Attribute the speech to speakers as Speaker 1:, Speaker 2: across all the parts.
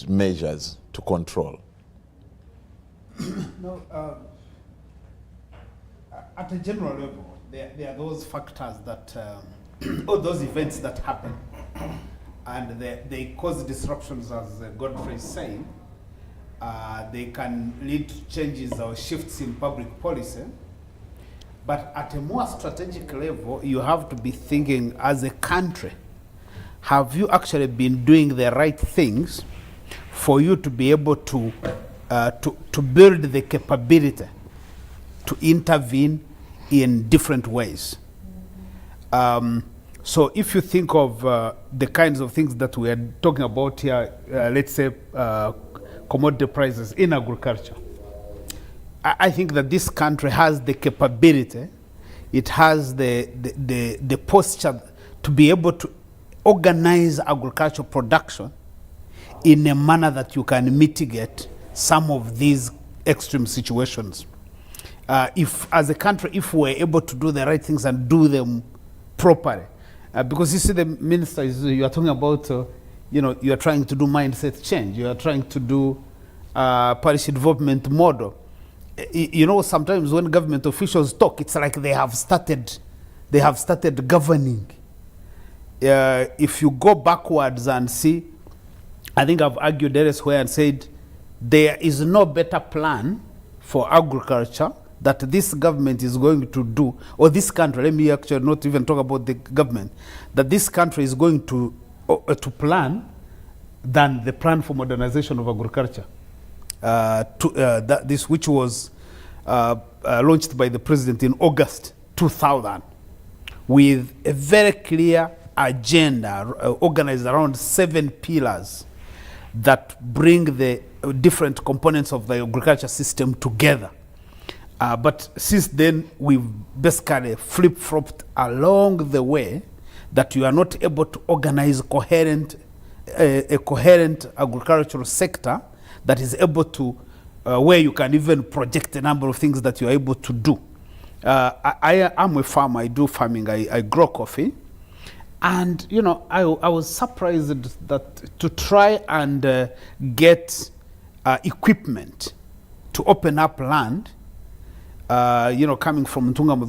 Speaker 1: measures to control?
Speaker 2: No, at a general level, there are those factors that, or those events that happen, and they cause disruptions, as Godfrey is saying. They can lead to changes or shifts in public policy. But at a more strategic level, you have to be thinking as a country, have you actually been doing the right things for you to be able to build the capability to intervene in different ways? So if you think of the kinds of things that we are talking about here, let's say commodity prices in agriculture, I think that this country has the capability, it has the posture to be able to organize agricultural production in a manner that you can mitigate some of these extreme situations. If, as a country, if we're able to do the right things and do them properly, because you see, the minister you are talking about, you are trying to do mindset change. You are trying to do parish development model. Sometimes when government officials talk, it's like they have started governing. If you go backwards and see, I think I've argued elsewhere and said there is no better plan for agriculture that this government is going to do, or this country, let me actually not even talk about the government, that this country is going to plan than the plan for modernization of agriculture. This which was launched by the president in August 2000 with a very clear agenda organized around 7 pillars that bring the different components of the agriculture system together. But since then, we've basically flip-flopped along the way that you are not able to organize a coherent agricultural sector that is able to, where you can even project a number of things that you are able to do. I am a farmer, I do farming, I grow coffee. And, I was surprised that to try and get equipment to open up land, coming from Ntungamo,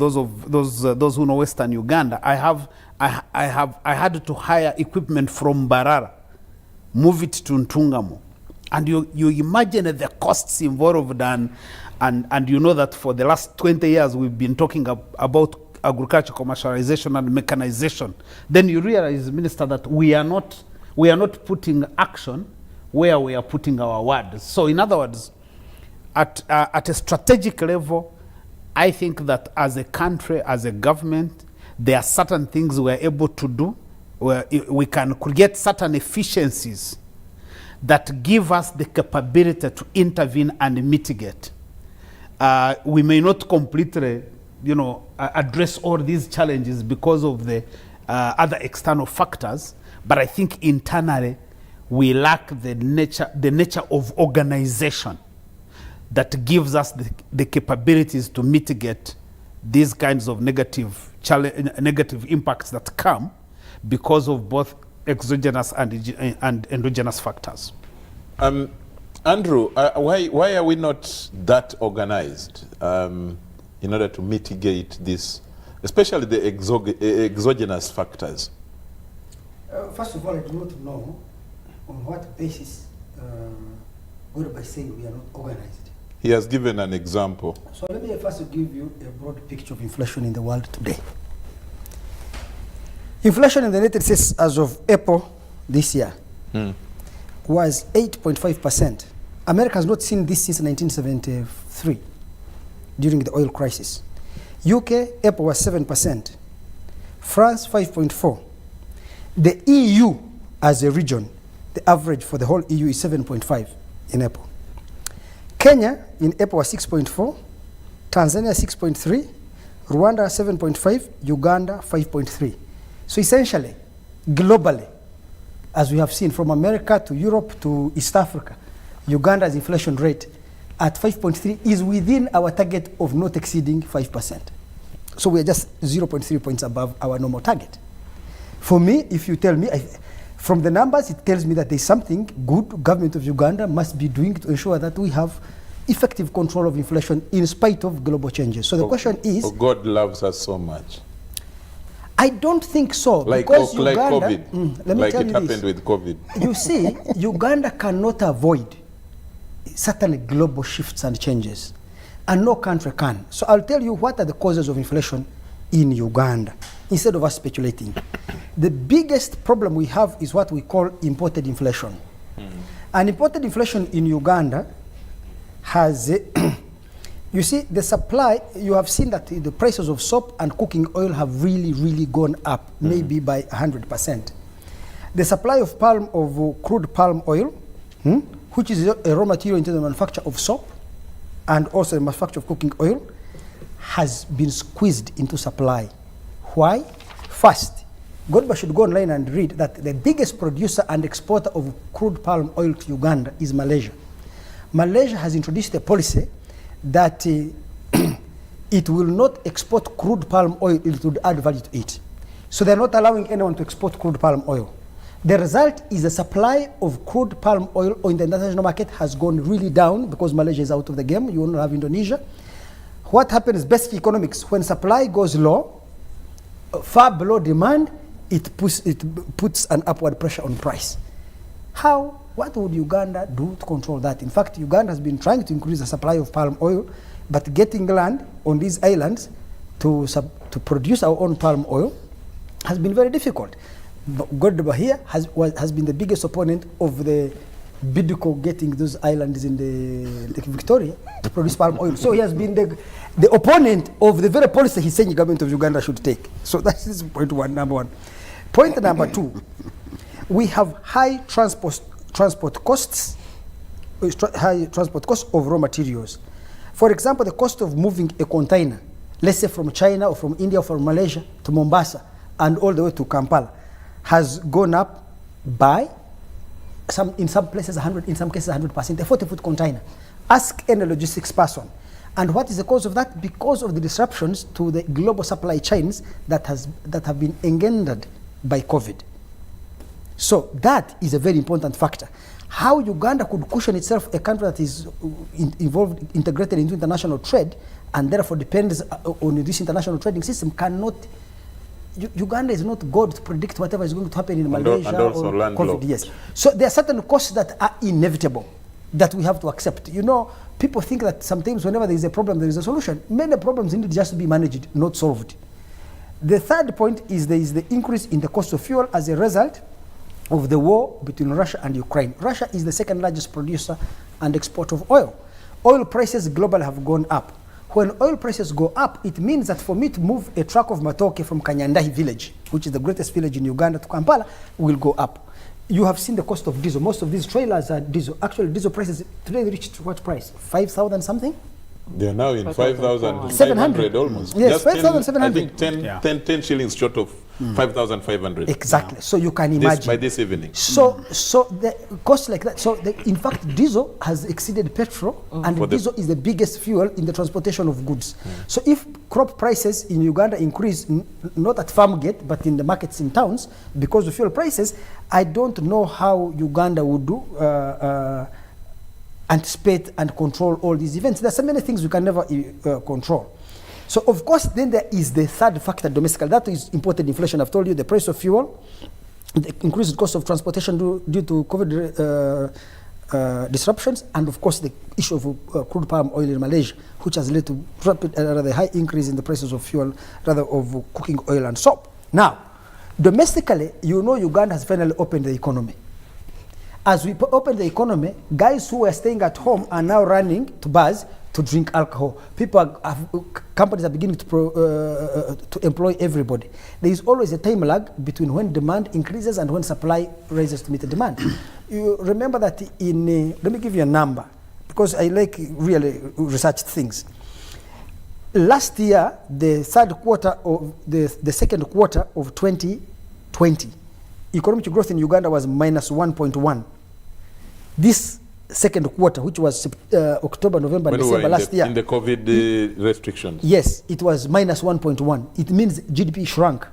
Speaker 2: those who know Western Uganda, I had to hire equipment from Barara, move it to Ntungamo. And you imagine the costs involved, and you know that for the last 20 years we've been talking about agriculture commercialization and mechanization. Then you realize, Minister, that we are not putting action where we are putting our words. So in other words, at a strategic level, I think that as a country, as a government, there are certain things we're able to do where we can create certain efficiencies that give us the capability to intervene and mitigate. We may not completely, address all these challenges because of the other external factors, but I think internally we lack the nature of organization that gives us the capabilities to mitigate these kinds of negative impacts that come because of both exogenous and endogenous factors.
Speaker 1: Andrew, why are we not that organized in order to mitigate this, especially the exogenous factors?
Speaker 3: First of all, I do not know on what basis by saying we are not organized.
Speaker 1: He has given an example.
Speaker 3: So let me first give you a broad picture of inflation in the world today. Inflation in the United States as of April this year was 8.5%. America has not seen this since 1973, during the oil crisis. UK, April was 7%. France, 5.4%. The EU as a region, the average for the whole EU is 7.5% in April. Kenya in April was 6.4%, Tanzania 6.3%, Rwanda 7.5%, Uganda 5.3%. So essentially, globally, as we have seen from America to Europe to East Africa, Uganda's inflation rate at 5.3% is within our target of not exceeding 5%. So we are just 0.3 points above our normal target. For me, if you tell me, From the numbers, it tells me that there's something good government of Uganda must be doing to ensure that we have effective control of inflation in spite of global changes. So the question is...
Speaker 1: God loves us so much.
Speaker 3: I don't think so.
Speaker 1: Like,
Speaker 3: because
Speaker 1: like
Speaker 3: Uganda,
Speaker 1: COVID.
Speaker 3: Let me
Speaker 1: like
Speaker 3: tell
Speaker 1: it
Speaker 3: you
Speaker 1: happened
Speaker 3: this.
Speaker 1: with COVID.
Speaker 3: You see, Uganda cannot avoid certain global shifts and changes, and no country can. So I'll tell you what are the causes of inflation in Uganda, instead of us speculating. The biggest problem we have is what we call imported inflation. And imported inflation in Uganda has, you see, the supply, you have seen that the prices of soap and cooking oil have really gone up, maybe by 100%. The supply of crude palm oil, which is a raw material into the manufacture of soap and also the manufacture of cooking oil, has been squeezed into supply. Why? First, Godba should go online and read that the biggest producer and exporter of crude palm oil to Uganda is Malaysia. Malaysia has introduced a policy that it will not export crude palm oil, it will add value to it. So they're not allowing anyone to export crude palm oil. The result is the supply of crude palm oil in the international market has gone really down because Malaysia is out of the game. You will not have Indonesia. What happens, basic economics, when supply goes low, far below demand, it puts an upward pressure on price. How? What would Uganda do to control that? In fact, Uganda has been trying to increase the supply of palm oil, but getting land on these islands to produce our own palm oil has been very difficult. Godba here has been the biggest opponent of the Bidco getting those islands in the Lake Victoria to produce palm oil. So he has been the opponent of the very policy he's saying the government of Uganda should take. So that is point one, number one. Point number two, we have high transport costs of raw materials. For example, the cost of moving a container, let's say from China or from India or from Malaysia to Mombasa and all the way to Kampala, has gone up by in some places 100, in some cases 100%, a 40-foot container. Ask any logistics person. And what is the cause of that? Because of the disruptions to the global supply chains that have been engendered by COVID. So that is a very important factor. How Uganda could cushion itself, a country that is integrated into international trade and therefore depends on this international trading system, cannot. Uganda is not God to predict whatever is going to happen in Malaysia
Speaker 1: and also
Speaker 3: or
Speaker 1: landlocked.
Speaker 3: COVID. Yes. So there are certain costs that are inevitable that we have to accept. You know, people think that sometimes whenever there is a problem, there is a solution. Many problems need just to be managed, not solved. The third point is there is the increase in the cost of fuel as a result of the war between Russia and Ukraine. Russia is the second largest producer and exporter of oil. Oil prices globally have gone up. When oil prices go up, it means that for me to move a truck of matoke from Kanyandahi village, which is the greatest village in Uganda, to Kampala, will go up. You have seen the cost of diesel. Most of these trailers are diesel. Actually, diesel prices today reached what price? 5,000 something?
Speaker 1: They are now in 5,700 almost.
Speaker 3: Yes,
Speaker 1: Just
Speaker 3: 5,700.
Speaker 1: I think 10 shillings short of 5,500.
Speaker 3: Exactly. Yeah. So you can imagine.
Speaker 1: By this evening.
Speaker 3: So the cost like that. So in fact, diesel has exceeded petrol, and diesel is the biggest fuel in the transportation of goods. So if crop prices in Uganda increase, not at farm gate, but in the markets in towns, because of fuel prices, I don't know how Uganda would do anticipate and control all these events. There are so many things we can never control. So of course, then there is the third factor, domestic. That is imported inflation. I've told you the price of fuel, the increased cost of transportation due to COVID disruptions, and of course the issue of crude palm oil in Malaysia, which has led to rather high increase in the prices of fuel, rather of cooking oil and soap. Now, domestically, you know Uganda has finally opened the economy. As we open the economy, guys who were staying at home are now running to bars to drink alcohol. Companies are beginning to employ everybody. There is always a time lag between when demand increases and when supply rises to meet the demand. You remember that let me give you a number, because I like really researched things. Last year, the second quarter of 2020, economic growth in Uganda was minus 1.1. This second quarter, which was October, November, and December last year.
Speaker 1: In the COVID restrictions.
Speaker 3: Yes, it was minus 1.1. It means GDP shrunk.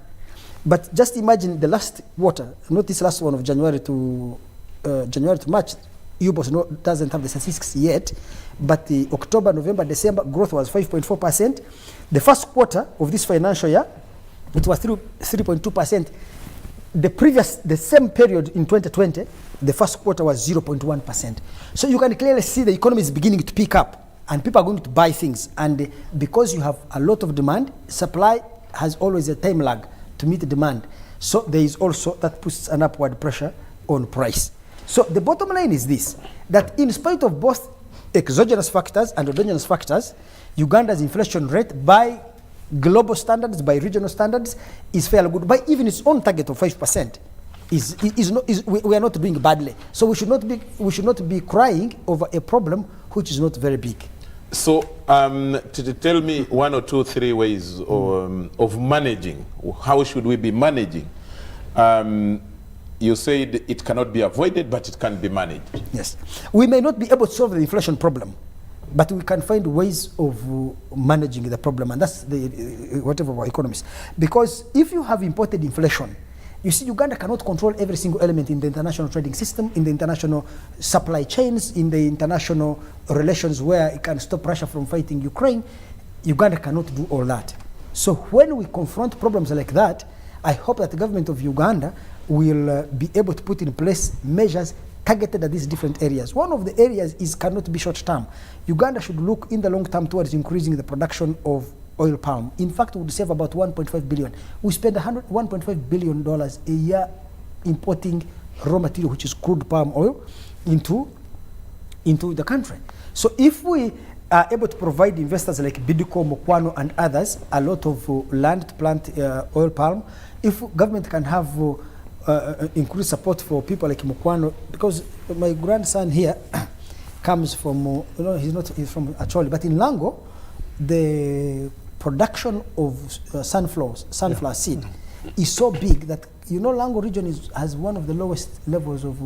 Speaker 3: But just imagine the last quarter, not this last one of January to March. UBOS doesn't have the statistics yet, but the October, November, December growth was 5.4%. The first quarter of this financial year, it was 3.2%. The same period in 2020, the first quarter was 0.1%. So you can clearly see the economy is beginning to pick up and people are going to buy things. And because you have a lot of demand, supply has always a time lag to meet the demand. So there is also, that puts an upward pressure on price. So the bottom line is this, that in spite of both exogenous factors and endogenous factors, Uganda's inflation rate by global standards, by regional standards, is fairly good. By even its own target of 5%, we are not doing badly. So we should not be crying over a problem which is not very big.
Speaker 1: So to tell me 1 or 2, 3 ways of managing. How should we be managing? You said it cannot be avoided, but it can be managed.
Speaker 3: Yes. We may not be able to solve the inflation problem, but we can find ways of managing the problem, and that's the whatever our economists. Because if you have imported inflation, you see Uganda cannot control every single element in the international trading system, in the international supply chains, in the international relations where it can stop Russia from fighting Ukraine. Uganda cannot do all that. So when we confront problems like that, I hope that the government of Uganda will be able to put in place measures targeted at these different areas. One of the areas cannot be short term. Uganda should look in the long term towards increasing the production of oil palm. In fact, we would save about 1.5 billion. We spend $1.5 billion a year importing raw material, which is crude palm oil, into the country. So if we are able to provide investors like Bidco, Mukwano, and others a lot of land to plant oil palm, if government can have increased support for people like Mukwano, because my grandson here comes from, he's from Acholi, but in Lango, the production of sunflower seed is so big that, Lango region has one of the lowest levels of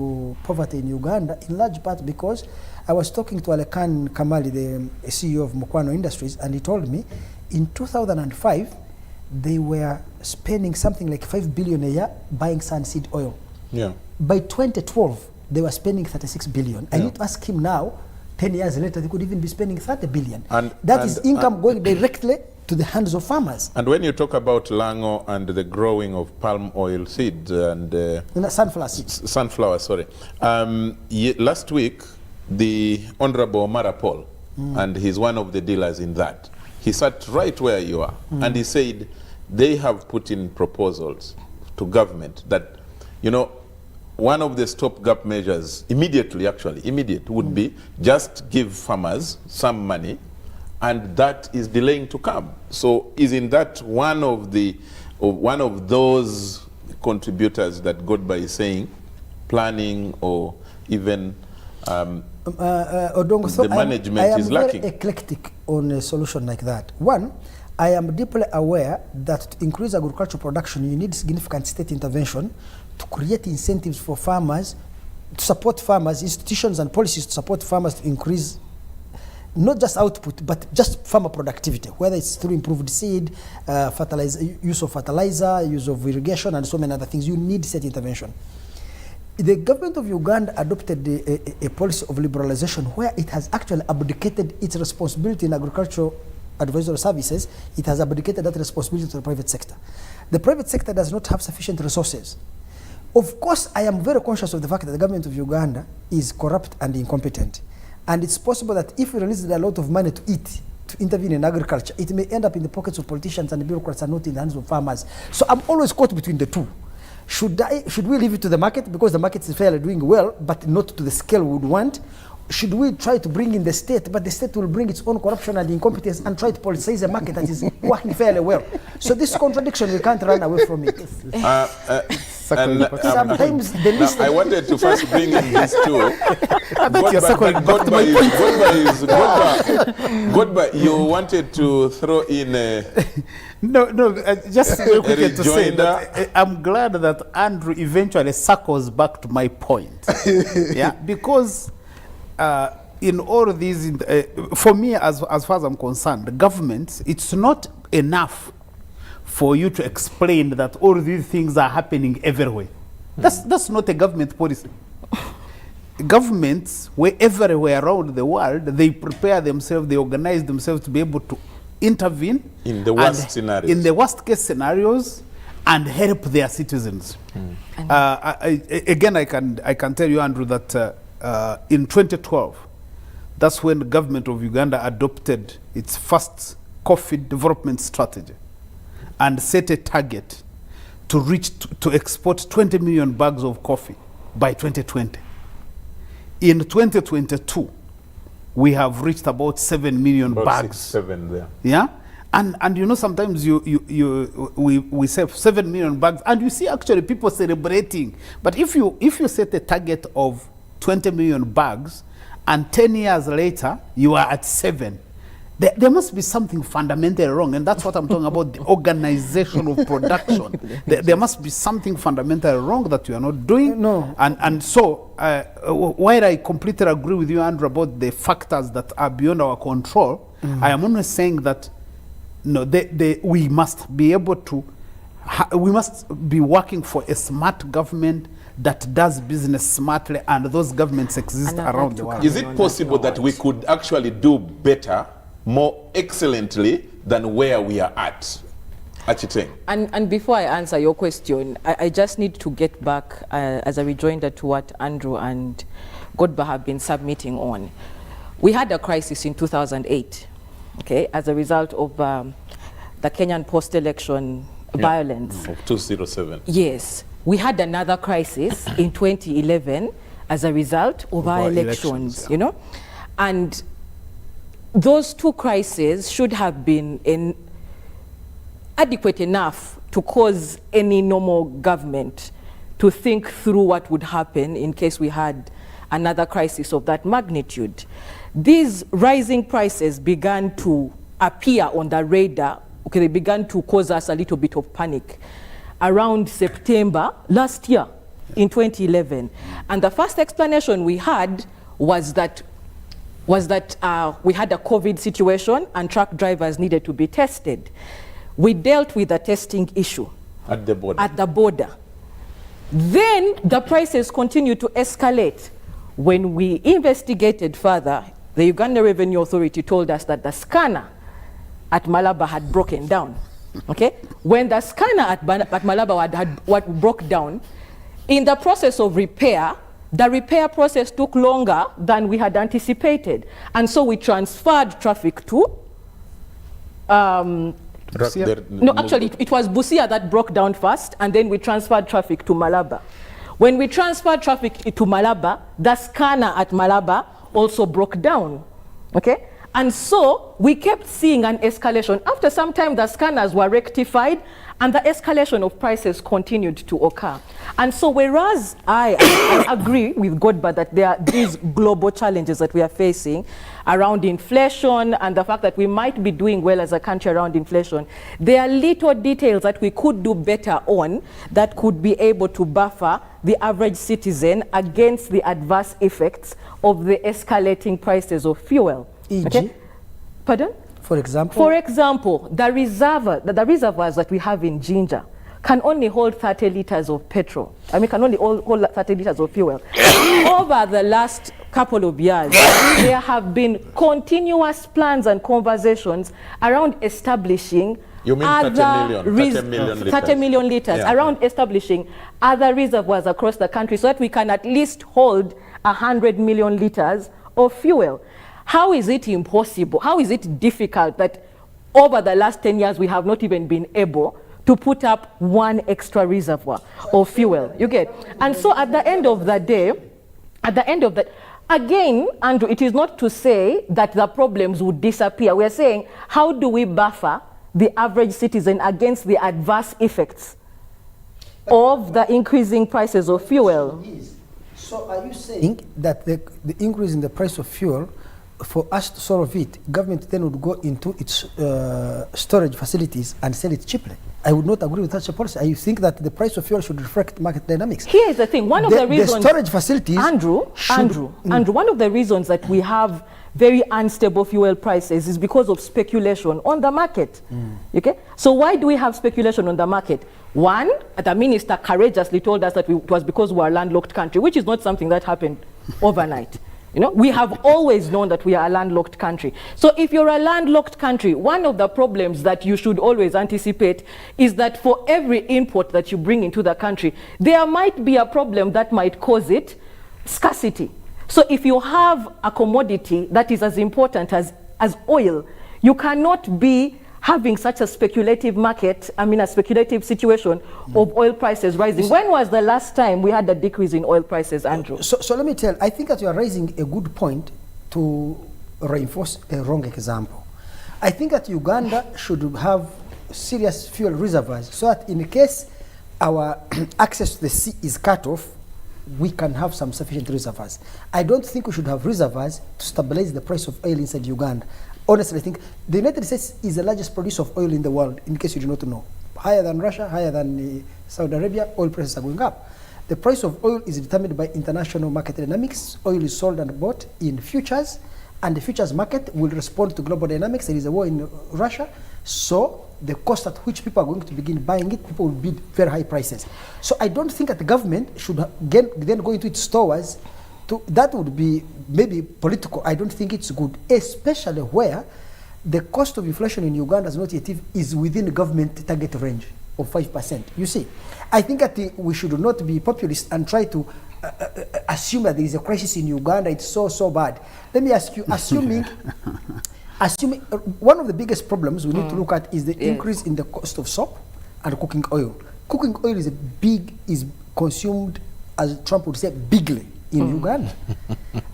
Speaker 3: poverty in Uganda, in large part because I was talking to Alekan Kamali, the CEO of Mukwano Industries, and he told me in 2005, they were spending something like 5 billion a year buying sunseed oil.
Speaker 1: Yeah.
Speaker 3: By 2012, they were spending 36 billion. I need to ask him now, 10 years later, they could even be spending 30 billion. And that is income going directly to the hands of farmers.
Speaker 1: And when you talk about Lango and the growing of palm oil seeds and
Speaker 3: sunflower seeds.
Speaker 1: Sunflower, sorry. Last week, the Honorable Marapol, and he's one of the dealers in that, he sat right where you are, and he said they have put in proposals to government that, one of the stopgap measures, immediate, would be just give farmers some money, and that is delaying to come. So isn't that one of those contributors that got by saying planning or even
Speaker 3: Odongotho,
Speaker 1: the management is lacking?
Speaker 3: I am very eclectic on a solution like that. One, I am deeply aware that to increase agricultural production, you need significant state intervention to create incentives for farmers, to support farmers, institutions and policies to support farmers to increase not just output, but just farmer productivity, whether it's through improved seed, use of fertilizer, use of irrigation, and so many other things. You need state intervention. The government of Uganda adopted a policy of liberalization where it has actually abdicated its responsibility in agricultural advisory services. It has abdicated that responsibility to the private sector. The private sector does not have sufficient resources. Of course, I am very conscious of the fact that the government of Uganda is corrupt and incompetent. And it's possible that if we release a lot of money to intervene in agriculture, it may end up in the pockets of politicians and the bureaucrats and not in the hands of farmers. So I'm always caught between the two. Should we leave it to the market because the market is fairly doing well, but not to the scale we would want? Should we try to bring in the state, but the state will bring its own corruption and incompetence and try to politicize a market that is working fairly well? So this contradiction, we can't run away from it. Sometimes the list.
Speaker 1: I wanted to first bring in these two. Godba, you wanted to throw in a...
Speaker 2: No, just real quick to say that I'm glad that Andrew eventually circles back to my point. Yeah, because in all of these, for me, as far as I'm concerned, the government, it's not enough for you to explain that all these things are happening everywhere. That's not a government policy. Governments, everywhere around the world, they prepare themselves, they organize themselves to be able to intervene
Speaker 1: in the worst scenarios.
Speaker 2: In the worst case scenarios, and help their citizens. Again, I can tell you, Andrew, that in 2012, that's when the government of Uganda adopted its first coffee development strategy and set a target to reach to export 20 million bags of coffee by 2020. In 2022, we have reached about 7 million bags.
Speaker 1: 7 there.
Speaker 2: Yeah, and you know, sometimes we say 7 million bags, and you see actually people celebrating. But if you set a target of 20 million bags, and 10 years later you are at 7, there must be something fundamentally wrong, and that's what I'm talking about, the organization of production. There must be something fundamentally wrong that you are not doing.
Speaker 3: No.
Speaker 2: And so, while I completely agree with you, Andrew, about the factors that are beyond our control, I am only saying that no, we must be able to, we must be working for a smart government that does business smartly, and those governments exist around the world.
Speaker 1: Is it possible that we could actually do better, more excellently than where we are at? Achiteng.
Speaker 4: And before I answer your question, I just need to get back as a rejoinder to what Andrew and Godba have been submitting on. We had a crisis in 2008, okay, as a result of the Kenyan post-election violence.
Speaker 1: Of 2007.
Speaker 4: Yes. We had another crisis in 2011 as a result of our elections, you know, and those two crises should have been adequate enough to cause any normal government to think through what would happen in case we had another crisis of that magnitude. These rising prices began to appear on the radar. Okay, they began to cause us a little bit of panic around September last year in 2011. And the first explanation we had was that we had a COVID situation and truck drivers needed to be tested. We dealt with the testing issue
Speaker 1: at the
Speaker 4: border. Then the prices continued to escalate. When we investigated further, the Uganda Revenue Authority told us that the scanner at Malaba had broken down. Okay? When the scanner at Malaba had broke down, in the process of repair, the repair process took longer than we had anticipated. And so we transferred traffic to no, actually, it was Busia that broke down first, and then we transferred traffic to Malaba. When we transferred traffic to Malaba, the scanner at Malaba also broke down. Okay? And so we kept seeing an escalation. After some time, the scanners were rectified, and the escalation of prices continued to occur. And so whereas I agree with Godba that there are these global challenges that we are facing around inflation and the fact that we might be doing well as a country around inflation, there are little details that we could do better on that could be able to buffer the average citizen against the adverse effects of the escalating prices of fuel.
Speaker 3: E.g.?
Speaker 4: Okay? Pardon?
Speaker 3: For example?
Speaker 4: For example, the reservoirs that we have in Jinja can only hold 30 liters of petrol. I mean, can only hold 30 liters of fuel. Over the last couple of years, there have been continuous plans and conversations around establishing
Speaker 1: You mean 30 million liters?
Speaker 4: Yeah. Around establishing other reservoirs across the country so that we can at least hold 100 million liters of fuel. How is it impossible? How is it difficult that over the last 10 years we have not even been able to put up one extra reservoir of fuel? You get? And so at the end of the day, again, Andrew, it is not to say that the problems would disappear. We are saying, how do we buffer the average citizen against the adverse effects of the increasing prices of fuel?
Speaker 3: So are you saying that the increase in the price of fuel for us to solve it, government then would go into its storage facilities and sell it cheaply. I would not agree with such a policy. I think that the price of fuel should reflect market dynamics.
Speaker 4: Here is the thing. One of the reasons,
Speaker 3: the storage facilities,
Speaker 4: Andrew, one of the reasons that we have very unstable fuel prices is because of speculation on the market. Okay, so why do we have speculation on the market? One, the minister courageously told us that it was because we are a landlocked country, which is not something that happened overnight. You know, we have always known that we are a landlocked country. So if you're a landlocked country, one of the problems that you should always anticipate is that for every import that you bring into the country, there might be a problem that might cause it scarcity. So if you have a commodity that is as important as oil, you cannot be having such a speculative market, a speculative situation of oil prices rising. When was the last time we had a decrease in oil prices, Andrew?
Speaker 3: So let me tell, I think that you are raising a good point to reinforce a wrong example. I think that Uganda should have serious fuel reservoirs so that in case our access to the sea is cut off, we can have some sufficient reservoirs. I don't think we should have reservoirs to stabilize the price of oil inside Uganda. Honestly, I think the United States is the largest producer of oil in the world, in case you do not know. Higher than Russia, higher than Saudi Arabia, oil prices are going up. The price of oil is determined by international market dynamics. Oil is sold and bought in futures, and the futures market will respond to global dynamics. There is a war in Russia, so the cost at which people are going to begin buying it, people will bid very high prices. So I don't think that the government should then go into its stores. That would be maybe political. I don't think it's good, especially where the cost of inflation in Uganda is within the government target range of 5%. You see, I think that we should not be populist and try to assume that there is a crisis in Uganda. It's so bad. Let me ask you, assuming one of the biggest problems we need to look at is the increase in the cost of soap and cooking oil. Cooking oil is consumed, as Trump would say, bigly in Uganda.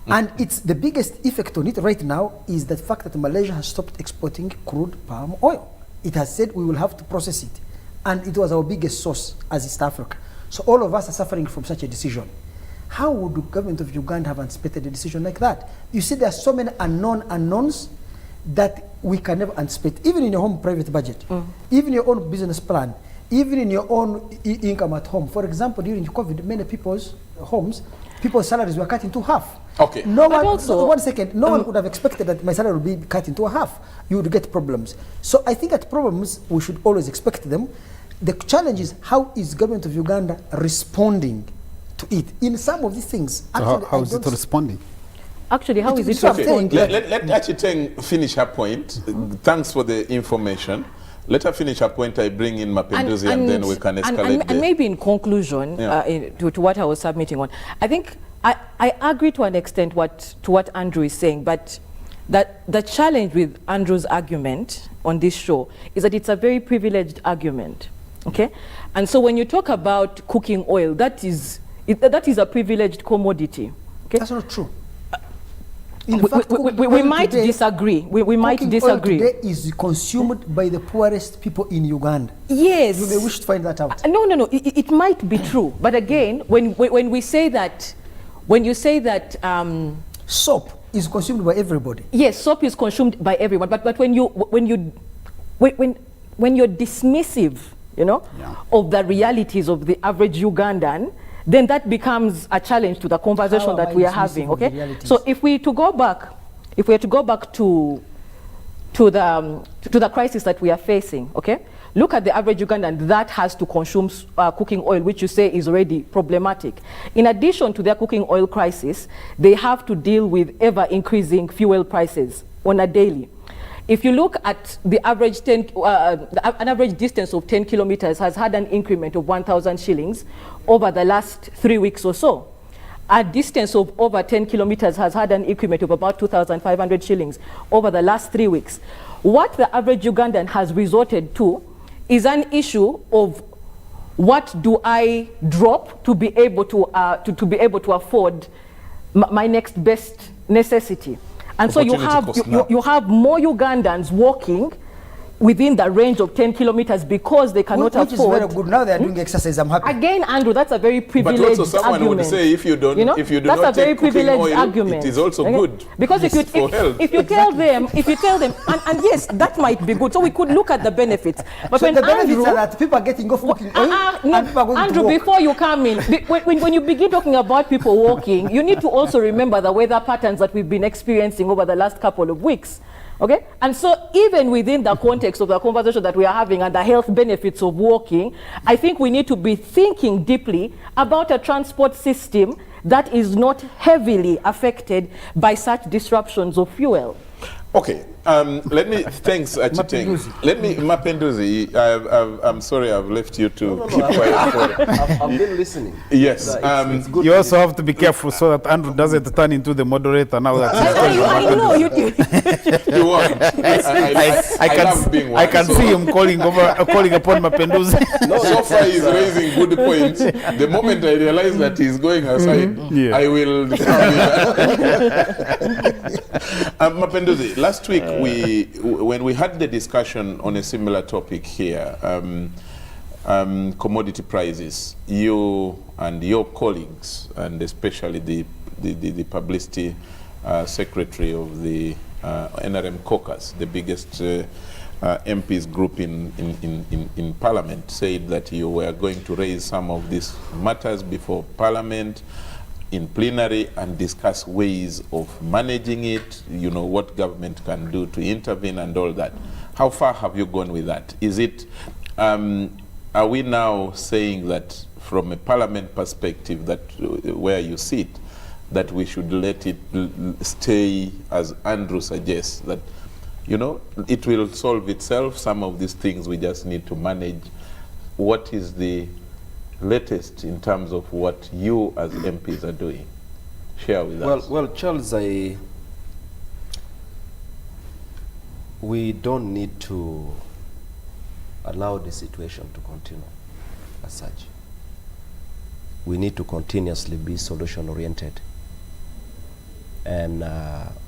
Speaker 3: And it's the biggest effect on it right now is the fact that Malaysia has stopped exporting crude palm oil. It has said we will have to process it. And it was our biggest source as East Africa. So all of us are suffering from such a decision. How would the government of Uganda have anticipated a decision like that? You see, there are so many unknowns that we can never anticipate, even in your home private budget, even your own business plan, even in your own income at home. For example, during COVID, many people's homes, people's salaries were cut into half.
Speaker 1: Okay.
Speaker 3: No one would have expected that my salary would be cut into half. You would get problems. So I think that problems, we should always expect them. The challenge is, how is government of Uganda responding to it? In some of these things,
Speaker 2: so
Speaker 3: actually,
Speaker 2: how is it responding?
Speaker 4: Actually, how is it
Speaker 1: responding? Let Achiteng finish her point. Thanks for the information. Let her finish her point. I bring in Mapinduzi and then we can escalate.
Speaker 4: And maybe in conclusion, to what I was submitting on, I think I agree to an extent to what Andrew is saying, but that the challenge with Andrew's argument on this show is that it's a very privileged argument, okay? And so when you talk about cooking oil, that is a privileged commodity, okay?
Speaker 3: That's not true.
Speaker 4: In fact, we might disagree. We might disagree.
Speaker 3: Oil today is consumed by the poorest people in Uganda.
Speaker 4: Yes.
Speaker 3: You may wish to find that out.
Speaker 4: No. It might be true, but again, when we say that, when you say that
Speaker 3: soap is consumed by everybody.
Speaker 4: Yes, soap is consumed by everyone. But when you're dismissive, of the realities of the average Ugandan, then that becomes a challenge to the conversation that we are having. Okay, so if we were to go back to the crisis that we are facing, okay, look at the average Ugandan that has to consume cooking oil, which you say is already problematic. In addition to their cooking oil crisis, they have to deal with ever increasing fuel prices on a daily. If you look at the average an average distance of 10 kilometers has had an increment of 1,000 shillings over the last 3 weeks or so. A distance of over 10 kilometers has had an increment of about 2,500 shillings over the last 3 weeks. What the average Ugandan has resorted to is an issue of what do I drop to be able to afford my next best necessity. And so you have more Ugandans walking within the range of 10 kilometers because they cannot
Speaker 3: Which is
Speaker 4: afford.
Speaker 3: very good. Now they are doing exercise. I'm happy.
Speaker 4: Again, Andrew, that's a very privileged
Speaker 1: But also someone
Speaker 4: argument.
Speaker 1: would say if you don't, if you do
Speaker 4: that's
Speaker 1: not
Speaker 4: a very
Speaker 1: take cooking
Speaker 4: privileged
Speaker 1: oil,
Speaker 4: argument.
Speaker 1: it is also good.
Speaker 4: Because if you tell them, and yes, that might be good. So we could look at the benefits. But
Speaker 3: So
Speaker 4: when
Speaker 3: the benefits
Speaker 4: Andrew,
Speaker 3: are that people are getting off cooking oil and people are going
Speaker 4: Andrew,
Speaker 3: to walk.
Speaker 4: before you come in, when you begin talking about people walking, you need to also remember the weather patterns that we've been experiencing over the last couple of weeks. Okay, and so even within the context of the conversation that we are having and the health benefits of walking, I think we need to be thinking deeply about a transport system that is not heavily affected by such disruptions of fuel.
Speaker 1: Okay, let me, thanks Achiteng. Let me, Mapenduzi, I'm sorry I've left you to keep quiet for
Speaker 5: I've been listening.
Speaker 1: Yes.
Speaker 5: It's good
Speaker 2: You also have to be careful so that Andrew doesn't turn into the moderator now that he's talking about
Speaker 4: I know you.
Speaker 1: You won't. I love being one.
Speaker 2: I can see him calling upon Mapenduzi.
Speaker 1: So far he's raising good points. The moment I realize that he's going aside, I will. Mapenduzi, last week when we had the discussion on a similar topic here, commodity prices, you and your colleagues, and especially the publicity secretary of the NRM caucus, the biggest MPs group in Parliament, said that you were going to raise some of these matters before Parliament in plenary and discuss ways of managing it, you know, what government can do to intervene and all that. How far have you gone with that? Is it, are we now saying that from a Parliament perspective, that where you sit, that we should let it stay, as Andrew suggests, that, you know, it will solve itself, some of these things we just need to manage? What is the latest in terms of what you as MPs are doing? Share with us.
Speaker 5: Well, Charles, we don't need to allow the situation to continue as such. We need to continuously be solution-oriented. And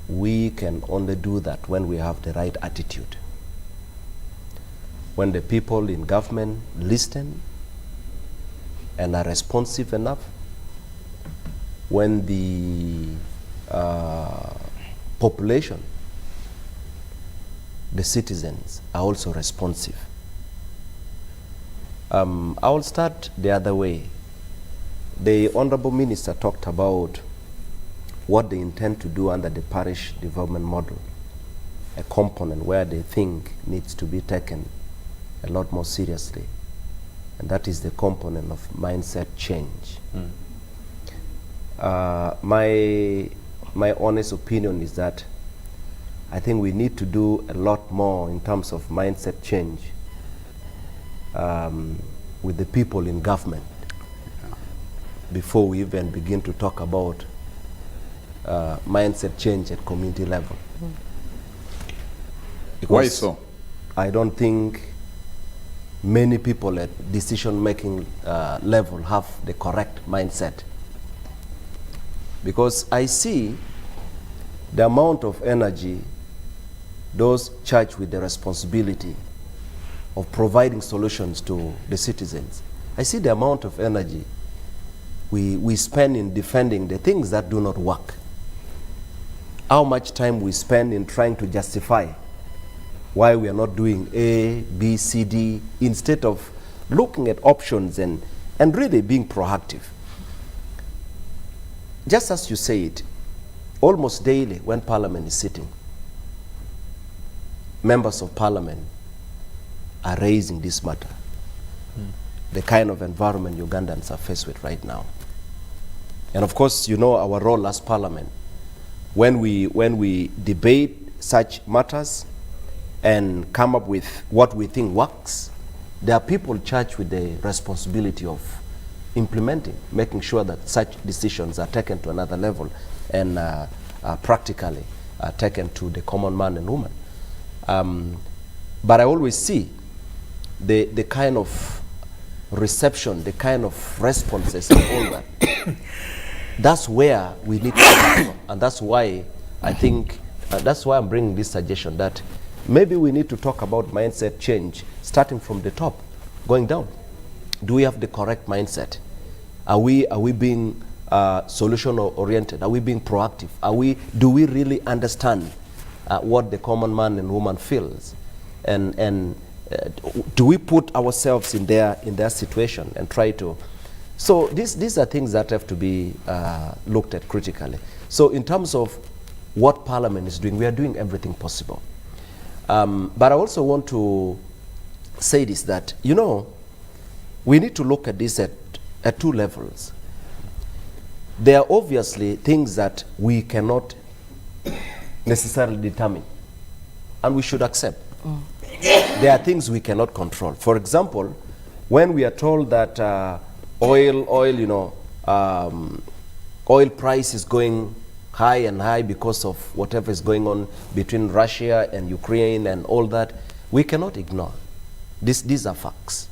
Speaker 5: we can only do that when we have the right attitude. When the people in government listen and are responsive enough, when the population, the citizens, are also responsive. I will start the other way. The Honorable Minister talked about what they intend to do under the parish development model, a component where they think needs to be taken a lot more seriously. And that is the component of mindset change. My honest opinion is that I think we need to do a lot more in terms of mindset change with the people in government before we even begin to talk about mindset change at community level.
Speaker 1: Why so?
Speaker 5: I don't think many people at decision-making level have the correct mindset. Because I see the amount of energy those charged with the responsibility of providing solutions to the citizens. I see the amount of energy we spend in defending the things that do not work. How much time we spend in trying to justify why we are not doing A, B, C, D, instead of looking at options and really being proactive. Just as you said, almost daily when Parliament is sitting, members of Parliament are raising this matter, the kind of environment Ugandans are faced with right now. And of course, you know our role as Parliament. When we debate such matters and come up with what we think works, there are people charged with the responsibility of implementing, making sure that such decisions are taken to another level and practically taken to the common man and woman. But I always see the kind of reception, the kind of responses and all that. That's where we need to come from. And that's why I think, that's why I'm bringing this suggestion that maybe we need to talk about mindset change, starting from the top, going down. Do we have the correct mindset? Are we being solution oriented? Are we being proactive? Do we really understand what the common man and woman feels? And do we put ourselves in their situation and try to? So these are things that have to be looked at critically. So in terms of what Parliament is doing, we are doing everything possible. But I also want to say this, that, you know, we need to look at this at two levels. There are obviously things that we cannot necessarily determine, and we should accept. There are things we cannot control. For example, when we are told that oil price is going high and high because of whatever is going on between Russia and Ukraine and all that, we cannot ignore. These are facts.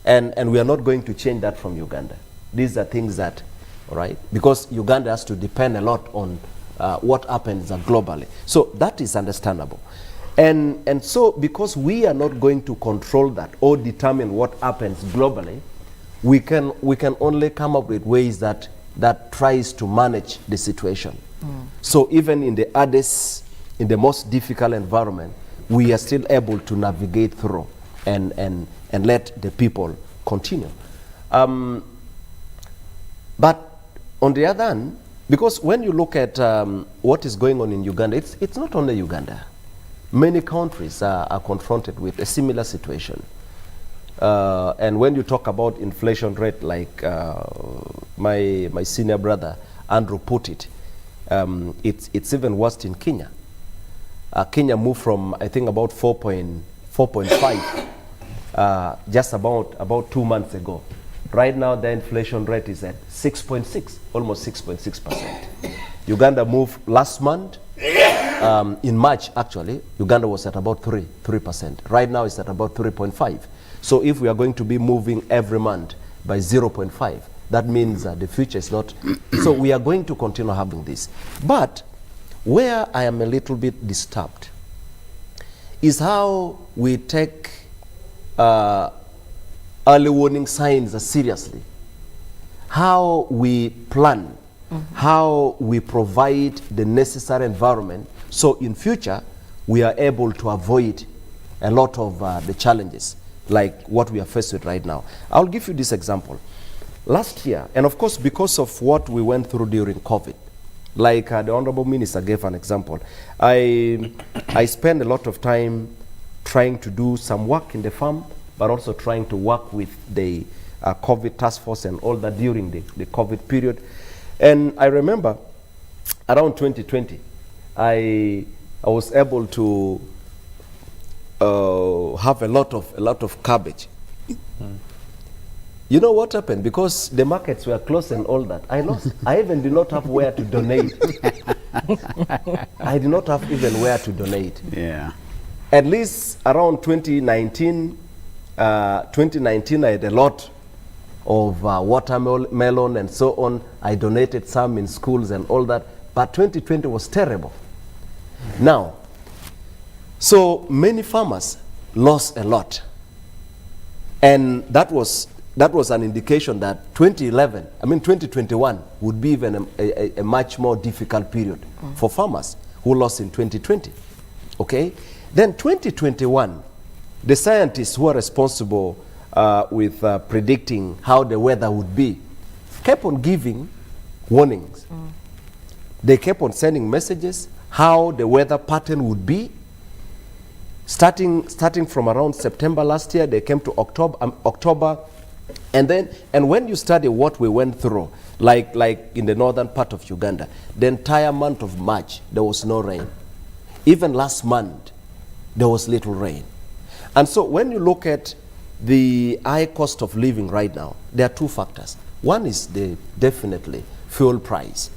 Speaker 5: And we are not going to change that from Uganda. These are things that, all right, because Uganda has to depend a lot on what happens globally. So that is understandable. And so because we are not going to control that or determine what happens globally, we can only come up with ways that tries to manage the situation. So even in the hardest, in the most difficult environment, we are still able to navigate through and let the people continue. But on the other hand, because when you look at what is going on in Uganda, it's not only Uganda. Many countries are confronted with a similar situation. And when you talk about inflation rate, like my senior brother Andrew put it, it's even worse in Kenya. Kenya moved from, I think, about 4.5 just about 2 months ago. Right now, the inflation rate is at 6.6, almost 6.6%. Uganda moved last month. In March, actually, Uganda was at about 3%. Right now, it's at about 3.5. So if we are going to be moving every month by 0.5, that means the future is not. So we are going to continue having this. But where I am a little bit disturbed is how we take early warning signs seriously, how we plan, how we provide the necessary environment so in future we are able to avoid a lot of the challenges like what we are faced with right now. I'll give you this example. Last year, and of course because of what we went through during COVID, like the Honorable Minister gave an example, I spent a lot of time trying to do some work in the farm, but also trying to work with the COVID task force and all that during the COVID period. And I remember around 2020, I was able to have a lot of cabbage. You know what happened? Because the markets were closed and all that, I lost. I even did not have where to donate. I did not have even where to donate.
Speaker 2: Yeah.
Speaker 5: At least around 2019, I had a lot of watermelon and so on. I donated some in schools and all that. But 2020 was terrible. Now, so many farmers lost a lot. And that was an indication that 2021 would be even a much more difficult period for farmers who lost in 2020. Okay? Then 2021, the scientists who are responsible with predicting how the weather would be kept on giving warnings. They kept on sending messages how the weather pattern would be. Starting from around September last year, they came to October. And when you study what we went through, like in the northern part of Uganda, the entire month of March, there was no rain. Even last month, there was little rain. And so when you look at the high cost of living right now, there are two factors. One is definitely fuel price.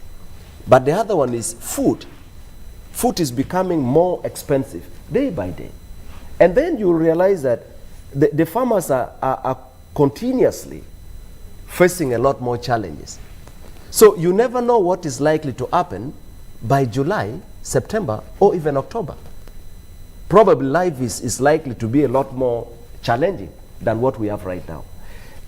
Speaker 5: But the other one is food. Food is becoming more expensive day by day. And then you realize that the farmers are continuously facing a lot more challenges. So you never know what is likely to happen by July, September, or even October. probably life is likely to be a lot more challenging than what we have right now.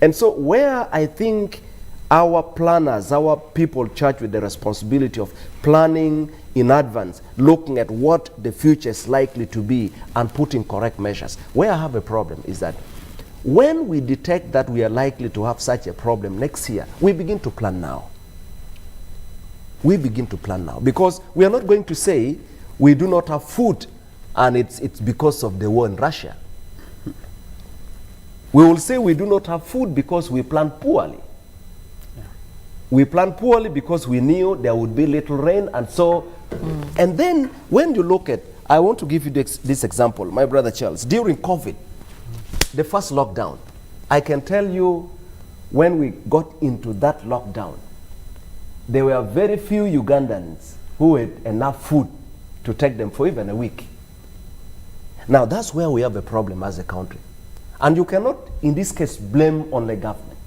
Speaker 5: And so where I think our planners, our people charged with the responsibility of planning in advance, looking at what the future is likely to be and putting correct measures. Where I have a problem is that when we detect that we are likely to have such a problem next year, we begin to plan now. We begin to plan now, because we are not going to say we do not have food and it's because of the war in Russia. We will say we do not have food because we planned poorly. Yeah. We planned poorly because we knew there would be little rain, and so, and then when you look at, I want to give you this example, my brother Charles, during COVID, the first lockdown, I can tell you when we got into that lockdown, there were very few Ugandans who had enough food to take them for even a week. Now that's where we have a problem as a country. And you cannot, in this case, blame only government.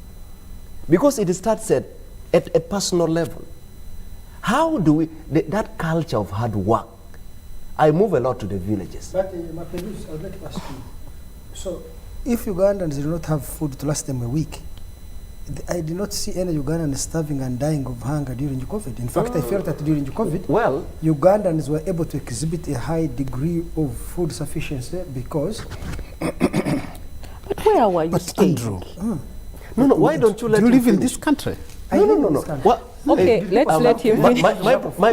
Speaker 5: Because it starts at a personal level. How do we, that culture of hard work, I move a lot to the villages.
Speaker 3: But Mapendus, I would like to ask you, so if Ugandans do not have food to last them a week, I did not see any Ugandans starving and dying of hunger during COVID. In fact, I felt that during COVID,
Speaker 5: well,
Speaker 3: Ugandans were able to exhibit a high degree of food sufficiency because...
Speaker 4: But where were you staying?
Speaker 2: Andrew,
Speaker 5: no, why don't you let him
Speaker 2: do you live in
Speaker 5: finish?
Speaker 2: this country?
Speaker 5: No. What?
Speaker 4: Okay, let's let him finish.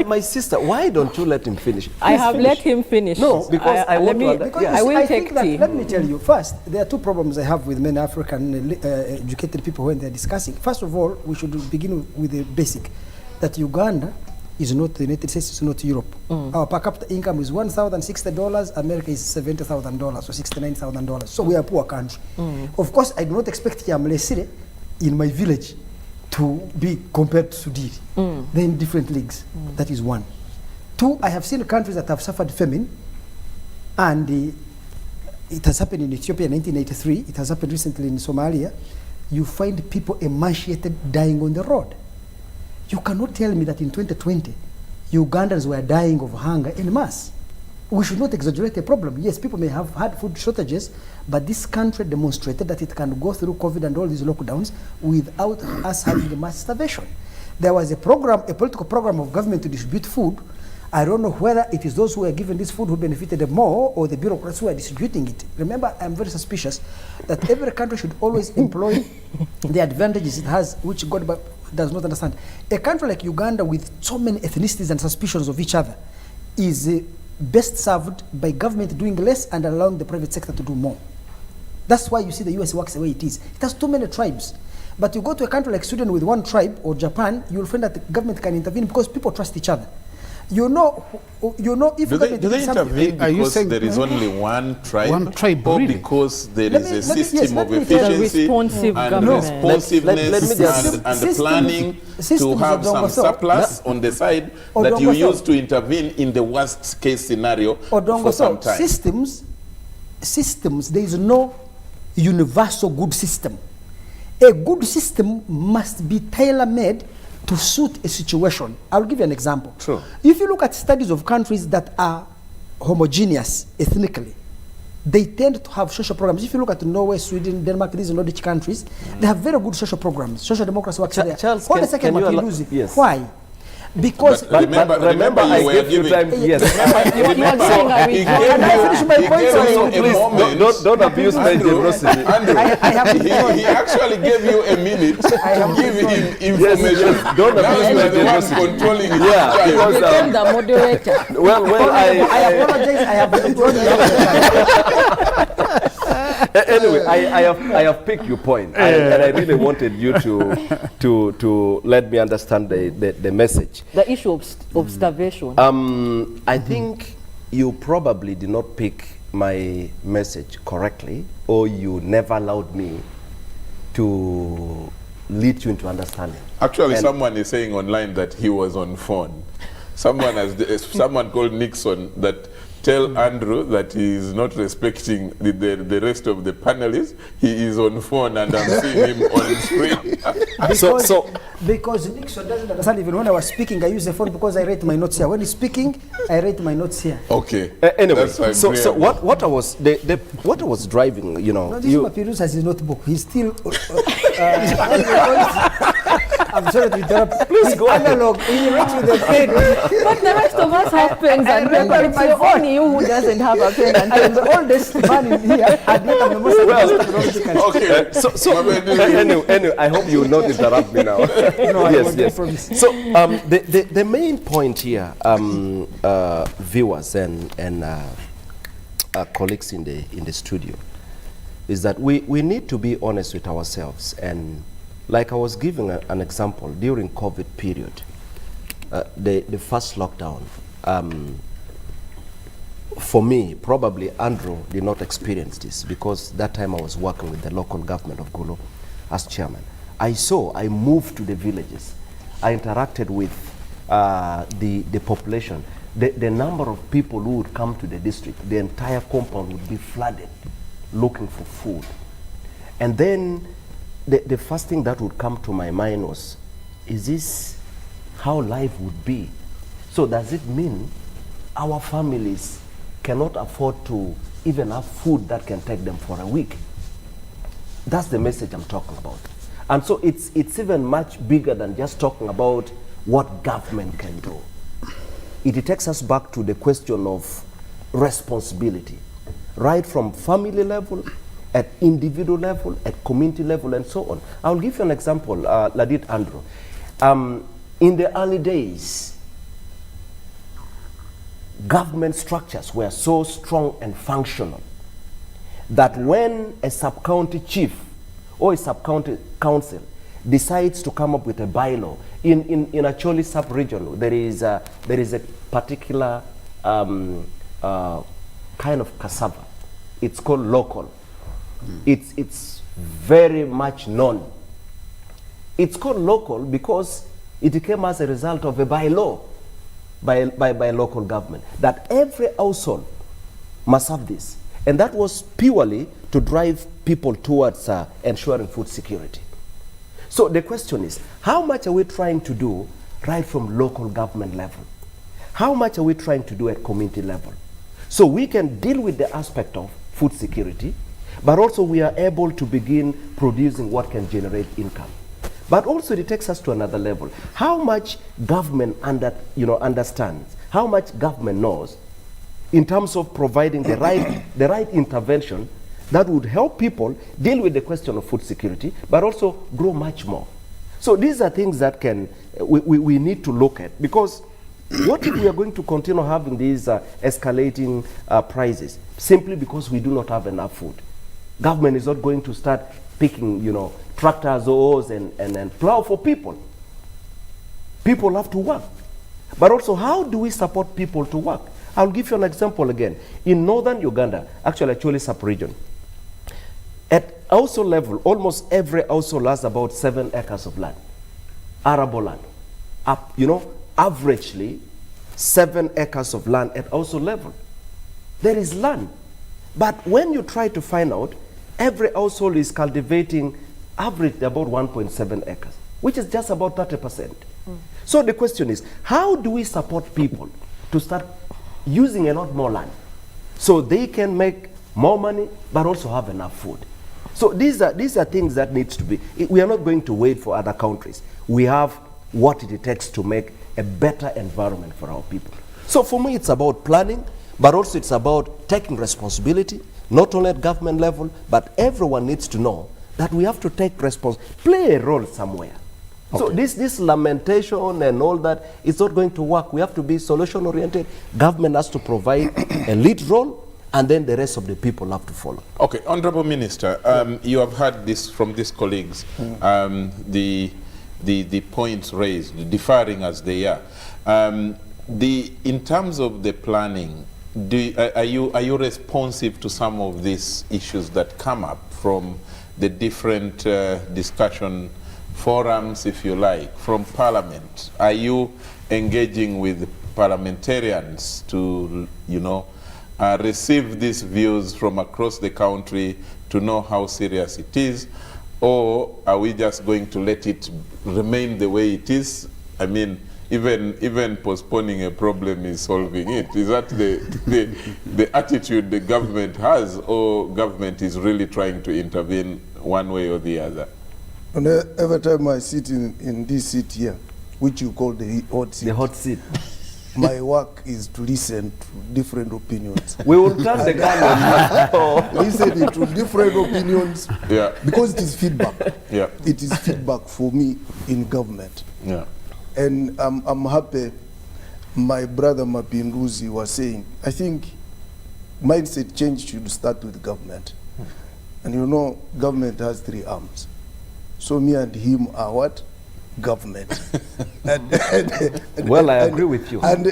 Speaker 5: My sister, why don't you let him finish?
Speaker 4: I have let him finish.
Speaker 5: No, because I want to...
Speaker 3: Because
Speaker 4: I will take tea.
Speaker 3: Let me tell you, first, there are two problems I have with many African educated people when they're discussing. First of all, we should begin with the basic, that Uganda is not the United States, it's not Europe. Our per capita income is $1,060, America is $70,000 or $69,000. So we are a poor country. Of course, I do not expect Yamlesire in my village to be compared to Sudiri. They're in different leagues. That is one. Two, I have seen countries that have suffered famine, and it has happened in Ethiopia in 1983, it has happened recently in Somalia. You find people emaciated dying on the road. You cannot tell me that in 2020, Ugandans were dying of hunger en masse. We should not exaggerate the problem. Yes, people may have had food shortages, but this country demonstrated that it can go through COVID and all these lockdowns without us having a mass starvation. There was a program, a political program of government to distribute food. I don't know whether it is those who were given this food who benefited more or the bureaucrats who are distributing it. Remember, I'm very suspicious that every country should always employ the advantages it has, which God does not understand. A country like Uganda with so many ethnicities and suspicions of each other is best served by government doing less and allowing the private sector to do more. That's why you see the US works the way it is. It has too many tribes. But you go to a country like Sweden with one tribe, or Japan, you'll find that the government can intervene because people trust each other. You know, if
Speaker 1: do they intervene because there is only one tribe, or
Speaker 2: really?
Speaker 1: Because there is a system of efficiency and responsiveness and the planning to have some surplus on the side that you use to intervene in the worst case scenario for some time?
Speaker 3: Systems, there is no universal good system. A good system must be tailor-made to suit a situation. I'll give you an example.
Speaker 1: True.
Speaker 3: If you look at studies of countries that are homogeneous ethnically, they tend to have social programs. If you look at Norway, Sweden, Denmark, these Nordic countries, they have very good social programs. Social democracy works there.
Speaker 5: Charles,
Speaker 3: hold a second,
Speaker 5: yes.
Speaker 3: Why? Because
Speaker 1: but remember
Speaker 5: I gave you time. Yes. Don't abuse my generosity.
Speaker 1: Andrew, he actually gave you a minute to give him information.
Speaker 5: Yes. Don't abuse my generosity.
Speaker 1: Controlling it.
Speaker 5: Yeah, because
Speaker 4: the moderator.
Speaker 5: Well,
Speaker 3: I apologize. I have enjoyed the
Speaker 5: anyway, I have picked your point, and I really wanted you to let me understand the message.
Speaker 4: The issue of starvation.
Speaker 5: I think you probably did not pick my message correctly, or you never allowed me to lead you into understanding.
Speaker 1: Actually, someone is saying online that he was on phone. Someone called Nixon that tell Andrew that he is not respecting the rest of the panelists. He is on phone and I'm seeing him on screen.
Speaker 3: Because Nixon doesn't understand. Even when I was speaking, I use the phone because I write my notes here. When he's speaking, I write my notes here.
Speaker 1: Okay.
Speaker 5: Anyway,
Speaker 1: That's
Speaker 5: so what I was what I was driving, you know,
Speaker 3: No, this Mapirus has his notebook. He's still. I'm sorry to interrupt. Please go analog. He writes with a pen.
Speaker 4: But the rest of us have pens and paper. It's only you who doesn't have a pen and
Speaker 3: I'm the oldest man in here, and yet I'm the most advanced.
Speaker 1: okay.
Speaker 5: Anyway, I hope you will not interrupt me now.
Speaker 3: No, I won't, I
Speaker 5: yes.
Speaker 3: promise.
Speaker 5: So the main point here, viewers and colleagues in the studio, is that we need to be honest with ourselves. And like I was giving an example during COVID period, the first lockdown. For me, probably Andrew did not experience this because that time I was working with the local government of Gulu as chairman. I moved to the villages. I interacted with the population. The number of people who would come to the district, the entire compound would be flooded looking for food. And then the first thing that would come to my mind was, is this how life would be? So does it mean our families cannot afford to even have food that can take them for a week? That's the message I'm talking about. And so it's even much bigger than just talking about what government can do. It takes us back to the question of responsibility, right from family level, at individual level, at community level, and so on. I'll give you an example, Ladit Andrew. In the early days, government structures were so strong and functional that when a sub-county chief or a sub-county council decides to come up with a bylaw, in a Choli sub-region, there is a particular kind of cassava. It's called local. It's very much known. It's called local because it came as a result of a bylaw by local government that every household must have this. And that was purely to drive people towards ensuring food security. So the question is, how much are we trying to do right from local government level? How much are we trying to do at community level? So we can deal with the aspect of food security, but also we are able to begin producing what can generate income. But also it takes us to another level. How much government understands, how much government knows in terms of providing the right intervention that would help people deal with the question of food security, but also grow much more. So these are things that we need to look at, because what if we are going to continue having these escalating prices simply because we do not have enough food? Government is not going to start picking, tractors, oars, and plow for people. People have to work. But also, how do we support people to work? I'll give you an example again. In northern Uganda, actually sub-region, at household level, almost every household has about 7 acres of land, arable land. Averagely 7 acres of land at household level. There is land. But when you try to find out, every household is cultivating average about 1.7 acres, which is just about 30%. So the question is, how do we support people to start using a lot more land so they can make more money but also have enough food? So these are things that needs to be. We are not going to wait for other countries. We have what it takes to make a better environment for our people. So for me, it's about planning, but also it's about taking responsibility, not only at government level, but everyone needs to know that we have to take play a role somewhere. Okay. So this lamentation and all that, it's not going to work. We have to be solution oriented. Government has to provide a lead role, and then the rest of the people have to follow. Okay,
Speaker 1: Honorable Minister, you have heard this from these colleagues, the points raised, differing as they are. In terms of the planning, are you responsive to some of these issues that come up from the different discussion forums, if you like, from Parliament? Are you engaging with parliamentarians to, receive these views from across the country to know how serious it is? Or are we just going to let it remain the way it is? I mean, even postponing a problem is solving it. Is that the attitude the government has, or government is really trying to intervene one way or the other?
Speaker 6: And every time I sit in this seat here, which you call the hot seat.
Speaker 5: The hot seat.
Speaker 6: My work is to listen to different opinions.
Speaker 5: We will turn the gun.
Speaker 6: Listening to different opinions,
Speaker 1: Yeah.
Speaker 6: because it is feedback.
Speaker 1: Yeah.
Speaker 6: It is feedback for me in government.
Speaker 1: Yeah.
Speaker 6: And I'm happy my brother Mapinduzi was saying, I think mindset change should start with government. And you know, government has 3 arms. So me and him are what? Government.
Speaker 5: Well, I agree with you.
Speaker 6: And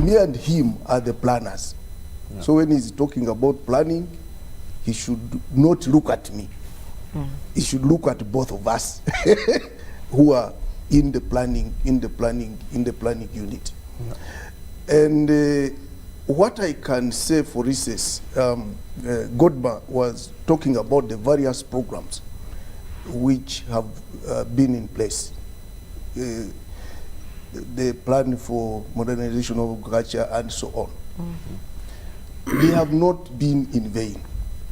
Speaker 6: me and him are the planners. Yeah. So when he's talking about planning, he should not look at me. He should look at both of us who are in the planning unit. Yeah. And what I can say, for instance, Godma was talking about the various programs which have been in place. The plan for modernization of agriculture and so on. They have not been in vain.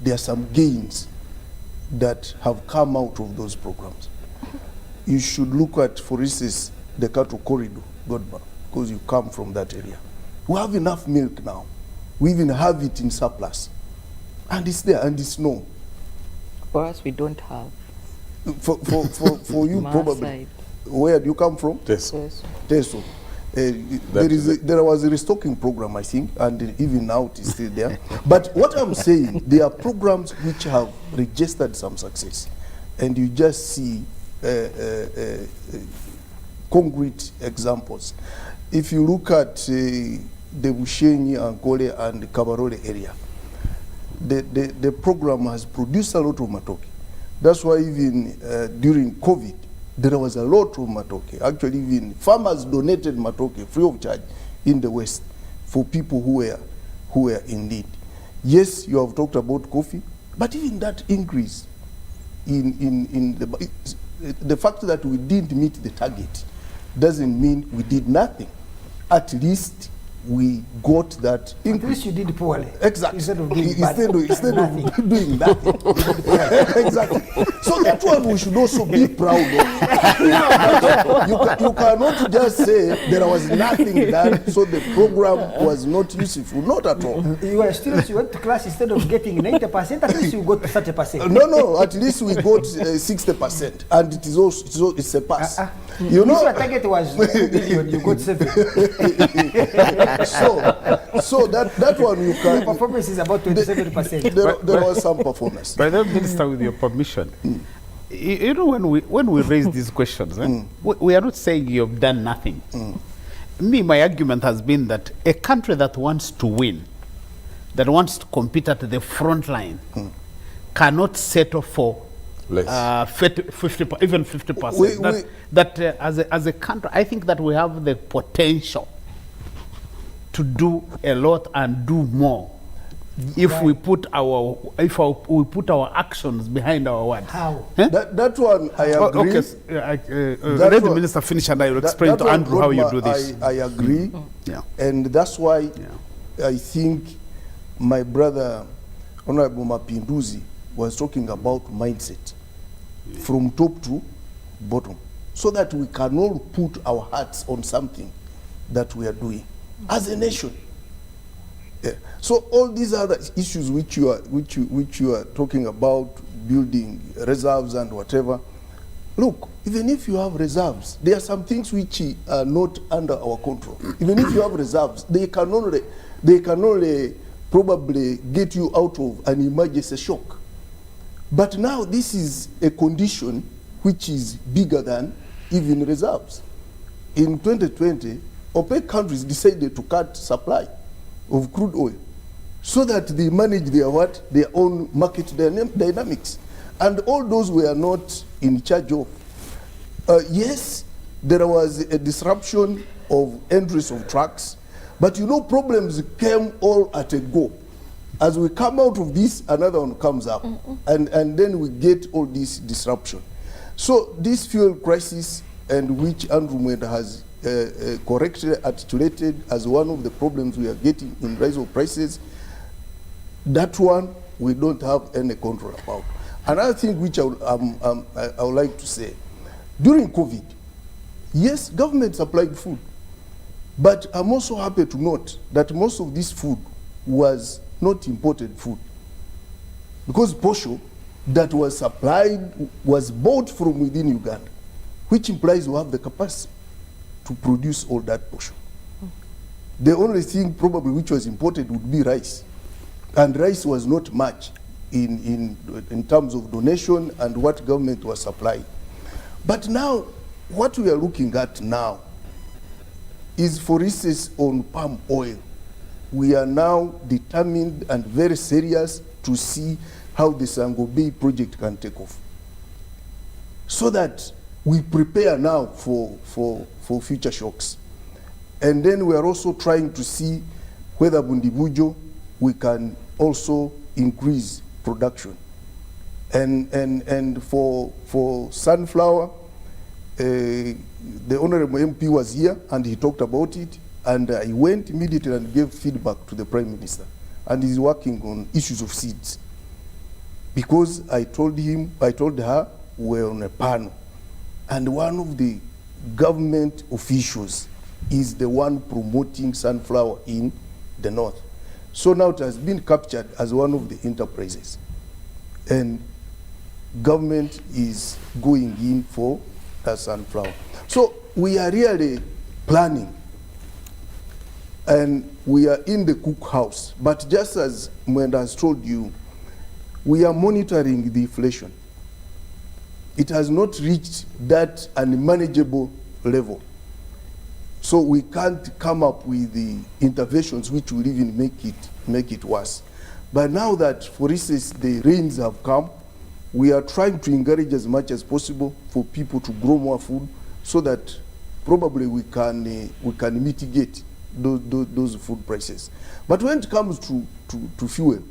Speaker 6: There are some gains that have come out of those programs. You should look at, for instance, the cattle corridor, Godma, because you come from that area. We have enough milk now. We even have it in surplus. And it's there, and it's known.
Speaker 4: For us, we don't have.
Speaker 6: For you, probably.
Speaker 4: Side.
Speaker 6: Where do you come from?
Speaker 1: Teso.
Speaker 6: Teso. There was a restocking program, I think, and even now it is still there. But what I'm saying, there are programs which have registered some success, and you just see concrete examples. If you look at the Bushenyi, Ankole, and Kabarole area, the program has produced a lot of matoke. That's why even during COVID, there was a lot of matoke. Actually, even farmers donated matoke free of charge in the West for people who were in need. Yes, you have talked about coffee, but even that increase in the fact that we didn't meet the target doesn't mean we did nothing. At least we got that increase.
Speaker 3: At least you did poorly.
Speaker 6: Exactly.
Speaker 3: Instead of doing
Speaker 6: nothing. Doing nothing. Exactly. So that one we should also be proud of. You cannot just say there was nothing done, so the program was not useful. Not at all.
Speaker 3: You were students, you went to class, instead of getting 90%, at least you got 30%.
Speaker 6: No, at least we got 60%, and it is also it's a pass. You know,
Speaker 3: your target was 2 billion, you got 7.
Speaker 6: So that one you can.
Speaker 3: The performance is about 27%.
Speaker 6: There was some performance.
Speaker 2: But then, Minister, with your permission, you know, when we raise these questions, we are not saying you have done nothing. Me, my argument has been that a country that wants to win, that wants to compete at the front line, cannot settle for less. 50, even 50%. As a country, I think that we have the potential to do a lot and do more if we put our actions behind our words.
Speaker 3: How?
Speaker 6: That one I agree.
Speaker 2: Let the minister finish and I will explain to Andrew how you do this.
Speaker 6: I agree.
Speaker 2: Yeah.
Speaker 6: And that's why I think my brother Honorable Mapinduzi was talking about mindset from top to bottom, so that we can all put our hearts on something that we are doing as a nation. Yeah. So all these other issues which you are talking about, building reserves and whatever. Look, even if you have reserves, there are some things which are not under our control. Even if you have reserves, they can only probably get you out of an emergency shock. But now this is a condition which is bigger than even reserves. In 2020, OPEC countries decided to cut supply of crude oil so that they manage their own market dynamics. And all those were not in charge of. Yes, there was a disruption of entries of trucks, but you know, problems came all at a go. As we come out of this, another one comes up, and then we get all this disruption. So this fuel crisis, and which Andrew Mwenda has correctly articulated as one of the problems we are getting in rise of prices, that one we don't have any control about. Another thing which I would like to say, during COVID, yes, government supplied food, but I'm also happy to note that most of this food was not imported food, because posho that was supplied was bought from within Uganda, which implies we have the capacity to produce all that posho. The only thing probably which was imported would be rice, and rice was not much in terms of donation and what government was supplying. But now, what we are looking at now is, for instance, on palm oil. We are now determined and very serious to see how the Sango Bay project can take off, so that we prepare now for future shocks. And then we are also trying to see whether Bundibujo we can also increase production. And for sunflower, the Honorable MP was here and he talked about it, and I went immediately and gave feedback to the Prime Minister, and he's working on issues of seeds. Because I told her we're on a panel, and one of the government officials is the one promoting sunflower in the north. So now it has been captured as one of the enterprises, and government is going in for that sunflower. So we are really planning, and we are in the cookhouse. But just as Mwenda has told you, we are monitoring the inflation. It has not reached that unmanageable level. So we can't come up with the interventions which will even make it worse. But now that, for instance, the rains have come, we are trying to encourage as much as possible for people to grow more food, so that probably we can mitigate those food prices. But when it comes to fuel,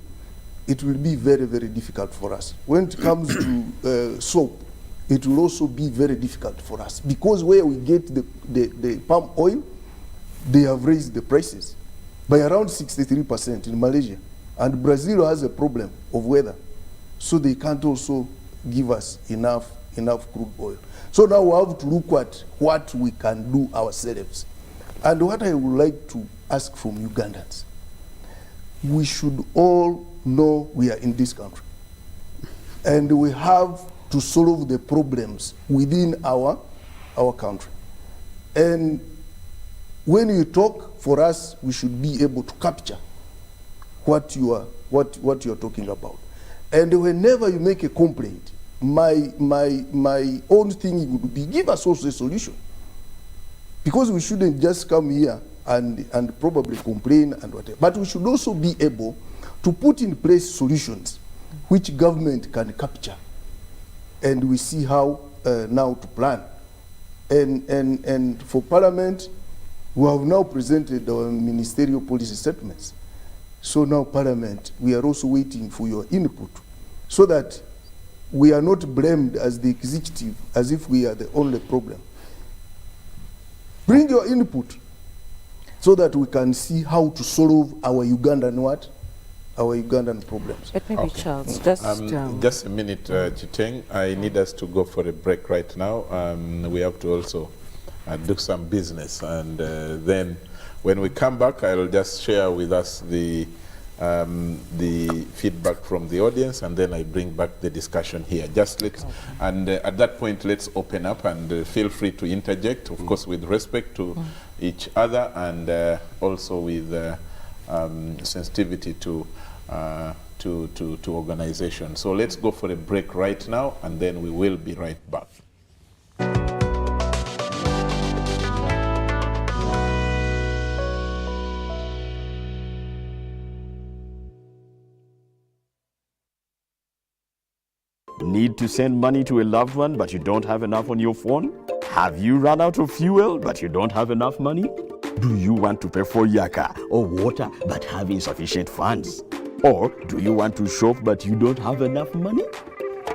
Speaker 6: it will be very, very difficult for us. When it comes to soap, it will also be very difficult for us, because where we get the palm oil, they have raised the prices by around 63% in Malaysia. And Brazil has a problem of weather, so they can't also give us enough crude oil. So now we have to look at what we can do ourselves. And what I would like to ask from Ugandans, we should all know we are in this country, and we have to solve the problems within our country. And when you talk, for us, we should be able to capture what you are talking about. And whenever you make a complaint, my own thing would be, give us also a solution. Because we shouldn't just come here and probably complain and whatever. But we should also be able to put in place solutions which government can capture. And we see how now to plan. And for Parliament, we have now presented our ministerial policy statements. So now Parliament, we are also waiting for your input, so that we are not blamed as the executive, as if we are the only problem. Bring your input, so that we can see how to solve our Ugandan problems.
Speaker 4: Let me be Charles. Just
Speaker 1: a minute, Chiteng. I need us to go for a break right now. We have to also do some business, and then when we come back, I'll just share with us the feedback from the audience, and then I bring back the discussion here. Just let's, and at that point, let's open up, and feel free to interject, of course, with respect to each other, and also with sensitivity to organization. So let's go for a break right now, and then we will be right back.
Speaker 7: Need to send money to a loved one, but you don't have enough on your phone? Have you run out of fuel, but you don't have enough money? Do you want to pay for your car or water, but have insufficient funds? Or do you want to shop but you don't have enough money?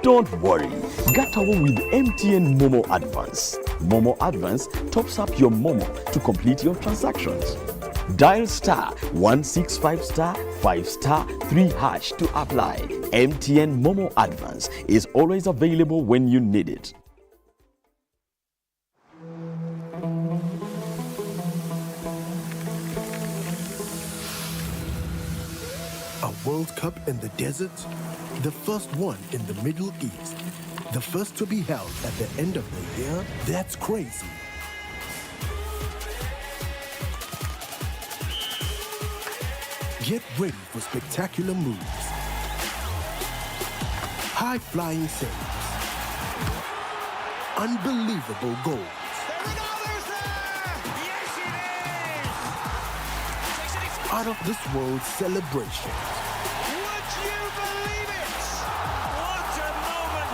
Speaker 7: Don't worry, get away with MTN Momo Advance. Momo Advance tops up your Momo to complete your transactions. Dial *165*5*3# to apply. MTN Momo Advance is always available when you need it.
Speaker 8: A World Cup in the desert? The first one in the Middle East. The first to be held at the end of the year? That's crazy. Get ready for spectacular moves. High-flying saves. Unbelievable goals. Out of this world celebrations.
Speaker 9: Would you believe it? What a moment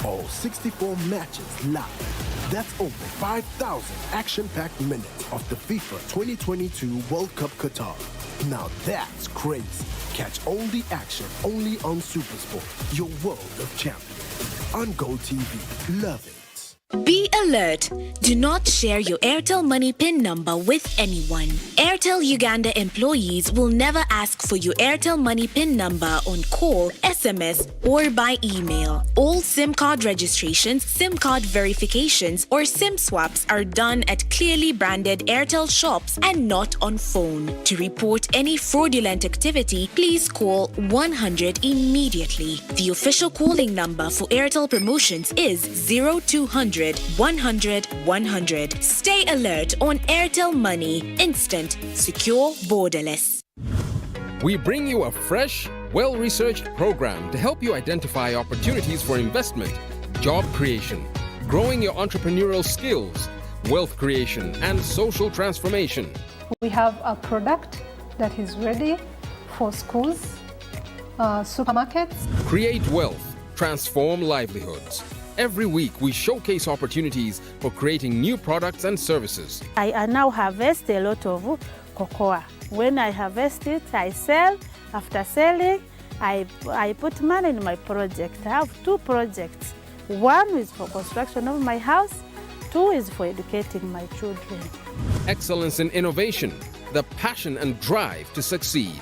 Speaker 9: here!
Speaker 8: All 64 matches live. That's over 5,000 action-packed minutes of the FIFA 2022 World Cup Qatar. Now that's crazy. Catch all the action only on SuperSport, your world of champions. On Go TV. Love it.
Speaker 10: Be alert! Do not share your Airtel Money PIN number with anyone. Airtel Uganda employees will never ask for your Airtel Money PIN number on call, SMS, or by email. All SIM card registrations, SIM card verifications, or SIM swaps are done at clearly branded Airtel shops and not on phone. To report any fraudulent activity, please call 100 immediately. The official calling number for Airtel promotions is 0200 100 100. Stay alert on Airtel Money. Instant, secure, borderless.
Speaker 11: We bring you a fresh, well-researched program to help you identify opportunities for investment, job creation, growing your entrepreneurial skills, wealth creation, and social transformation.
Speaker 12: We have a product that is ready for schools, supermarkets.
Speaker 11: Create wealth, transform livelihoods. Every week, we showcase opportunities for creating new products and services.
Speaker 13: I now harvest a lot of cocoa. When I harvest it, I sell. After selling, I put money in my project. I have 2 projects. 1 is for construction of my house. 2 is for educating my children.
Speaker 11: Excellence in innovation, the passion and drive to succeed,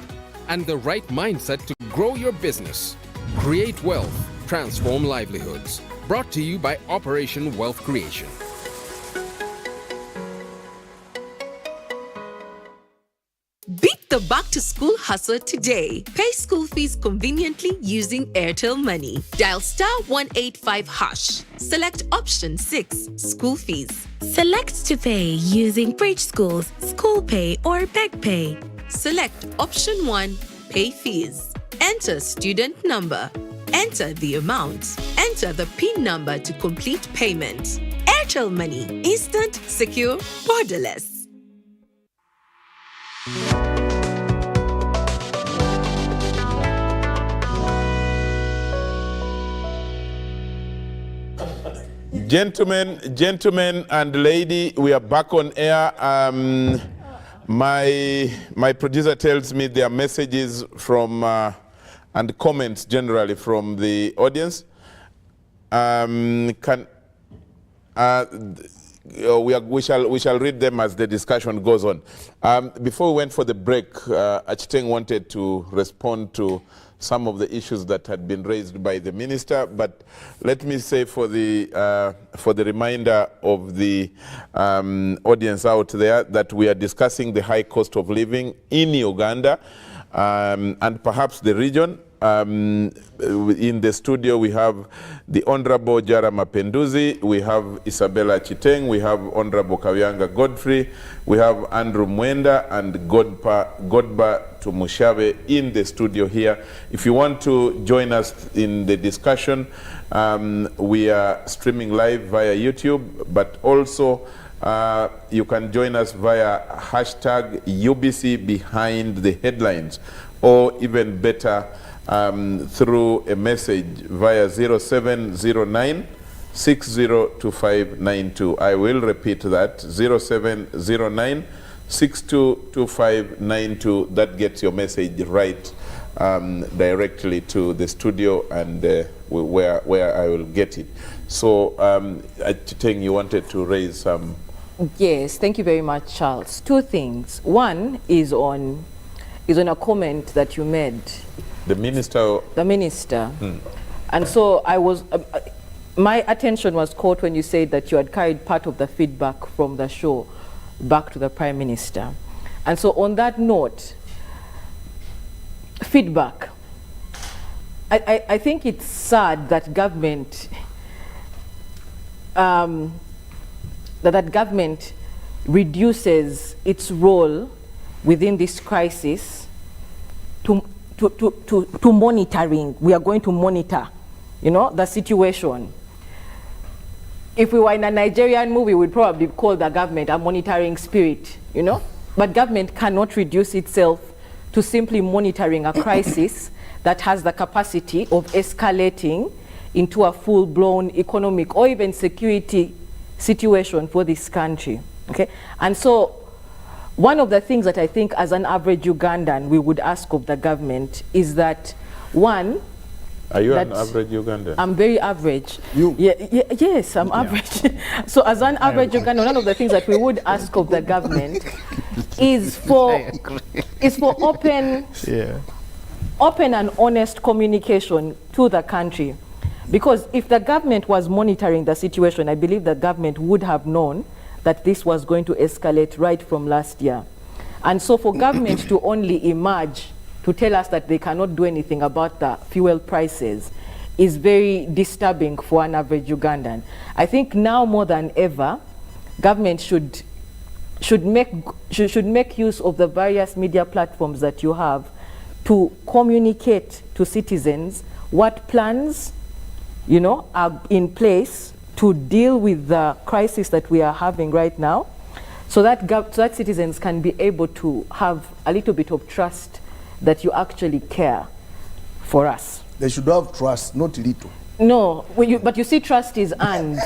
Speaker 11: and the right mindset to grow your business. Create wealth, transform livelihoods. Brought to you by Operation Wealth Creation.
Speaker 14: Beat the back-to-school hustle today. Pay school fees conveniently using Airtel Money. Dial *185#. Select option 6, school fees.
Speaker 10: Select to pay using Bridge Schools, School Pay, or Peg Pay.
Speaker 14: Select option 1, pay fees. Enter student number. Enter the amount. Enter the PIN number to complete payment. Airtel Money. Instant, secure, borderless.
Speaker 1: Gentlemen and lady, we are back on air. My producer tells me there are messages from and comments generally from the audience. We shall read them as the discussion goes on. Before we went for the break, Achiteng wanted to respond to some of the issues that had been raised by the minister, but let me say for the reminder of the audience out there that we are discussing the high cost of living in Uganda and perhaps the region. In the studio we have the Honorable Jara Mapenduzi, we have Isabella Chiteng, we have Honorable Kawyanga Godfrey, we have Andrew Mwenda and Godba Tumushabe in the studio here. If you want to join us in the discussion, we are streaming live via YouTube, but also you can join us via hashtag UBC Behind the Headlines, or even better, through a message via 0709 602592. I will repeat that, 0709 622592. That gets your message right directly to the studio and where I will get it. So, Chiteng, you wanted to raise some.
Speaker 4: Yes, thank you very much, Charles. Two things. One is on a comment that you made.
Speaker 1: The minister.
Speaker 4: The minister. And so I was. My attention was caught when you said that you had carried part of the feedback from the show back to the Prime Minister. And so on that note, feedback. I think it's sad that government that government reduces its role within this crisis to monitoring. We are going to monitor, the situation. If we were in a Nigerian movie, we'd probably call the government a monitoring spirit, But government cannot reduce itself to simply monitoring a crisis that has the capacity of escalating into a full-blown economic or even security situation for this country, okay? And so one of the things that I think as an average Ugandan we would ask of the government is that, one,
Speaker 1: are you an average Ugandan?
Speaker 4: I'm very average. Yes, I'm average. So as an average Ugandan, one of the things that we would ask of the government is for open and honest communication to the country. Because if the government was monitoring the situation, I believe the government would have known that this was going to escalate right from last year. And so for government to only emerge to tell us that they cannot do anything about the fuel prices is very disturbing for an average Ugandan. I think now more than ever, government should make use of the various media platforms that you have to communicate to citizens what plans are in place to deal with the crisis that we are having right now, so that citizens can be able to have a little bit of trust that you actually care for us.
Speaker 6: They should have trust, not little.
Speaker 4: No, but you see, trust is earned.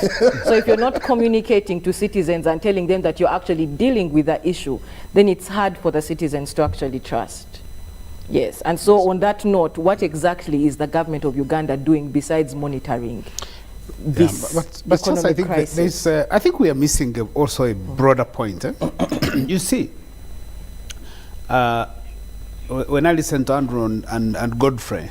Speaker 4: So if you're not communicating to citizens and telling them that you're actually dealing with the issue, then it's hard for the citizens to actually trust. Yes, and so on that note, what exactly is the government of Uganda doing besides monitoring this
Speaker 2: but
Speaker 4: economic
Speaker 2: I think
Speaker 4: crisis?
Speaker 2: I think we are missing also a broader point. You see, when I listen to Andrew and Godfrey,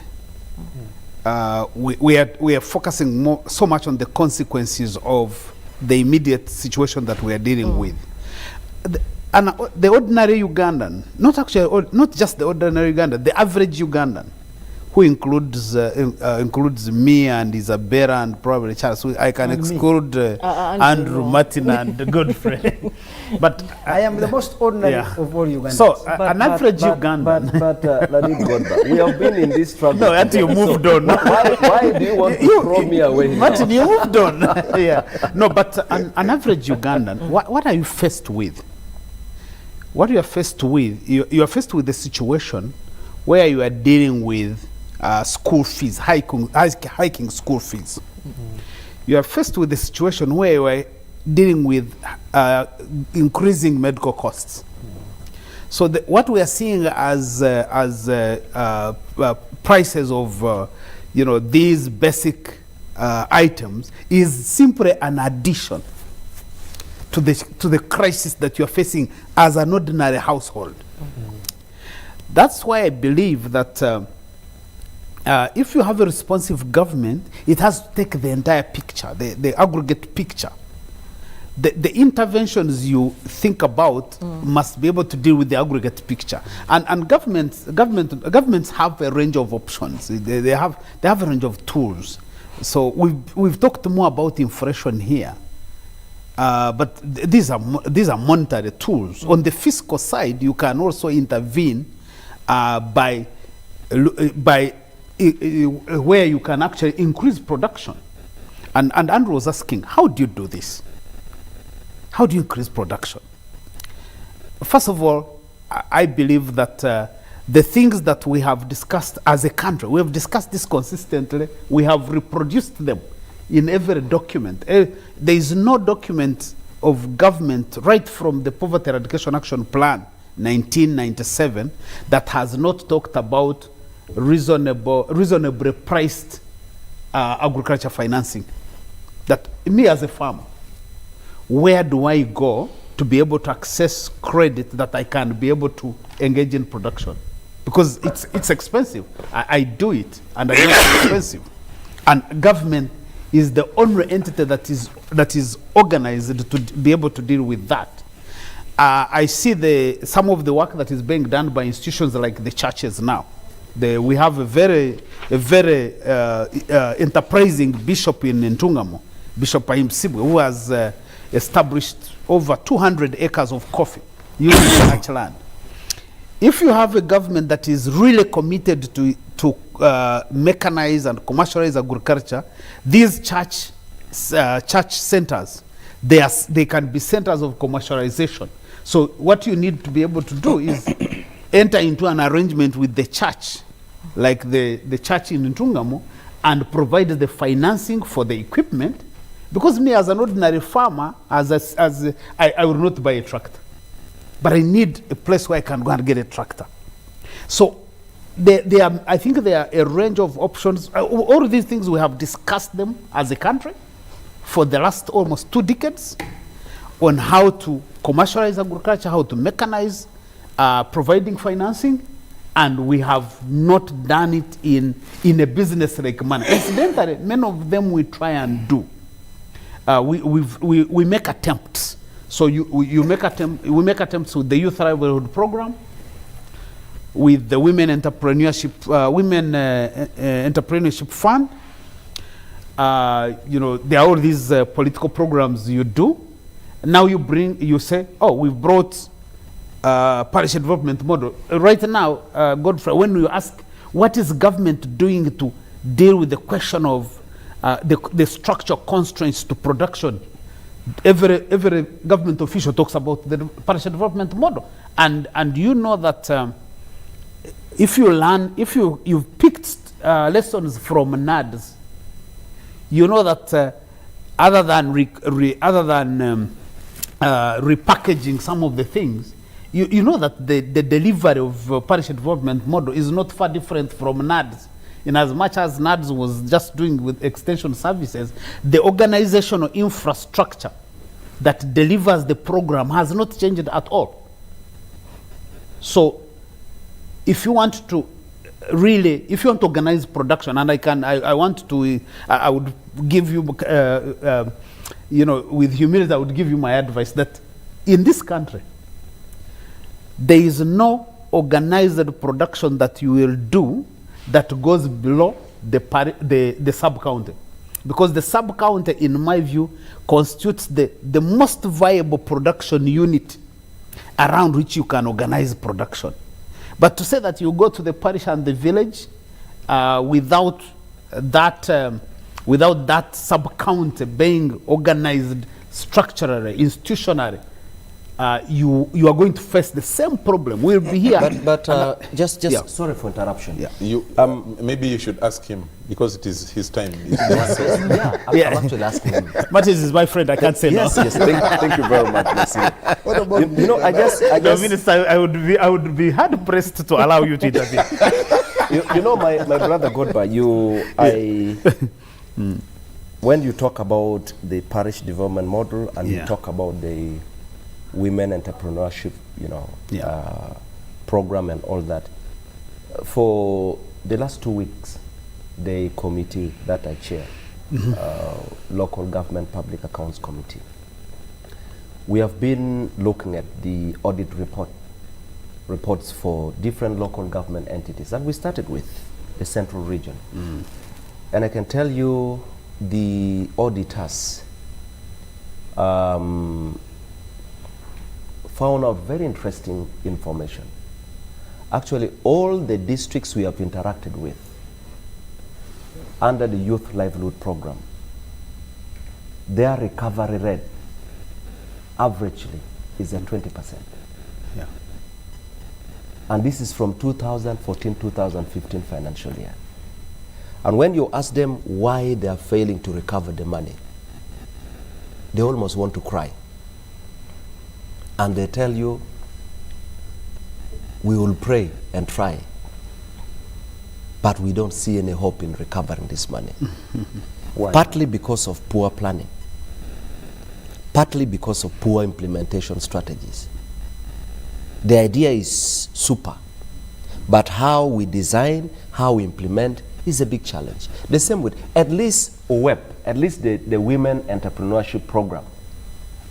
Speaker 2: we are focusing so much on the consequences of the immediate situation that we are dealing with. And the ordinary Ugandan, not just the ordinary Ugandan, the average Ugandan, who includes me and Isabella and probably Charles. I can exclude Andrew, Martin, and Godfrey. But
Speaker 3: I am the most ordinary of all Ugandans.
Speaker 2: So an average Ugandan.
Speaker 5: But Nadine Godba, we have been in this trouble.
Speaker 2: No, until you moved on.
Speaker 5: Why do you want to throw me away?
Speaker 2: Martin, you moved on. No, but an average Ugandan, what are you faced with? What you are faced with, you are faced with a situation where you are dealing with school fees, hiking school fees. You are faced with a situation where you are dealing with increasing medical costs. So what we are seeing as prices of these basic items is simply an addition to the crisis that you are facing as an ordinary household. That's why I believe that if you have a responsive government, it has to take the entire picture, the aggregate picture. The interventions you think about must be able to deal with the aggregate picture. And governments have a range of options. They have a range of tools. So we've talked more about inflation here. But these are monetary tools. On the fiscal side, you can also intervene by where you can actually increase production. And Andrew was asking, how do you do this? How do you increase production? First of all, I believe that the things that we have discussed as a country, we have discussed this consistently, we have reproduced them in every document. There is no document of government right from the Poverty Eradication Action Plan 1997 that has not talked about reasonably priced agriculture financing. That me as a farmer, where do I go to be able to access credit that I can be able to engage in production? Because it's expensive. I do it, and I know it's expensive. And government is the only entity that is organized to be able to deal with that. I see some of the work that is being done by institutions like the churches now. We have a very enterprising bishop in Ntungamo, Bishop Ahim Sibwe, who has established over 200 acres of coffee using church land. If you have a government that is really committed to mechanize and commercialize agriculture, these church centers, they can be centers of commercialization. So what you need to be able to do is enter into an arrangement with the church, like the church in Ntungamo, and provide the financing for the equipment. Because me as an ordinary farmer, I will not buy a tractor. But I need a place where I can go and get a tractor. So I think there are a range of options. All of these things, we have discussed them as a country for the last almost 2 decades on how to commercialize agriculture, how to mechanize, providing financing, and we have not done it in a business-like manner. Incidentally, many of them we try and do. We make attempts. So we make attempts with the Youth Livelihood Program, with the Women Entrepreneurship Fund. There are all these political programs you do. Now you say, oh, we've brought parish development model. Right now, Godfrey, when you ask what is government doing to deal with the question of the structural constraints to production, every government official talks about the parish development model. And you know that if you've picked lessons from NADS, you know that other than repackaging some of the things, you know that the delivery of parish development model is not far different from NADS. In as much as NADS was just doing with extension services, the organizational infrastructure that delivers the program has not changed at all. So if you want to organize production, and I would give you, with humility, I would give you my advice that in this country, there is no organized production that you will do that goes below the sub-county. Because the sub-county, in my view, constitutes the most viable production unit around which you can organize production. But to say that you go to the parish and the village without that sub-county being organized structurally, institutionally, you are going to face the same problem. We'll be here.
Speaker 5: But sorry for interruption.
Speaker 1: Yeah. Maybe you should ask him, because it is his time.
Speaker 5: I'm actually asking him.
Speaker 2: Matthias is my friend. I can't say no.
Speaker 5: Yes, thank you very much.
Speaker 6: What about
Speaker 5: I guess
Speaker 2: Minister, I would be hard pressed to allow you to intervene.
Speaker 5: my brother Godba, when you talk about the parish development model and you talk about the women entrepreneurship, program and all that, for the last 2 weeks, the committee that I chair, Local Government Public Accounts Committee, we have been looking at the audit reports for different local government entities, and we started with the Central Region. And I can tell you the auditors found out very interesting information. Actually, all the districts we have interacted with under the Youth Livelihood Program, their recovery rate averagely is at 20%.
Speaker 2: Yeah.
Speaker 5: And this is from 2014-2015 financial year. And when you ask them why they are failing to recover the money, they almost want to cry. and they tell you, we will pray and try, but we don't see any hope in recovering this money.
Speaker 1: Why?
Speaker 5: Partly because of poor planning, partly because of poor implementation strategies. The idea is super, but how we design, how we implement is a big challenge. The same with at least OWEP, at least the Women Entrepreneurship Program,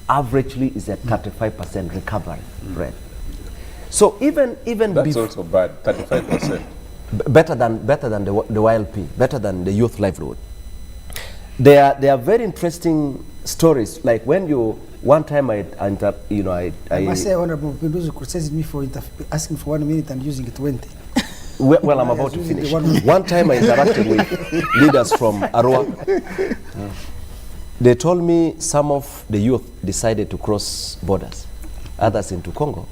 Speaker 5: averagely is at 35% recovery rate. So even
Speaker 1: that's also bad, 35%.
Speaker 5: Better than the YLP, better than the youth livelihood. There are very interesting stories. Like when you one time I
Speaker 3: must say, Honorable Pinduzi criticized me for asking for 1 minute and using it 20.
Speaker 5: Well, I'm about to finish. One time I interacted with leaders from Arua. They told me some of the youth decided to cross borders, others into Congo,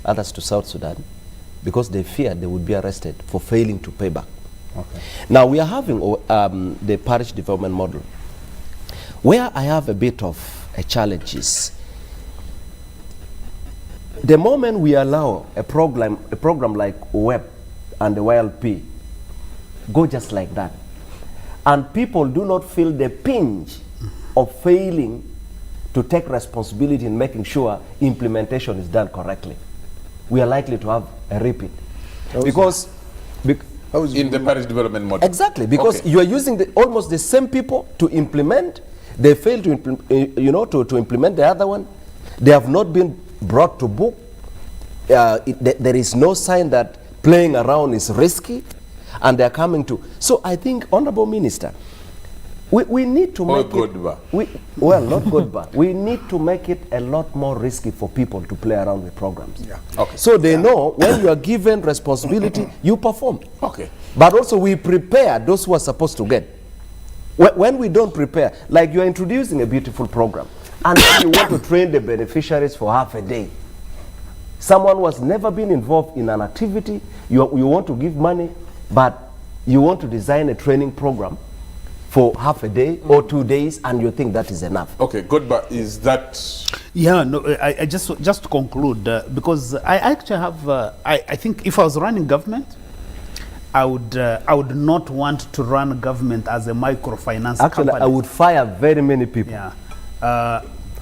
Speaker 5: others to South Sudan, because they feared they would be arrested for failing to pay back. Okay. Now we are having the parish development model. Where I have a bit of a challenge is the moment we allow a program like OWEP and the YLP go just like that, and people do not feel the pinch of failing to take responsibility in making sure implementation is done correctly, we are likely to have a repeat. Because
Speaker 1: in the parish development model.
Speaker 5: Exactly, because you are using almost the same people to implement. They fail to implement the other one. They have not been brought to book. There is no sign that playing around is risky, and they are coming to. So I think, Honorable Minister, we need to make not Godba. We need to make it a lot more risky for people to play around with programs.
Speaker 1: Yeah. Okay.
Speaker 5: So they know when you are given responsibility, you perform.
Speaker 1: Okay.
Speaker 5: But also we prepare those who are supposed to get. When we don't prepare, like you are introducing a beautiful program, and you want to train the beneficiaries for half a day. Someone who has never been involved in an activity, you want to give money, but you want to design a training program for half a day or 2 days, and you think that is enough.
Speaker 1: Okay, good, but is that...
Speaker 2: Yeah, no, I just to conclude, because I actually have, I think if I was running government, I would not want to run government as a microfinance company.
Speaker 5: I would fire very many people.
Speaker 2: Yeah.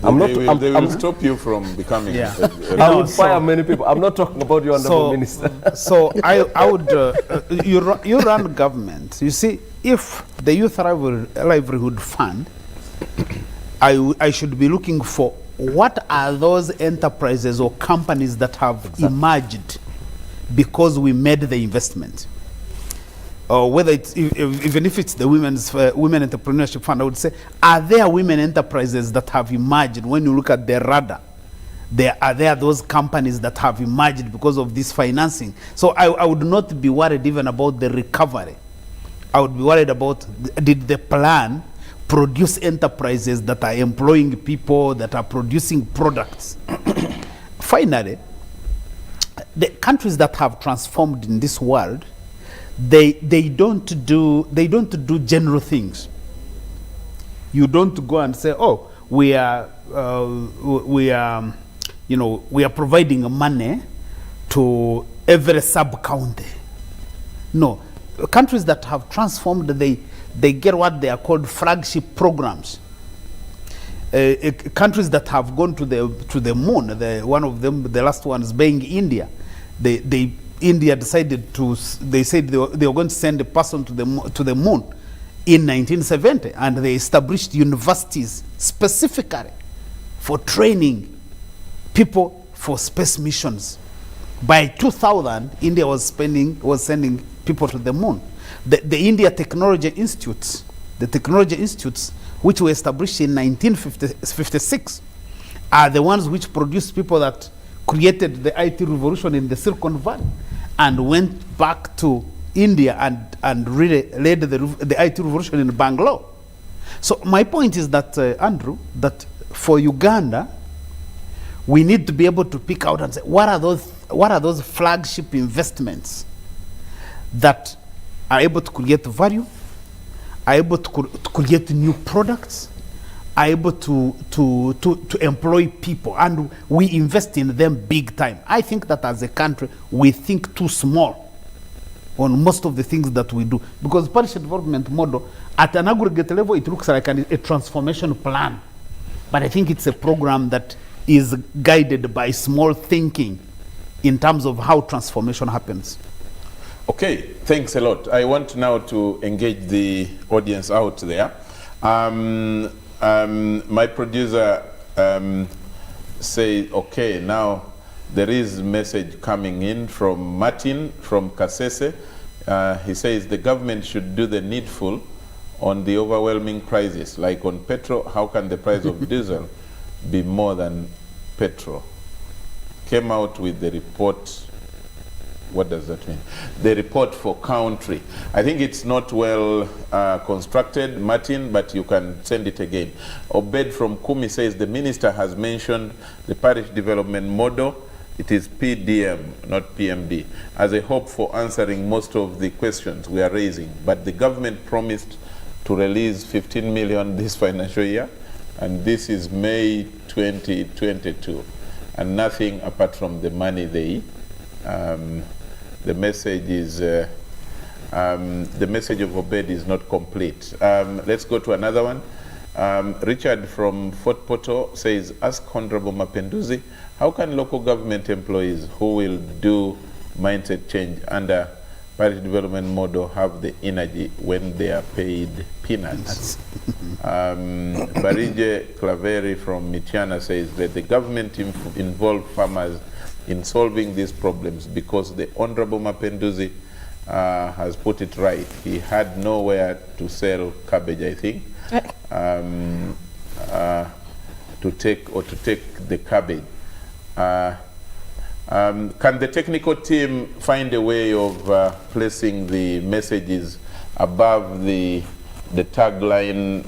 Speaker 1: They will stop you from becoming.
Speaker 2: Yeah.
Speaker 5: I would fire many people. I'm not talking about you, Honorable Minister.
Speaker 2: So I would. You run government. You see, if the Youth Livelihood Fund, I should be looking for what are those enterprises or companies that have emerged because we made the investment. Or whether it's even if it's the Women Entrepreneurship Fund, I would say, are there women enterprises that have emerged? When you look at the radar, are there those companies that have emerged because of this financing? So I would not be worried even about the recovery. I would be worried about, did the plan produce enterprises that are employing people, that are producing products? Finally, the countries that have transformed in this world, they don't do general things. You don't go and say, oh, we are providing money to every sub-county. No, countries that have transformed, they get what they are called flagship programs. Countries that have gone to the moon, one of them, the last ones being India, India decided they said they were going to send a person to the moon in 1970, and they established universities specifically for training people for space missions. By 2000, India was sending people to the moon. The India Technology Institutes, which were established in 1956, are the ones which produced people that created the IT revolution in the Silicon Valley, and went back to India and really led the IT revolution in Bangalore. So my point is that, Andrew, that for Uganda, we need to be able to pick out and say, what are those flagship investments that are able to create value, are able to create new products, are able to employ people, and we invest in them big time. I think that as a country, we think too small on most of the things that we do, because parish development model at an aggregate level, it looks like a transformation plan, but I think it's a program that is guided by small thinking in terms of how transformation happens.
Speaker 1: Okay, thanks a lot. I want now to engage the audience out there. My producer say, okay, now there is a message coming in from Martin from Kasese. He says the government should do the needful on the overwhelming prices. Like on petrol, how can the price of diesel be more than petrol? Came out with the report. What does that mean? The report for country. I think it's not well constructed, Martin, but you can send it again. Obed from Kumi says the minister has mentioned the parish development model. It is PDM, not PMD, as a hope for answering most of the questions we are raising. But the government promised to release 15 million this financial year, and this is May 2022, and nothing apart from the money they the message is the message of Obed is not complete. Let's go to another one. Richard from Fort Portal says, ask Honorable Mapenduzi, how can local government employees who will do mindset change under parish development model have the energy when they are paid peanuts? Barije Claveri from Michiana says that the government involve farmers in solving these problems, because the Honorable Mapenduzi has put it right. He had nowhere to sell cabbage, I think, to take the cabbage. Can the technical team find a way of placing the messages above the tagline,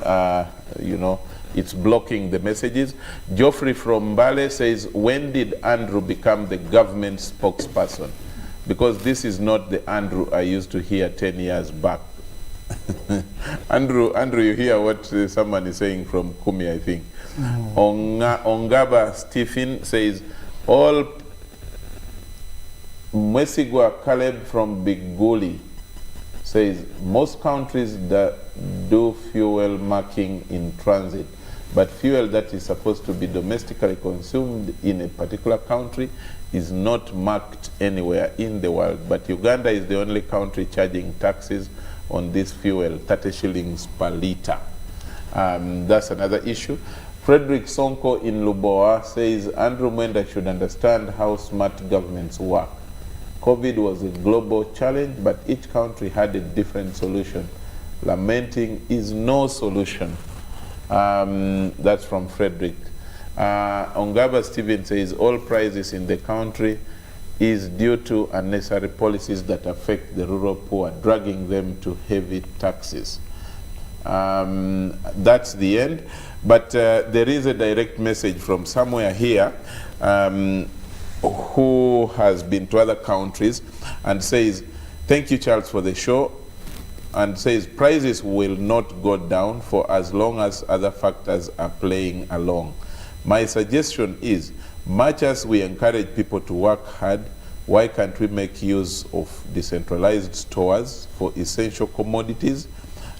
Speaker 1: you know, it's blocking the messages? Geoffrey from Mbale says, when did Andrew become the government spokesperson? Because this is not the Andrew I used to hear 10 years back. Andrew, you hear what someone is saying from Kumi, I think. Ongaba Stephen says, all Mwesigwa Caleb from Biguli says, most countries that do fuel marking in transit, but fuel that is supposed to be domestically consumed in a particular country is not marked anywhere in the world. But Uganda is the only country charging taxes on this fuel, 30 shillings per liter. That's another issue. Frederick Sonko in Luboa says, Andrew Mwenda should understand how smart governments work. COVID was a global challenge, but each country had a different solution. Lamenting is no solution. That's from Frederick. Ongaba Stephen says, all prices in the country is due to unnecessary policies that affect the rural poor, dragging them to heavy taxes. That's the end. But there is a direct message from somewhere here who has been to other countries and says, thank you, Charles, for the show, and says prices will not go down for as long as other factors are playing along. My suggestion is, much as we encourage people to work hard, why can't we make use of decentralized stores for essential commodities?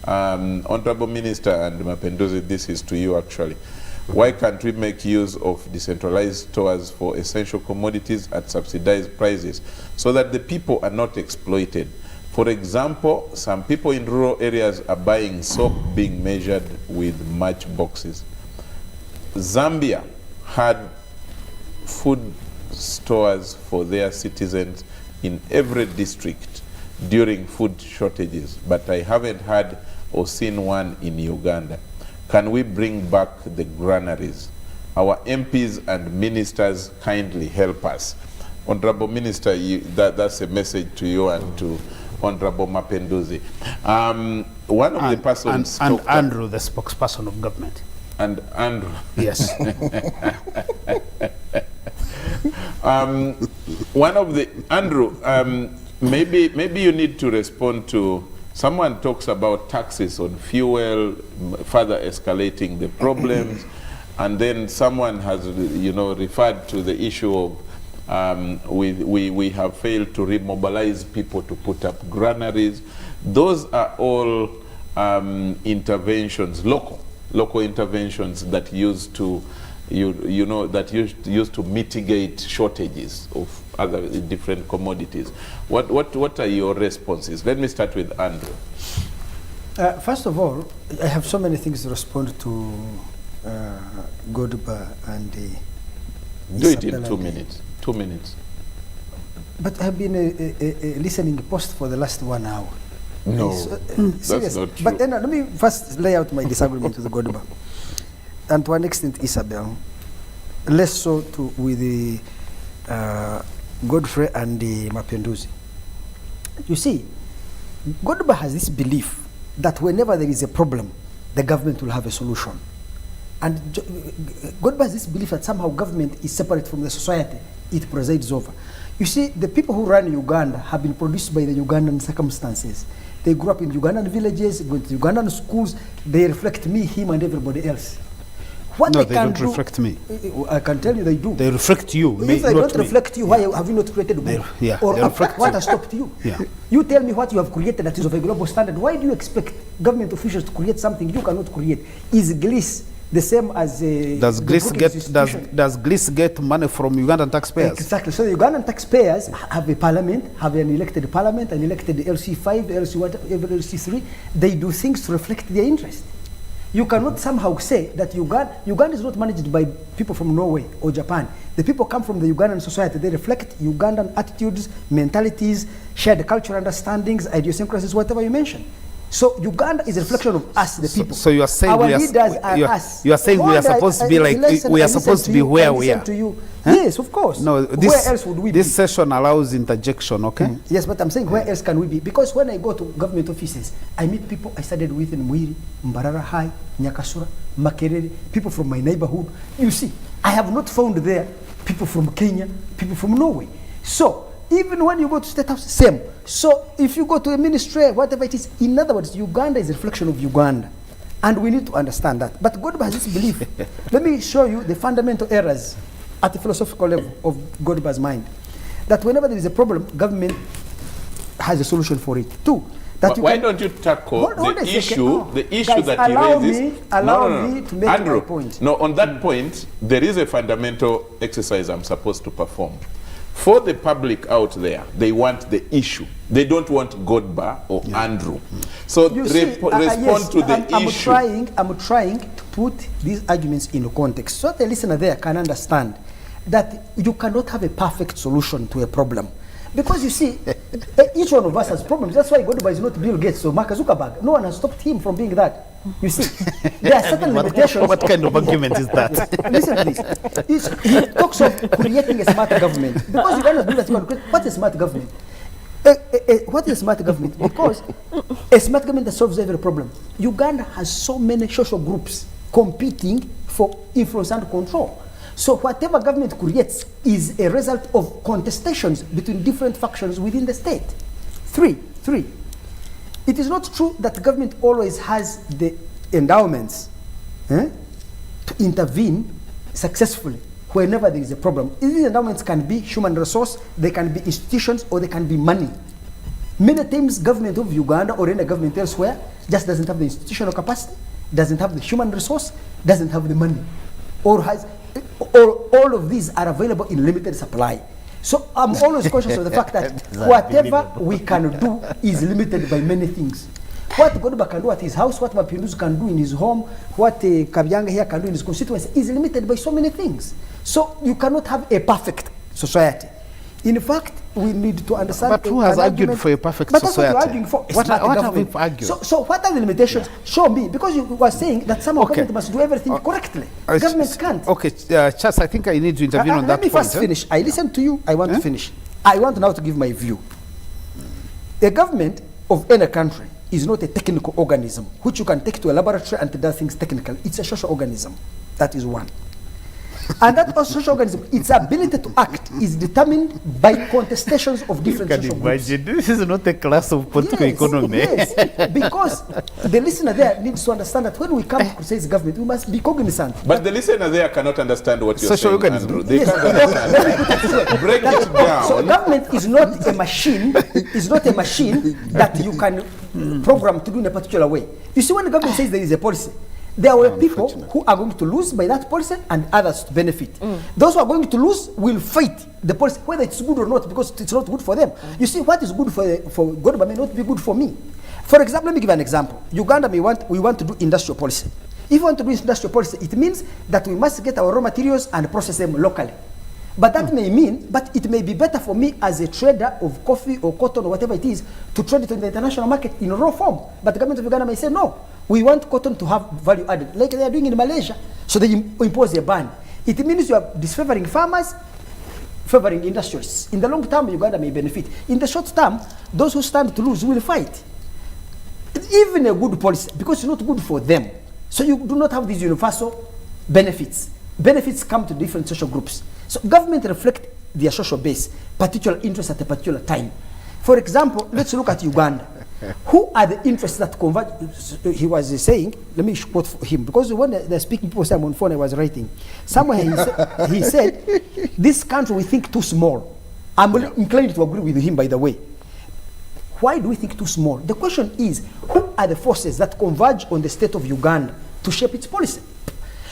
Speaker 1: Honorable Minister and Mapenduzi, this is to you actually. Why can't we make use of decentralized stores for essential commodities at subsidized prices so that the people are not exploited? For example, some people in rural areas are buying soap being measured with matchboxes. Zambia had food stores for their citizens in every district during food shortages, but I haven't had or seen one in Uganda. Can we bring back the granaries? Our MPs and ministers kindly help us. Honorable Minister, that's a message to you and to Honorable Mapenduzi. One of the persons...
Speaker 2: And Andrew, the spokesperson of government.
Speaker 1: And Andrew.
Speaker 2: Yes.
Speaker 1: One of the... Andrew, maybe you need to respond to Someone talks about taxes on fuel, further escalating the problems, and then someone has, referred to the issue of we have failed to remobilize people to put up granaries. Those are all interventions, local interventions that used to, used to mitigate shortages of other different commodities. What are your responses? Let me start with Andrew.
Speaker 3: First of all, I have so many things to respond to Godba and
Speaker 1: do it in 2 minutes. 2 minutes.
Speaker 3: But I've been listening post for the last 1 hour.
Speaker 1: No, that's not true.
Speaker 3: But then let me first lay out my disagreement with Godba, and to an extent Isabel, less so with the Godfrey and the Mapinduzi. You see, Godba has this belief that whenever there is a problem, the government will have a solution. And Godba has this belief that somehow government is separate from the society it presides over. You see, the people who run Uganda have been produced by the Ugandan circumstances. They grew up in Ugandan villages, going to Ugandan schools. They reflect me, him, and everybody else. What
Speaker 2: no,
Speaker 3: they
Speaker 2: don't reflect me.
Speaker 3: I can tell you they do.
Speaker 2: They reflect you.
Speaker 3: If they don't reflect you, why have you not created good? Or what has stopped you?
Speaker 2: Yeah.
Speaker 3: You tell me what you have created that is of a global standard. Why do you expect government officials to create something you cannot create? Is Greece the same as
Speaker 2: does Greece get money from Ugandan taxpayers?
Speaker 3: Exactly. So the Ugandan taxpayers have a parliament, have an elected parliament, an elected LC5, LC3. They do things to reflect their interest. You cannot somehow say that Uganda is not managed by people from Norway or Japan. The people come from the Ugandan society. They reflect Ugandan attitudes, mentalities, shared cultural understandings, idiosyncrasies, whatever you mention. So Uganda is a reflection of us, the people.
Speaker 2: So you are saying
Speaker 3: our leaders are us.
Speaker 2: You are saying we are supposed to be like we are supposed to be where we are.
Speaker 3: To you. Huh? Yes, of course.
Speaker 2: No,
Speaker 3: where else would we be?
Speaker 2: This session allows interjection, okay?
Speaker 3: Yes, but I'm saying where else can we be? Because when I go to government offices, I meet people I studied with in Mwiri, Mbarara High, Nyakasura, Makerere, people from my neighborhood. You see, I have not found there people from Kenya, people from Norway. So even when you go to State House, same. So if you go to a ministry, whatever it is, in other words, Uganda is a reflection of Uganda. And we need to understand that. But Godba has this belief. Let me show you the fundamental errors at the philosophical level of Godba's mind. That whenever there is a problem, government has a solution for it. Two, that
Speaker 1: why don't you tackle the issue guys, that he raises?
Speaker 3: Allow me to make
Speaker 1: Andrew,
Speaker 3: my point.
Speaker 1: No, on that point, there is a fundamental exercise I'm supposed to perform. For the public out there, they want the issue. They don't want Godba or Andrew. So respond to the issue.
Speaker 3: I'm trying to put these arguments in context so the listener there can understand that you cannot have a perfect solution to a problem. Because you see, each one of us has problems. That's why Godba is not Bill Gates or Mark Zuckerberg. No one has stopped him from being that. You see, there are certain limitations.
Speaker 2: What kind of argument is that?
Speaker 3: Listen to this. He talks of creating a smart government. Because Uganda is built as what is smart government? What is smart government? Because a smart government that solves every problem. Uganda has so many social groups competing for influence and control. So whatever government creates is a result of contestations between different factions within the state. Three. It is not true that the government always has the endowments to intervene successfully whenever there is a problem. These endowments can be human resource, they can be institutions, or they can be money. Many times government of Uganda or any government elsewhere just doesn't have the institutional capacity, doesn't have the human resource, doesn't have the money, or all of these are available in limited supply. So I'm always conscious of the fact that whatever we can do is limited by many things. What Godba can do at his house, what Mapinduzi can do in his home, what Kabyanga here can do in his constituency is limited by so many things. So you cannot have a perfect society. In fact, we need to understand.
Speaker 2: But who has argued for a perfect society?
Speaker 3: That's what you're arguing for.
Speaker 2: What have we argued?
Speaker 3: So what are the limitations? Show me, because you were saying that some government must do everything correctly. Government can't.
Speaker 2: Okay, Charles, I think I need to intervene on that point.
Speaker 3: Let me first finish. I listened to you. I want to finish. I want now to give my view. A government of any country is not a technical organism which you can take to a laboratory and does things technical. It's a social organism. That is one. And that social organism, its ability to act is determined by contestations of different
Speaker 2: You can
Speaker 3: social groups.
Speaker 2: imagine, this is not a class of political economy.
Speaker 3: Yes, because the listener there needs to understand that when we come to criticize government, we must be cognizant.
Speaker 1: But the listener there cannot understand what you're
Speaker 2: Social
Speaker 1: saying,
Speaker 2: organism.
Speaker 1: Andrew. They
Speaker 3: Yes,
Speaker 1: can't understand. Break it down.
Speaker 3: So government is not a machine, that you can program to do in a particular way. You see, when the government says there is a policy, there were people who are going to lose by that policy and others to benefit. Those who are going to lose will fight the policy, whether it's good or not, because it's not good for them. You see, what is good for Godba may not be good for me. For example, let me give an example. Uganda, we want to do industrial policy. If we want to do industrial policy, it means that we must get our raw materials and process them locally. But that may mean, but it may be better for me as a trader of coffee or cotton or whatever it is to trade it in the international market in raw form. But the government of Uganda may say, no, we want cotton to have value added, like they are doing in Malaysia. So they impose a ban. It means you are disfavoring farmers, favoring industrialists. In the long term, Uganda may benefit. In the short term, those who stand to lose will fight. Even a good policy, because it's not good for them. So you do not have these universal benefits. Benefits come to different social groups. So government reflect their social base, particular interests at a particular time. For example, let's look at Uganda. Who are the interests that converge? He was saying, let me quote him, because when they're speaking, people say I'm on phone, I was writing. Somewhere he said, this country we think too small. I'm inclined to agree with him, by the way. Why do we think too small? The question is, who are the forces that converge on the state of Uganda to shape its policy?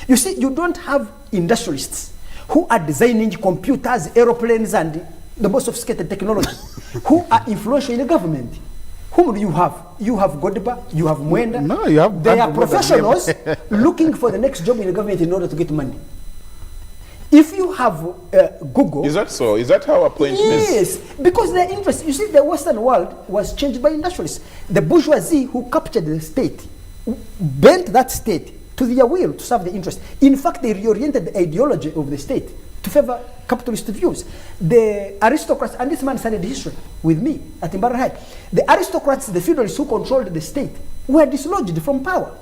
Speaker 3: You see, you don't have industrialists who are designing computers, aeroplanes, and the most sophisticated technology, who are influential in the government. Whom do you have? You have Godba, you have Mwenda.
Speaker 2: No, you have.
Speaker 3: They are professionals looking for the next job in the government in order to get money. If you have Google...
Speaker 1: Is that so? Is that how appointments...
Speaker 3: Yes, because their interest... You see, the Western world was changed by industrialists. The bourgeoisie who captured the state, bent that state to their will to serve the interest. In fact, they reoriented the ideology of the state to favor capitalist views. The aristocrats, and this man studied history with me at Imbarra High, the aristocrats, the feudalists who controlled the state, were dislodged from power.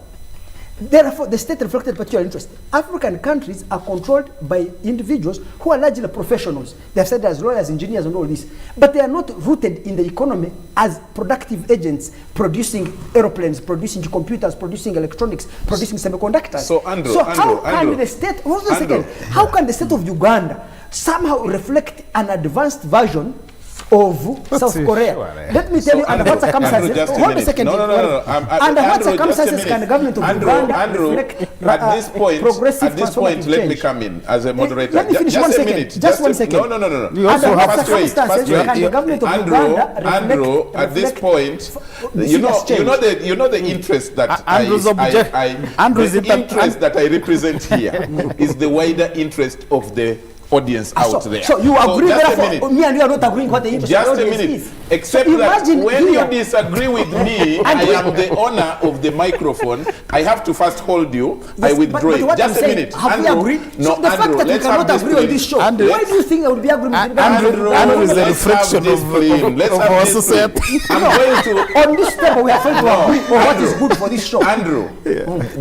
Speaker 3: Therefore, the state reflected particular interest. African countries are controlled by individuals who are largely professionals. They are said as lawyers, engineers, and all this. But they are not rooted in the economy as productive agents, producing aeroplanes, producing computers, producing electronics, producing semiconductors.
Speaker 1: So, Andrew,
Speaker 3: how can the state, hold on a second, how can the state of Uganda somehow reflect an advanced version of South Korea? Let me tell you, under what circumstances, hold a second.
Speaker 1: No.
Speaker 3: Under what circumstances can the government of Uganda reflect
Speaker 1: at this point, let me come in as a moderator.
Speaker 3: Let me finish one second. Just one second.
Speaker 1: No.
Speaker 3: You also have circumstances can the government of Uganda reflect,
Speaker 1: Andrew, at this point, you know the interest that the interest that I represent here is the wider interest of the audience out there.
Speaker 3: So you agree, therefore, me and you are not agreeing what the interest of the audience is.
Speaker 1: Except so that when you disagree with me, I am the owner of the microphone. I have to first hold you. Yes, I withdraw it. Just a minute.
Speaker 3: Have we agreed? No, so the fact that we cannot agree on this show, why do you think I would be agreeing with
Speaker 2: Andrew is a reflection of our society.
Speaker 1: I'm going to...
Speaker 3: On this table, we are trying to agree on what is good for this show.
Speaker 1: Andrew,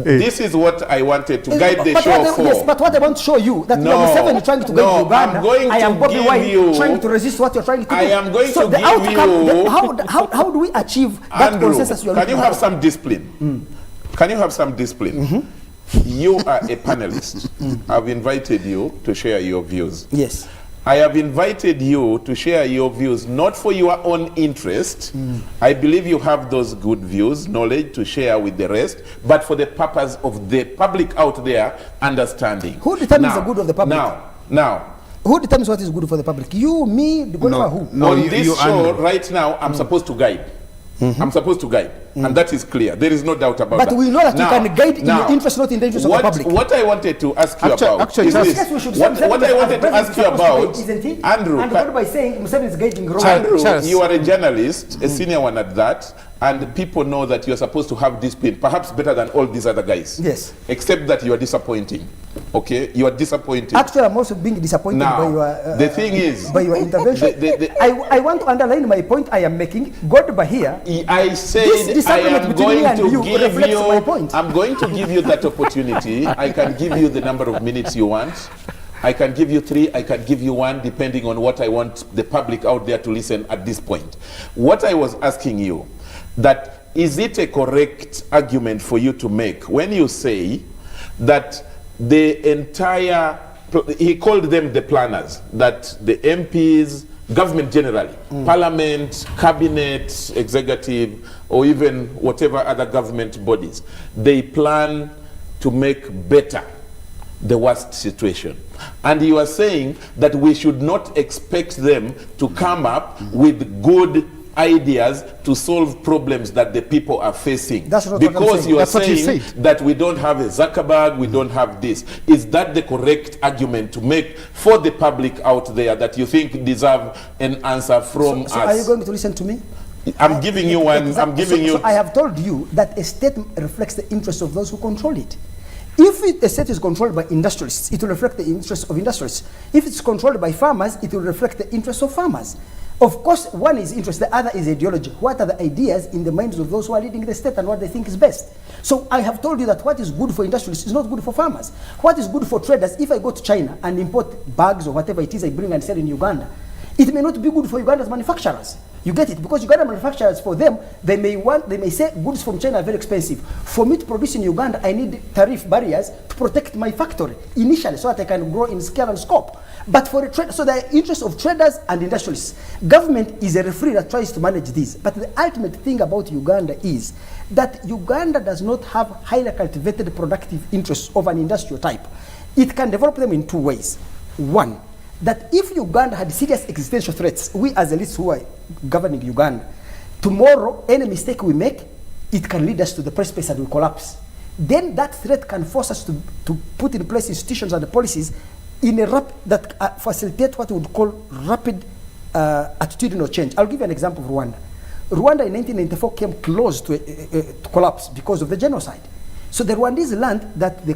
Speaker 1: this is what I wanted to guide the show for.
Speaker 3: Yes, but what I want to show you, that you are 7 trying to go to Uganda, I am Bobby Wine trying to resist what you're trying to do.
Speaker 1: I am going to give you...
Speaker 3: How do we achieve that consensus you're looking for?
Speaker 1: Can you have some discipline? Can you have some discipline? You are a panelist. I've invited you to share your views.
Speaker 3: Yes.
Speaker 1: I have invited you to share your views, not for your own interest. I believe you have those good views, knowledge to share with the rest, but for the purpose of the public out there understanding.
Speaker 3: Who determines the good of the public?
Speaker 1: Now.
Speaker 3: Who determines what is good for the public? You, me, the who?
Speaker 1: On this show, right now, I'm supposed to guide. I'm supposed to guide. And that is clear. There is no doubt about that.
Speaker 3: But we know that you can guide in your interest, not in the interest of the public.
Speaker 1: What I wanted to ask you about is this. What I wanted to ask you about, Andrew,
Speaker 3: by saying Museveni is guiding wrong.
Speaker 1: Andrew, you are a journalist, a senior one at that, and people know that you are supposed to have discipline, perhaps better than all these other guys.
Speaker 3: Yes.
Speaker 1: Except that you are disappointing. Okay, you are disappointing.
Speaker 3: Actually, I'm also being disappointed by your.
Speaker 1: The thing is,
Speaker 3: by your intervention. I want to underline my point I am making. God, by here.
Speaker 1: I said I am going to give you. I'm going to give you that opportunity. I can give you the number of minutes you want. I can give you 3, I can give you 1, depending on what I want the public out there to listen at this point. What I was asking you, that is it a correct argument for you to make when you say that the entire, he called them the planners, that the MPs, government generally, parliament, cabinet, executive, or even whatever other government bodies, they plan to make better the worst situation. And you are saying that we should not expect them to come up with good ideas to solve problems that the people are facing.
Speaker 3: That's not
Speaker 1: because
Speaker 3: what I'm saying.
Speaker 1: you are
Speaker 3: That's what you
Speaker 1: saying
Speaker 3: said.
Speaker 1: that we don't have a Zuckerberg, we don't have this. Is that the correct argument to make for the public out there that you think deserve an answer from us?
Speaker 3: So are you going to listen to me?
Speaker 1: I'm giving you one. I'm giving you.
Speaker 3: So I have told you that a state reflects the interests of those who control it. If a state is controlled by industrialists, it will reflect the interests of industrialists. If it's controlled by farmers, it will reflect the interests of farmers. Of course, one is interest, the other is ideology. What are the ideas in the minds of those who are leading the state and what they think is best? So I have told you that what is good for industrialists is not good for farmers. What is good for traders, if I go to China and import bags or whatever it is I bring and sell in Uganda, it may not be good for Uganda's manufacturers. You get it? Because Uganda manufacturers, for them, they may say goods from China are very expensive. For me to produce in Uganda, I need tariff barriers to protect my factory initially so that I can grow in scale and scope. But for a trade, so the interest of traders and industrialists, government is a referee that tries to manage this. But the ultimate thing about Uganda is that Uganda does not have highly cultivated productive interests of an industrial type. It can develop them in 2 ways. One, that if Uganda had serious existential threats, we as elites who are governing Uganda, tomorrow any mistake we make, it can lead us to the precipice and we collapse. Then that threat can force us to put in place institutions and policies in a that facilitate what we would call rapid attitudinal change. I'll give you an example of Rwanda. Rwanda in 1994 came close to collapse because of the genocide. So the Rwandese learned that the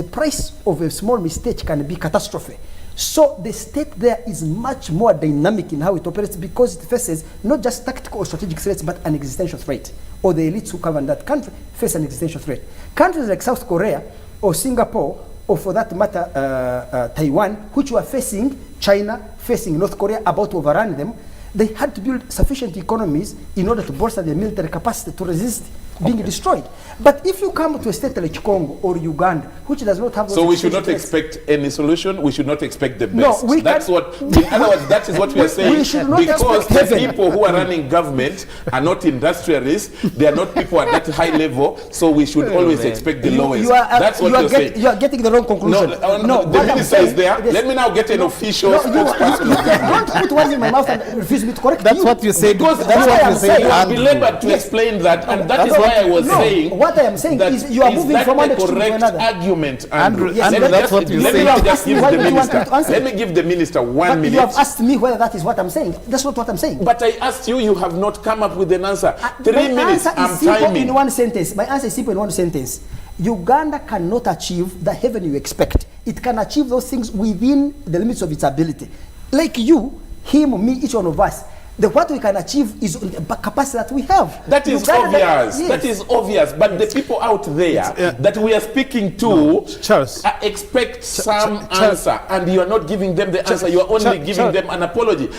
Speaker 3: price of a small mistake can be catastrophe. So the state there is much more dynamic in how it operates because it faces not just tactical or strategic threats, but an existential threat. Or the elites who govern that country face an existential threat. Countries like South Korea or Singapore, or for that matter, Taiwan, which were facing China, facing North Korea, about to overrun them, they had to build sufficient economies in order to bolster their military capacity to resist being destroyed. But if you come to a state like Congo or Uganda, which does not have...
Speaker 1: So we should not expect any solution, we should not expect the best. No, that's what, in other words, that is what we are saying.
Speaker 3: We should not
Speaker 1: because the people who are running government are not industrialists, they are not people at that high level, so we should always expect the lowest. That's what you're saying.
Speaker 3: You are getting the wrong conclusion.
Speaker 1: No, the minister is there. Let me now get an official spokesperson.
Speaker 3: Don't put words in my mouth and refuse me to correct you.
Speaker 2: That's what you say.
Speaker 1: Because that's what you say. You have been labored to explain that, and that is why I was saying.
Speaker 3: What I am saying is you are moving from one extreme to another.
Speaker 1: Argument, Andrew.
Speaker 3: Yes,
Speaker 1: Andrew,
Speaker 3: that's what you say.
Speaker 1: Let me give the minister 1 minute.
Speaker 3: You have asked me whether that is what I'm saying. That's not what I'm saying.
Speaker 1: But I asked you, you have not come up with an answer. 3 minutes,
Speaker 3: My answer
Speaker 1: I'm
Speaker 3: is simple
Speaker 1: timing.
Speaker 3: in one sentence. My answer is simple in one sentence. Uganda cannot achieve the heaven you expect. It can achieve those things within the limits of its ability. Like you, him, me, each one of us. What we can achieve is the capacity that we have.
Speaker 1: That is obvious. That is obvious. But the people out there that we are speaking to,
Speaker 2: Charles,
Speaker 1: expect some answer, and you are not giving them the answer. You are only giving them an apology.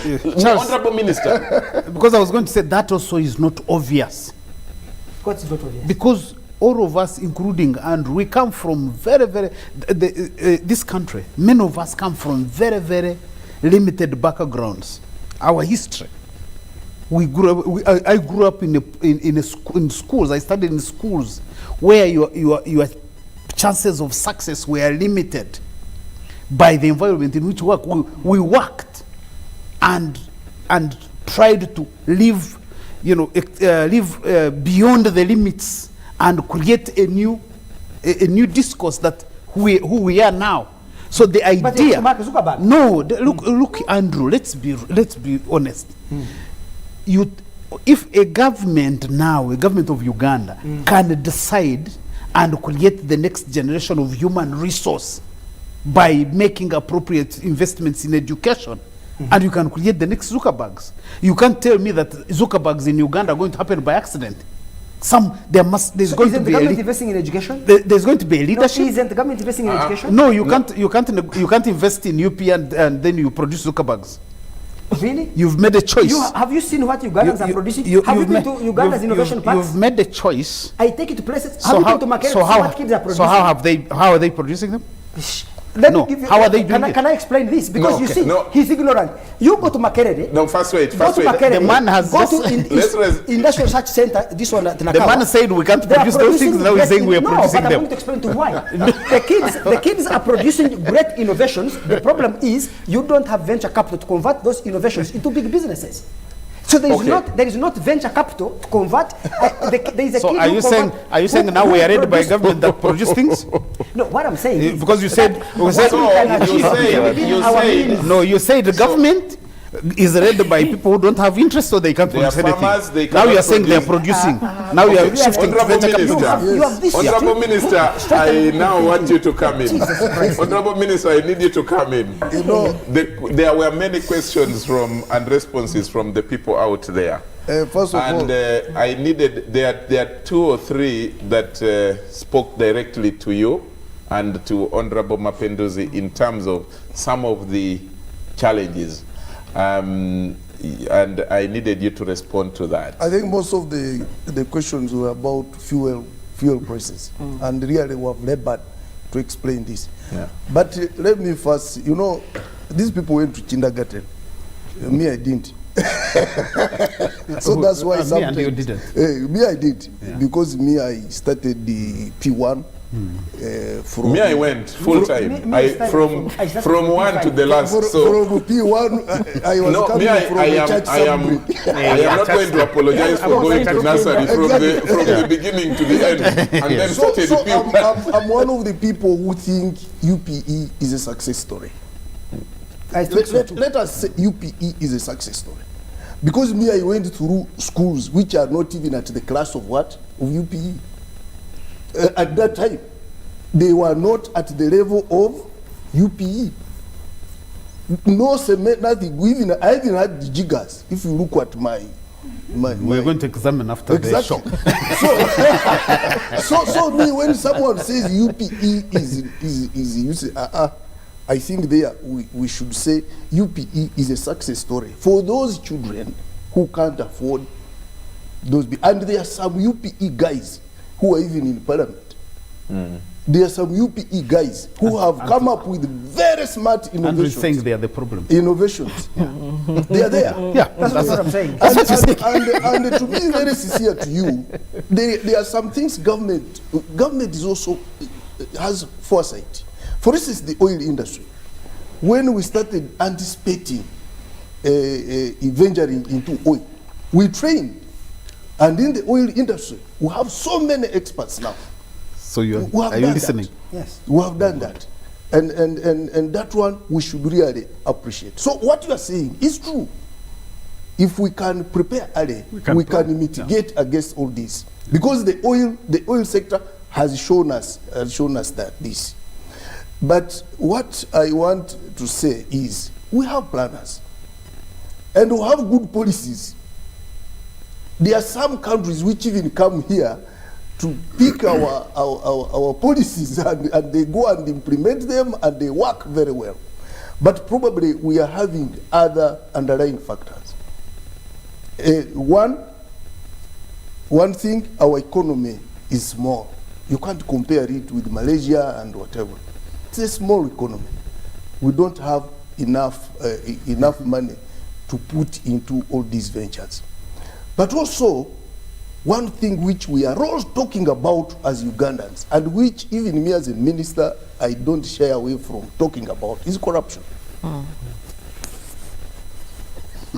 Speaker 1: Honorable Minister.
Speaker 2: Because I was going to say that also is not obvious.
Speaker 3: What is not obvious?
Speaker 2: Because all of us, including Andrew, we come from this country, many of us come from very, very limited backgrounds. Our history. I grew up in schools. I studied in schools where your chances of success were limited by the environment in which we worked and tried to live, beyond the limits and create a new discourse that who we are now. So the idea. Look, Andrew. Let's be honest. If a government of Uganda, can decide and create the next generation of human resource by making appropriate investments in education, and you can create the next Zuckerbergs. You can't tell me that Zuckerbergs in Uganda are going to happen by accident. there's going to
Speaker 3: Isn't
Speaker 2: be
Speaker 3: the
Speaker 2: a
Speaker 3: government investing in education?
Speaker 2: there's going to be a leadership.
Speaker 3: No, isn't the government investing in education?
Speaker 2: No, you can't invest in UP and then you produce Zuckerbergs.
Speaker 3: Really?
Speaker 2: You've made a choice.
Speaker 3: Have you seen what Ugandans are producing? Have you been to Uganda's innovation parks?
Speaker 2: You've made a choice.
Speaker 3: I take it to places. Have you been to Makerere to see what kids are producing?
Speaker 2: So how are they producing them?
Speaker 3: Let
Speaker 2: No,
Speaker 3: me give you,
Speaker 2: how are they doing it?
Speaker 3: Can I explain this? Because
Speaker 1: No,
Speaker 3: you
Speaker 1: okay,
Speaker 3: see,
Speaker 1: no.
Speaker 3: he's ignorant. You go to Makerere.
Speaker 1: No, first wait.
Speaker 3: Go to Makerere.
Speaker 2: The man has
Speaker 3: go
Speaker 2: just-
Speaker 3: to Industrial Research Center. This one at
Speaker 2: The
Speaker 3: Nakawa.
Speaker 2: man said we can't
Speaker 3: They are
Speaker 2: produce those things.
Speaker 3: producing
Speaker 2: Now he's
Speaker 3: great
Speaker 2: saying we are
Speaker 3: no,
Speaker 2: producing
Speaker 3: but I'm
Speaker 2: them.
Speaker 3: going to explain to why. the kids are producing great innovations. The problem is you don't have venture capital to convert those innovations into big businesses. So there is not venture capital to convert. There is a
Speaker 2: So
Speaker 3: kid
Speaker 2: are
Speaker 3: who
Speaker 2: you saying now we are ready by government that produce things?
Speaker 3: No, what I'm saying is
Speaker 2: Because you said
Speaker 3: you said
Speaker 2: you said the government is led by people who don't have interest, so they can't
Speaker 1: They are
Speaker 2: produce
Speaker 1: farmers, they
Speaker 2: anything. Now you are
Speaker 1: cannot
Speaker 2: saying they are
Speaker 1: produce.
Speaker 2: producing. Now you are shifting to
Speaker 1: Honorable
Speaker 2: venture
Speaker 1: Minister,
Speaker 2: capital.
Speaker 3: You have this
Speaker 1: Honorable Minister, I now want you to come in. Honorable Minister, I need you to come in.
Speaker 6: You know,
Speaker 1: There were many questions and responses from the people out there.
Speaker 6: first of all,
Speaker 1: I needed, there are 2 or 3 that spoke directly to you and to Honorable Mapenduzi in terms of some of the challenges. And I needed you to respond to that.
Speaker 6: I think most of the questions were about fuel prices, and really we have labored to explain this.
Speaker 1: Yeah.
Speaker 6: But let me first, these people went to kindergarten. Me, I didn't. So that's why
Speaker 2: Me and you didn't.
Speaker 6: Me, I did, because me, I started the P1. From
Speaker 1: Me, I went full time. From 1 to the last.
Speaker 6: From P1, I was coming from the church
Speaker 1: I am not going to apologize for going to nursery from the beginning to the end, and then started P1.
Speaker 6: I'm one of the people who think UPE is a success story.
Speaker 3: I think so too.
Speaker 6: Let us say UPE is a success story. Because me, I went through schools which are not even at the class of what? Of UPE. At that time, they were not at the level of UPE. No cement, nothing. I even had the jiggers. If you look at my
Speaker 2: We're going to examine after the show.
Speaker 6: So me, when someone says UPE is you say, I think there we should say UPE is a success story for those children who can't afford those. And there are some UPE guys who are even in parliament. There are some UPE guys who have come up with very smart innovations.
Speaker 2: Andrew is saying they are the problem.
Speaker 6: Innovations. They are there.
Speaker 2: Yeah,
Speaker 3: That's what I'm saying.
Speaker 6: And to be very sincere to you, there are some things government is also has foresight. For instance, the oil industry. When we started anticipating venturing into oil, we trained. And in the oil industry, we have so many experts now.
Speaker 2: So are you listening?
Speaker 6: That.
Speaker 3: Yes.
Speaker 6: We have done that. And that one we should really appreciate. So what you are saying is true. If we can prepare early, we can mitigate against all this. Because the oil sector has shown us that this. But what I want to say is we have planners and we have good policies. There are some countries which even come here to pick our policies and they go and implement them and they work very well. But probably we are having other underlying factors. One thing, our economy is small. You can't compare it with Malaysia and whatever. It's a small economy. We don't have enough money to put into all these ventures. But also, one thing which we are all talking about as Ugandans, and which even me as a minister, I don't shy away from talking about, is corruption.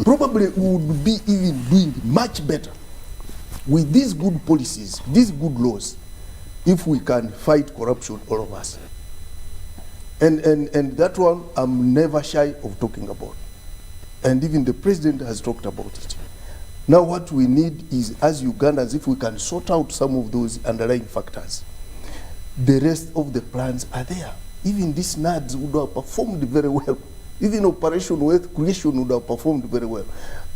Speaker 6: Probably we would be even doing much better with these good policies, these good laws, if we can fight corruption, all of us. And that one I'm never shy of talking about. And even the president has talked about it. Now what we need is, as Ugandans, if we can sort out some of those underlying factors, the rest of the plans are there. Even these NADs would have performed very well even Operation Wealth Creation would have performed very well.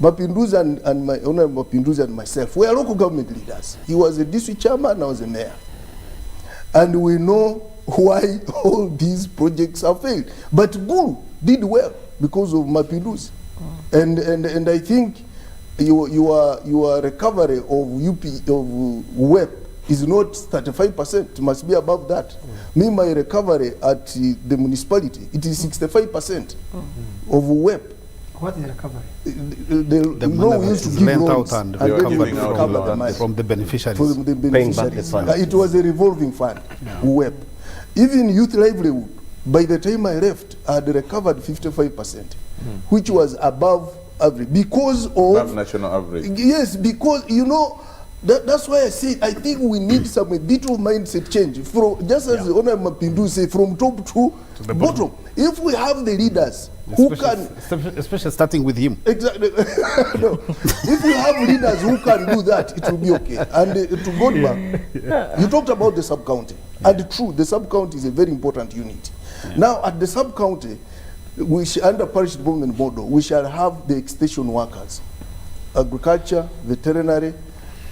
Speaker 6: Mapinduzi and my Honorable Mapinduzi and myself, we are local government leaders. He was a district chairman, I was a mayor. And we know why all these projects have failed. But Gulu did well because of Mapinduzi. And I think your recovery of WEP is not 35%, it must be above that. Me, my recovery at the municipality, it is 65% of WEP.
Speaker 3: What is recovery?
Speaker 2: The
Speaker 6: we used to give
Speaker 2: lent
Speaker 6: loans
Speaker 2: out and
Speaker 6: recover the money
Speaker 2: from the beneficiaries.
Speaker 6: from the beneficiaries.
Speaker 5: Paying back the fund.
Speaker 6: It was a revolving fund, WEP. Even youth livelihood, by the time I left, I had recovered 55%, which was above average because of
Speaker 1: Above national average.
Speaker 6: Yes, because you know that's why I say I think we need some a bit of mindset change. From just as the Honorable Mapinduzi say, from top to the bottom. If we have the leaders who can,
Speaker 2: especially starting with him.
Speaker 6: Exactly. No. If we have leaders who can do that, it will be okay. And to Godma, you talked about the sub-county. And true, the sub-county is a very important unit. Now, at the sub-county, under parish development model, we shall have the extension workers, agriculture, veterinary,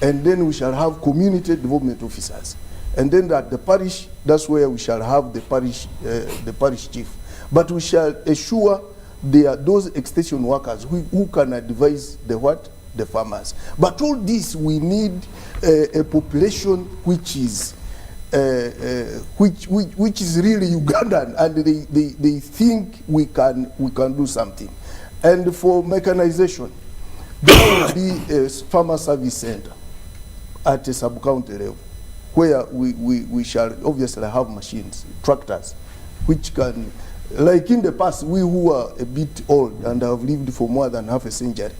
Speaker 6: and then we shall have community development officers. And then at the parish, that's where we shall have the parish chief. But we shall assure those extension workers who can advise the what? The farmers. But all this, we need a population which is which is really Ugandan, and they think we can do something. And for mechanization, there will be a farmer service center at a sub-county level, where we shall obviously have machines, tractors, which can, like in the past, we who are a bit old and have lived for more than half a century,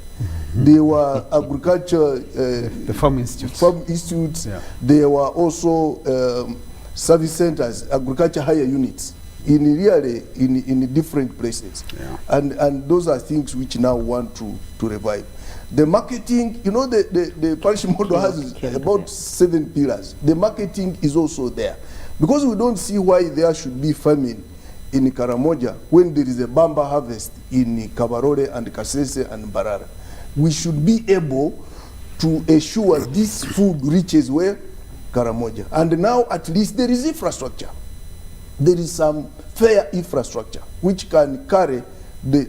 Speaker 6: there were agriculture,
Speaker 2: the farm institutes.
Speaker 6: Yeah. There were also service centers, agriculture higher units in different places. Yeah. And those are things which now want to revive. The marketing, you know, the parish model has about 7 pillars. The marketing is also there. Because we don't see why there should be famine in Karamoja when there is a bamba harvest in Kabarore and Kasese and Barara. We should be able to assure this food reaches where? Karamoja. And now at least there is infrastructure. There is some fair infrastructure which can carry the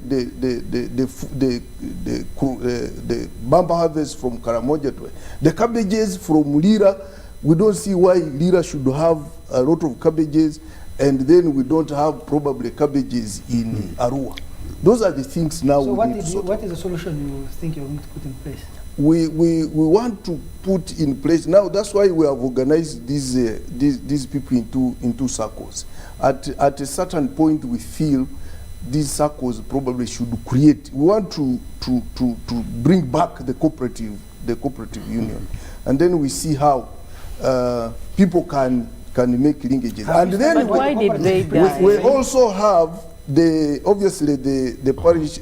Speaker 6: bamba harvest from Karamoja to the cabbages from Lira. We don't see why Lira should have a lot of cabbages, and then we don't have probably cabbages in Arua. Those are the things now.
Speaker 3: So what is the solution you think you're going to put in place?
Speaker 6: We want to put in place now. That's why we have organized these people into circles. At a certain point, we feel these circles probably should create. We want to bring back the cooperative union, and then we see how people can make linkages. And then
Speaker 4: why did they die?
Speaker 6: We also have obviously the parish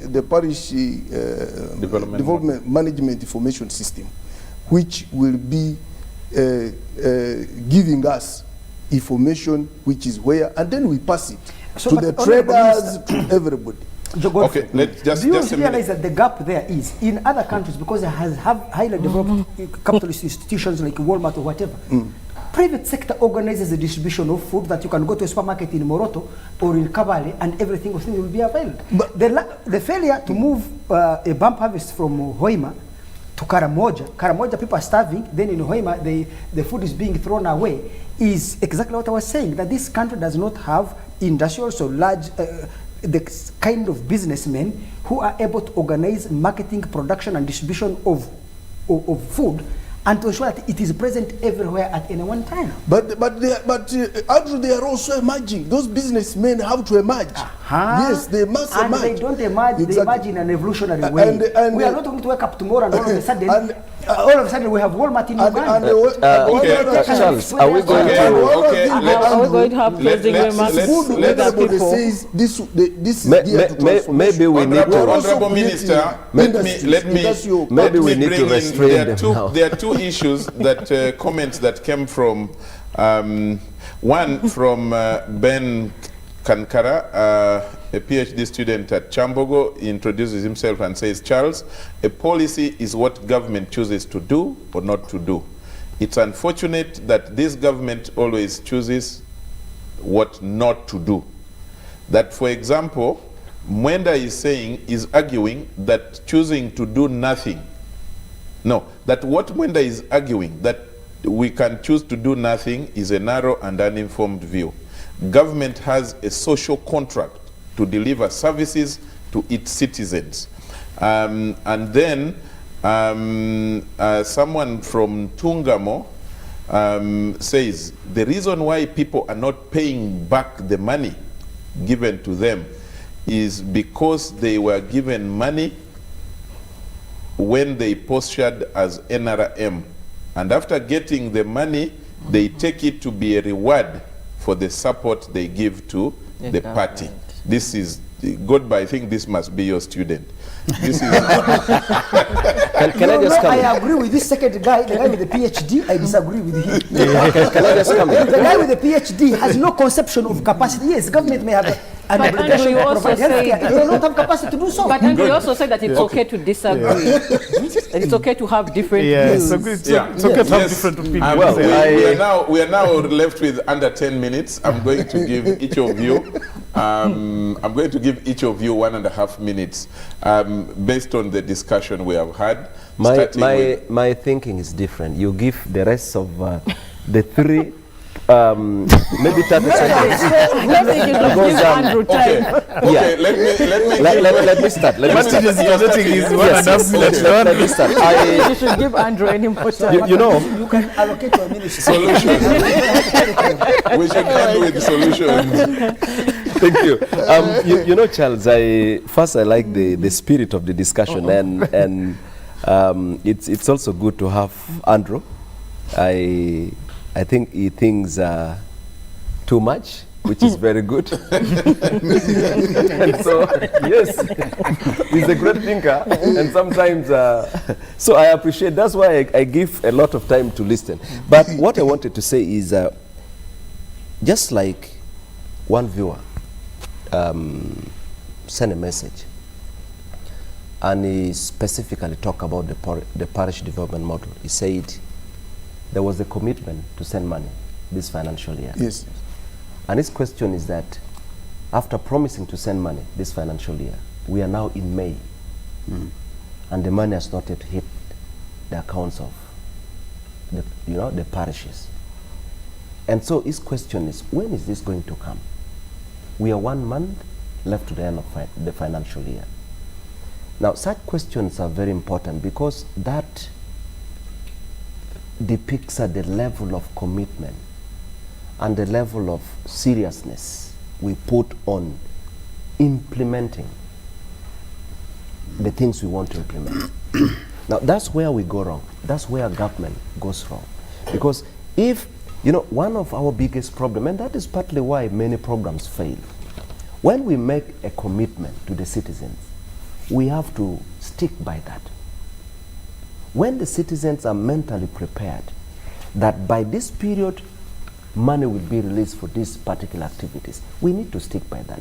Speaker 6: development management information system, which will be giving us information which is where, and then we pass it to the traders, to everybody.
Speaker 1: Okay,
Speaker 3: do you realize that the gap there is in other countries, because it has highly developed capitalist institutions like Walmart or whatever? Private sector organizes the distribution of food that you can go to a supermarket in Moroto or in Kabale and everything will be available. But the failure to move a bump harvest from Hoima to Karamoja people are starving, then in Hoima the food is being thrown away, is exactly what I was saying, that this country does not have industrial or large the kind of businessmen who are able to organize marketing, production and distribution of food, and to ensure that it is present everywhere at any one time.
Speaker 6: But Andrew, they are also emerging. Those businessmen have to emerge. Yes, they must emerge.
Speaker 3: And they don't emerge, they emerge in an evolutionary way. And we are not going to wake up tomorrow and all of a sudden, we have Walmart in Uganda.
Speaker 5: Charles, are we going
Speaker 4: to have closing remarks with the people?
Speaker 5: Maybe we need to...
Speaker 1: Honorable Minister, let me bring in, there are two issues that comments that came from one from Ben Kankara. a PhD student at Chambogo, introduces himself and says, Charles, a policy is what government chooses to do or not to do. It's unfortunate that this government always chooses what not to do. That, for example, Mwenda is arguing that choosing to do nothing. No, that what Mwenda is arguing, that we can choose to do nothing, is a narrow and uninformed view. Government has a social contract to deliver services to its citizens. And then someone from Tungamo says, the reason why people are not paying back the money given to them is because they were given money when they postured as NRM. And after getting the money, they take it to be a reward for the support they give to the party. This is, Godby, I think this must be your student. This is
Speaker 3: can I just come in? I agree with this second guy, the guy with the PhD, I disagree with him.
Speaker 5: Can I just come in?
Speaker 3: The guy with the PhD has no conception of capacity. Yes, government may have an obligation to provide healthcare. It may not have capacity to do so.
Speaker 4: But Andrew also said that it's okay to disagree. That it's okay to have different views.
Speaker 2: It's okay to have different opinions.
Speaker 1: Well, we are now left with under 10 minutes. I'm going to give each of you I'm going to give each of you 1.5 minutes based on the discussion we have had.
Speaker 5: My thinking is different. You give the rest of the three maybe 30 seconds.
Speaker 1: Okay,
Speaker 5: let me start. Let me start.
Speaker 4: You should give Andrew any more time.
Speaker 3: You know, you can allocate your ministry.
Speaker 1: Solutions. We should end with solutions.
Speaker 5: Thank you. You know, Charles, I like the spirit of the discussion, and it's also good to have Andrew. I think he thinks too much, which is very good. So, yes, he's a great thinker, and sometimes, so I appreciate, that's why I give a lot of time to listen. But what I wanted to say is, just like one viewer sent a message, and he specifically talked about the parish development model. He said, there was a commitment to send money this financial year.
Speaker 6: Yes.
Speaker 5: And his question is that after promising to send money this financial year, we are now in May, and the money has not yet hit the accounts of the parishes. And so his question is, when is this going to come? We are 1 month left to the end of the financial year. Now, such questions are very important because that depicts the level of commitment and the level of seriousness we put on implementing the things we want to implement. Now, that's where we go wrong. That's where government goes wrong. Because if, one of our biggest problems, and that is partly why many programs fail, when we make a commitment to the citizens, we have to stick by that. When the citizens are mentally prepared that by this period, money will be released for these particular activities, we need to stick by that.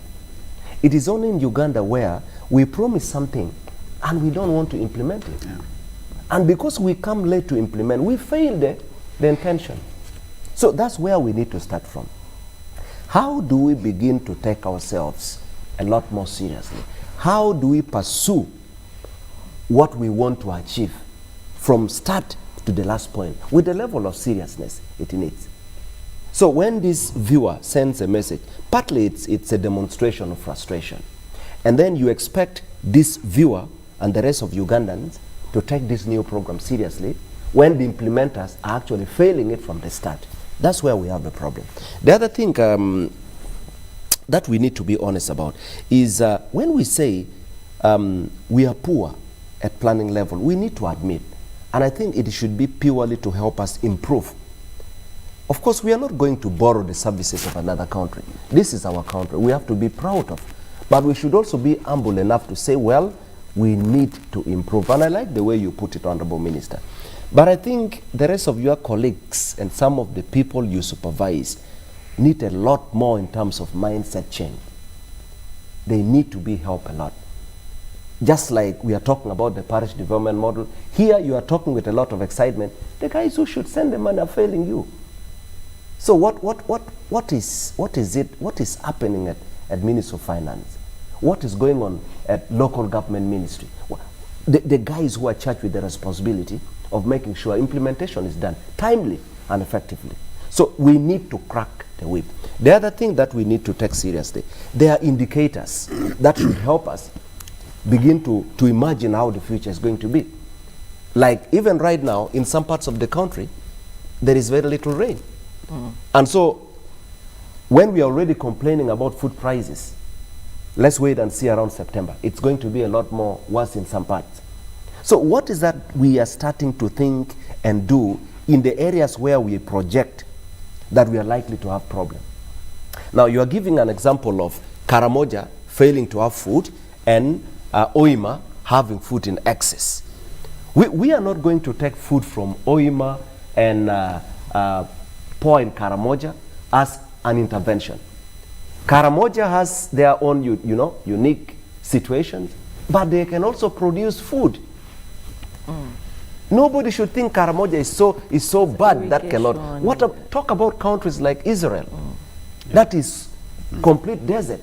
Speaker 5: It is only in Uganda where we promise something and we don't want to implement it. Yeah. And because we come late to implement, we fail the intention. So that's where we need to start from. How do we begin to take ourselves a lot more seriously? How do we pursue what we want to achieve from start to the last point with the level of seriousness it needs? So when this viewer sends a message, partly it's a demonstration of frustration. And then you expect this viewer and the rest of Ugandans to take this new program seriously when the implementers are actually failing it from the start. That's where we have the problem. The other thing that we need to be honest about is when we say we are poor at planning level, we need to admit, and I think it should be purely to help us improve. Of course, we are not going to borrow the services of another country. This is our country. We have to be proud of. But we should also be humble enough to say, well, we need to improve. And I like the way you put it, Honorable Minister. But I think the rest of your colleagues and some of the people you supervise need a lot more in terms of mindset change. they need to be helped a lot. Just like we are talking about the parish development model, here you are talking with a lot of excitement. The guys who should send the money are failing you. So what is happening at Ministry of Finance? What is going on at local government ministry? The guys who are charged with the responsibility of making sure implementation is done timely and effectively. So we need to crack the whip. The other thing that we need to take seriously, there are indicators that should help us begin to imagine how the future is going to be. Like even right now, in some parts of the country, there is very little rain. And so when we are already complaining about food prices, let's wait and see around September. It's going to be a lot more worse in some parts. So what is that we are starting to think and do in the areas where we project that we are likely to have problems? Now you are giving an example of Karamoja failing to have food and Oima having food in excess. We are not going to take food from Oima and pour in Karamoja as an intervention. Karamoja has their own unique situations, but they can also produce food. Nobody should think Karamoja is so bad that cannot. Talk about countries like Israel. That is complete desert.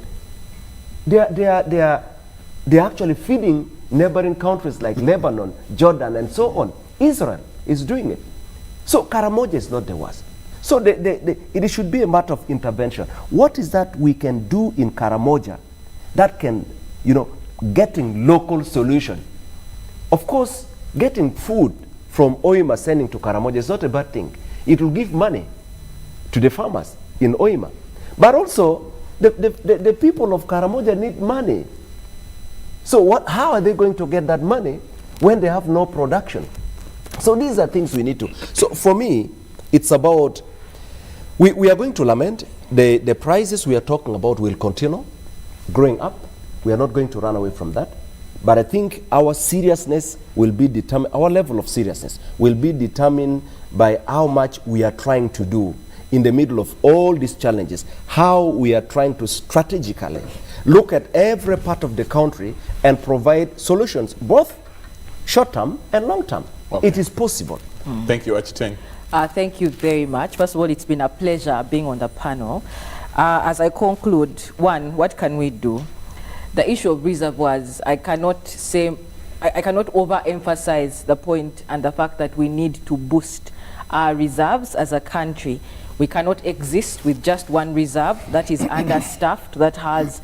Speaker 5: They are actually feeding neighboring countries like Lebanon, Jordan, and so on. Israel is doing it. So Karamoja is not the worst. So it should be a matter of intervention. What is that we can do in Karamoja that can, getting local solution? Of course, getting food from Oima sending to Karamoja is not a bad thing. It will give money to the farmers in Oima. But also, the people of Karamoja need money. So how are they going to get that money when they have no production? So these are things we need to. So for me, it's about, we are going to lament. The prices we are talking about will continue growing up. We are not going to run away from that. But I think our seriousness will be determined, our level of seriousness will be determined by how much we are trying to do in the middle of all these challenges, how we are trying to strategically look at every part of the country and provide solutions, both short-term and long-term. Okay. It is possible.
Speaker 1: Thank you, Achiteng.
Speaker 4: Thank you very much. First of all, it's been a pleasure being on the panel. As I conclude, one, what can we do? The issue of reservoirs, I cannot overemphasize the point and the fact that we need to boost our reserves as a country. We cannot exist with just one reserve that is understaffed, that has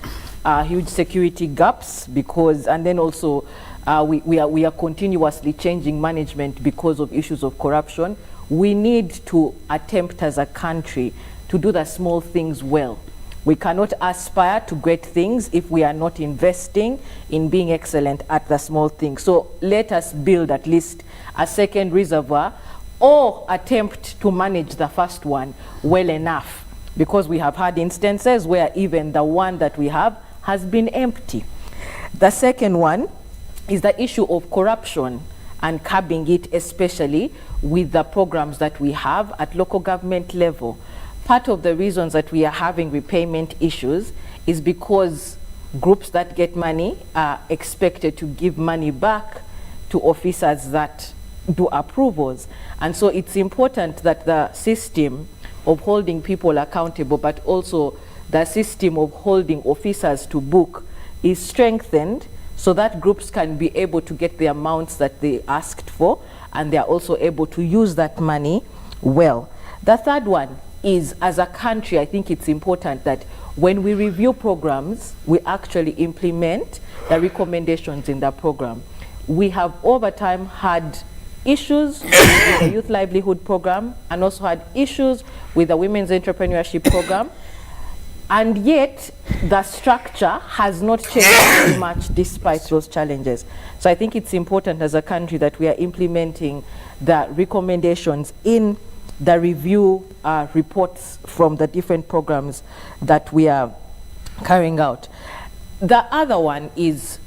Speaker 4: huge security gaps, and then also we are continuously changing management because of issues of corruption. We need to attempt as a country to do the small things well. We cannot aspire to great things if we are not investing in being excellent at the small things. So let us build at least a second reservoir, or attempt to manage the first one well enough, because we have had instances where even the one that we have has been empty. The second one is the issue of corruption and curbing it, especially with the programs that we have at local government level. Part of the reasons that we are having repayment issues is because groups that get money are expected to give money back to officers that do approvals. And so it's important that the system of holding people accountable, but also the system of holding officers to book, is strengthened so that groups can be able to get the amounts that they asked for, and they are also able to use that money well. The third one is, as a country, I think it's important that when we review programs, we actually implement the recommendations in the program. We have over time had issues with the Youth Livelihood Program, and also had issues with the Women's Entrepreneurship Program, and yet the structure has not changed very much despite those challenges. So I think it's important as a country that we are implementing the recommendations in the review reports from the different programs that we are carrying out. The other one is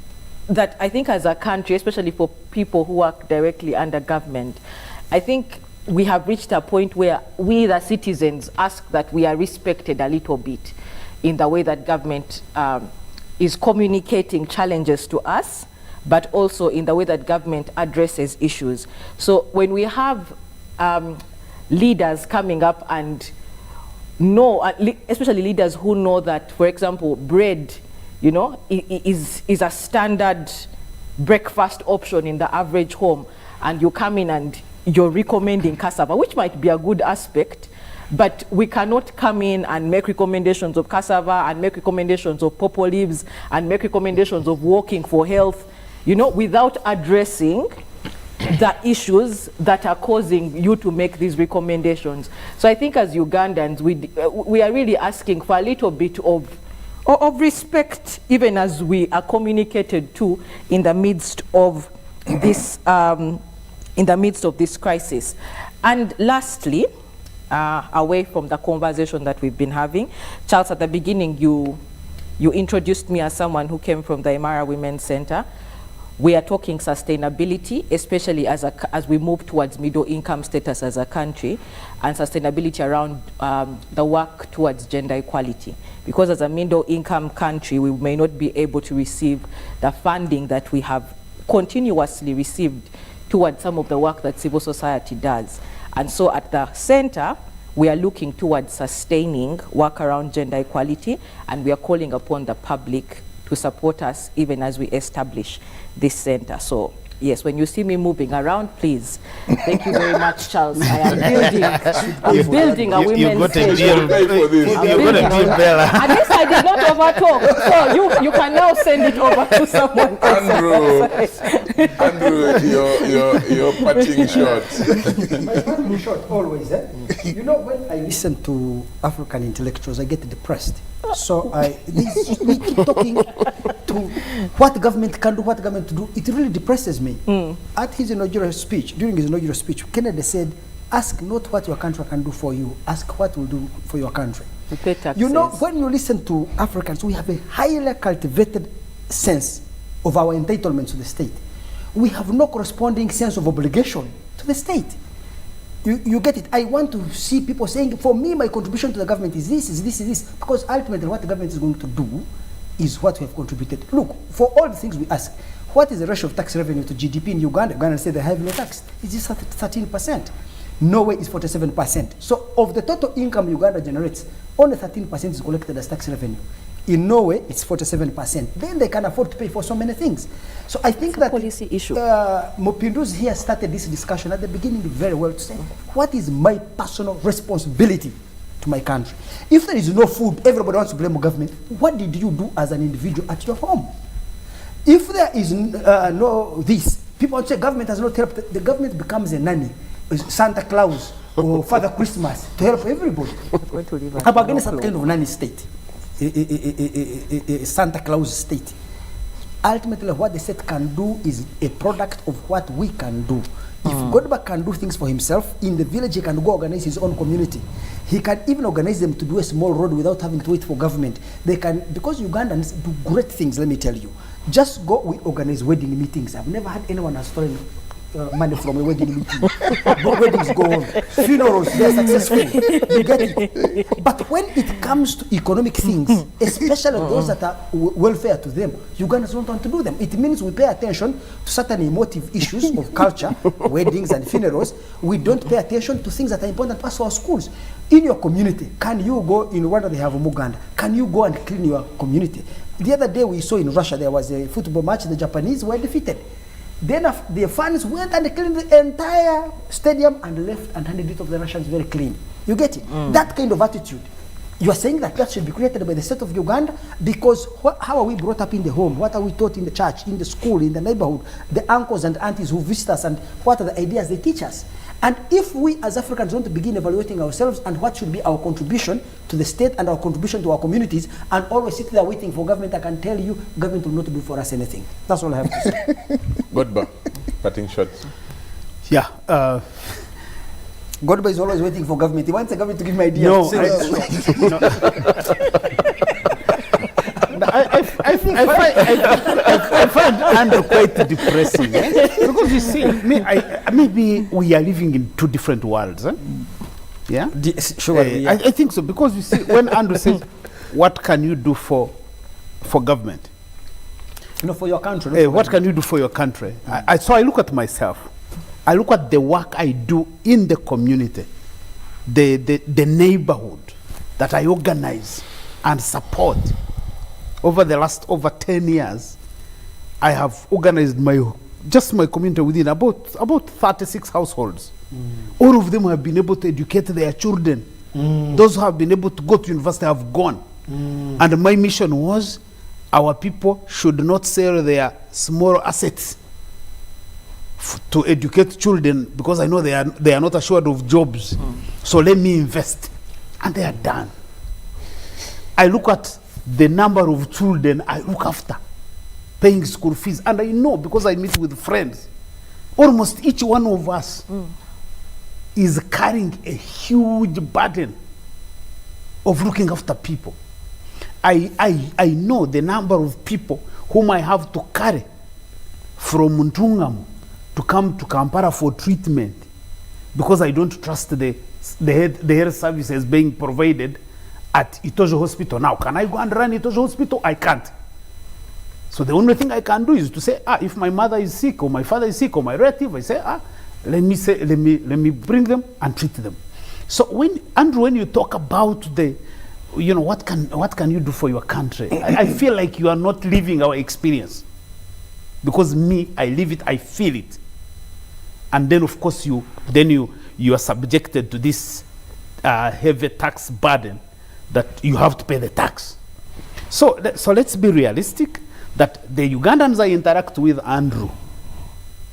Speaker 4: that I think as a country, especially for people who work directly under government, I think we have reached a point where we, the citizens, ask that we are respected a little bit in the way that government is communicating challenges to us, but also in the way that government addresses issues. So when we have leaders coming up and know, especially leaders who know that, for example, bread, you know, is a standard breakfast option in the average home, and you come in and you're recommending cassava, which might be a good aspect, but we cannot come in and make recommendations of cassava and make recommendations of pawpaw leaves and make recommendations of walking for health, you know, without addressing the issues that are causing you to make these recommendations. So I think as Ugandans, we are really asking for a little bit of respect, even as we are communicated to in the midst of this crisis. And lastly, away from the conversation that we've been having, Charles, at the beginning you introduced me as someone who came from the Imara Women's Center. We are talking sustainability, especially as we move towards middle income status as a country, and sustainability around the work towards gender equality. Because as a middle income country, we may not be able to receive the funding that we have continuously received towards some of the work that civil society does. And so at the center, we are looking towards sustaining work around gender equality, and we are calling upon the public to support us even as we establish this center. So yes, when you see me moving around, please. Thank you very much, Charles. I am building a women's stage.
Speaker 2: You've got a deal, Bella.
Speaker 4: At least I did not overtalk. So you can now send it over to someone else.
Speaker 1: Andrew, you're patching short.
Speaker 3: My patching short always. You know, when I listen to African intellectuals, I get depressed. So we keep talking to what government can do, what government to do. It really depresses me. At his inaugural speech, during his inaugural speech, Kennedy said, ask not what your country can do for you, ask what will do for your country. You know, when you listen to Africans, we have a highly cultivated sense of our entitlement to the state. We have no corresponding sense of obligation to the state. You get it. I want to see people saying, for me, my contribution to the government is this, is this, is this, because ultimately what the government is going to do is what we have contributed. Look, for all the things we ask, what is the ratio of tax revenue to GDP in Uganda? Uganda said they have no tax. It's just 13%. Norway is 47%. So of the total income Uganda generates, only 13% is collected as tax revenue. In Norway, it's 47%. Then they can afford to pay for so many things. So I think that
Speaker 4: policy issue.
Speaker 3: Mopinduzi here started this discussion at the beginning very well to say, what is my personal responsibility to my country? If there is no food, everybody wants to blame the government. What did you do as an individual at your home? If there is no this, people want to say government has not helped. The government becomes a nanny, Santa Claus, or Father Christmas to help everybody. I'm against that kind of nanny state. Santa Claus state. Ultimately, what the state can do is a product of what we can do. If Godba can do things for himself, in the village he can go organize his own community. He can even organize them to do a small road without having to wait for government. They can, because Ugandans do great things, let me tell you. Just go, we organize wedding meetings. I've never had anyone has stolen money from a wedding meeting. But weddings go on. Funerals, they are successful. You get it. But when it comes to economic things, especially those that are welfare to them, Ugandans don't want to do them. It means we pay attention to certain emotive issues of culture, weddings and funerals. We don't pay attention to things that are important to us for our schools. In your community, can you go, in Rwanda they have Muganda, can you go and clean your community? The other day we saw in Russia there was a football match, the Japanese were defeated. Then the fans went and cleaned the entire stadium and left and handed it to the Russians very clean. You get it? That kind of attitude. You are saying that should be created by the state of Uganda because how are we brought up in the home? What are we taught in the church, in the school, in the neighborhood? The uncles and aunties who visit us and what are the ideas they teach us? And if we as Africans want to begin evaluating ourselves and what should be our contribution to the state and our contribution to our communities and always sit there waiting for government, I can tell you, government will not do for us anything. That's all I have to say.
Speaker 1: Godba, cutting shots.
Speaker 2: Yeah.
Speaker 3: Godba is always waiting for government. He wants the government to give him ideas.
Speaker 2: No, I find Andrew quite depressing. Because you see, maybe we are living in two different worlds. Yeah?
Speaker 3: Sure.
Speaker 2: I think so. Because you see, when Andrew says, what can you do for for government.
Speaker 3: You know, for your country.
Speaker 2: What can you do for your country? So I look at myself. I look at the work I do in the community, the neighborhood that I organize and support. Over the last 10 years, I have organized my community within about 36 households. All of them have been able to educate their children. Those who have been able to go to university have gone. And my mission was, our people should not sell their small assets to educate children, because I know they are not assured of jobs. So let me invest. And they are done. I look at the number of children I look after, paying school fees. And I know, because I meet with friends, almost each one of us is carrying a huge burden of looking after people. I know the number of people whom I have to carry from Ntungamo to come to Kampala for treatment, because I don't trust the health services being provided at Itojo Hospital. Now, can I go and run Itojo Hospital? I can't. So the only thing I can do is to say, if my mother is sick or my father is sick or my relative, I say, let me bring them and treat them. So when you talk about what can you do for your country, I feel like you are not living our experience, because me, I live it, I feel it. And then of course you are subjected to this heavy tax burden that you have to pay the tax. So let's be realistic that the Ugandans I interact with, Andrew,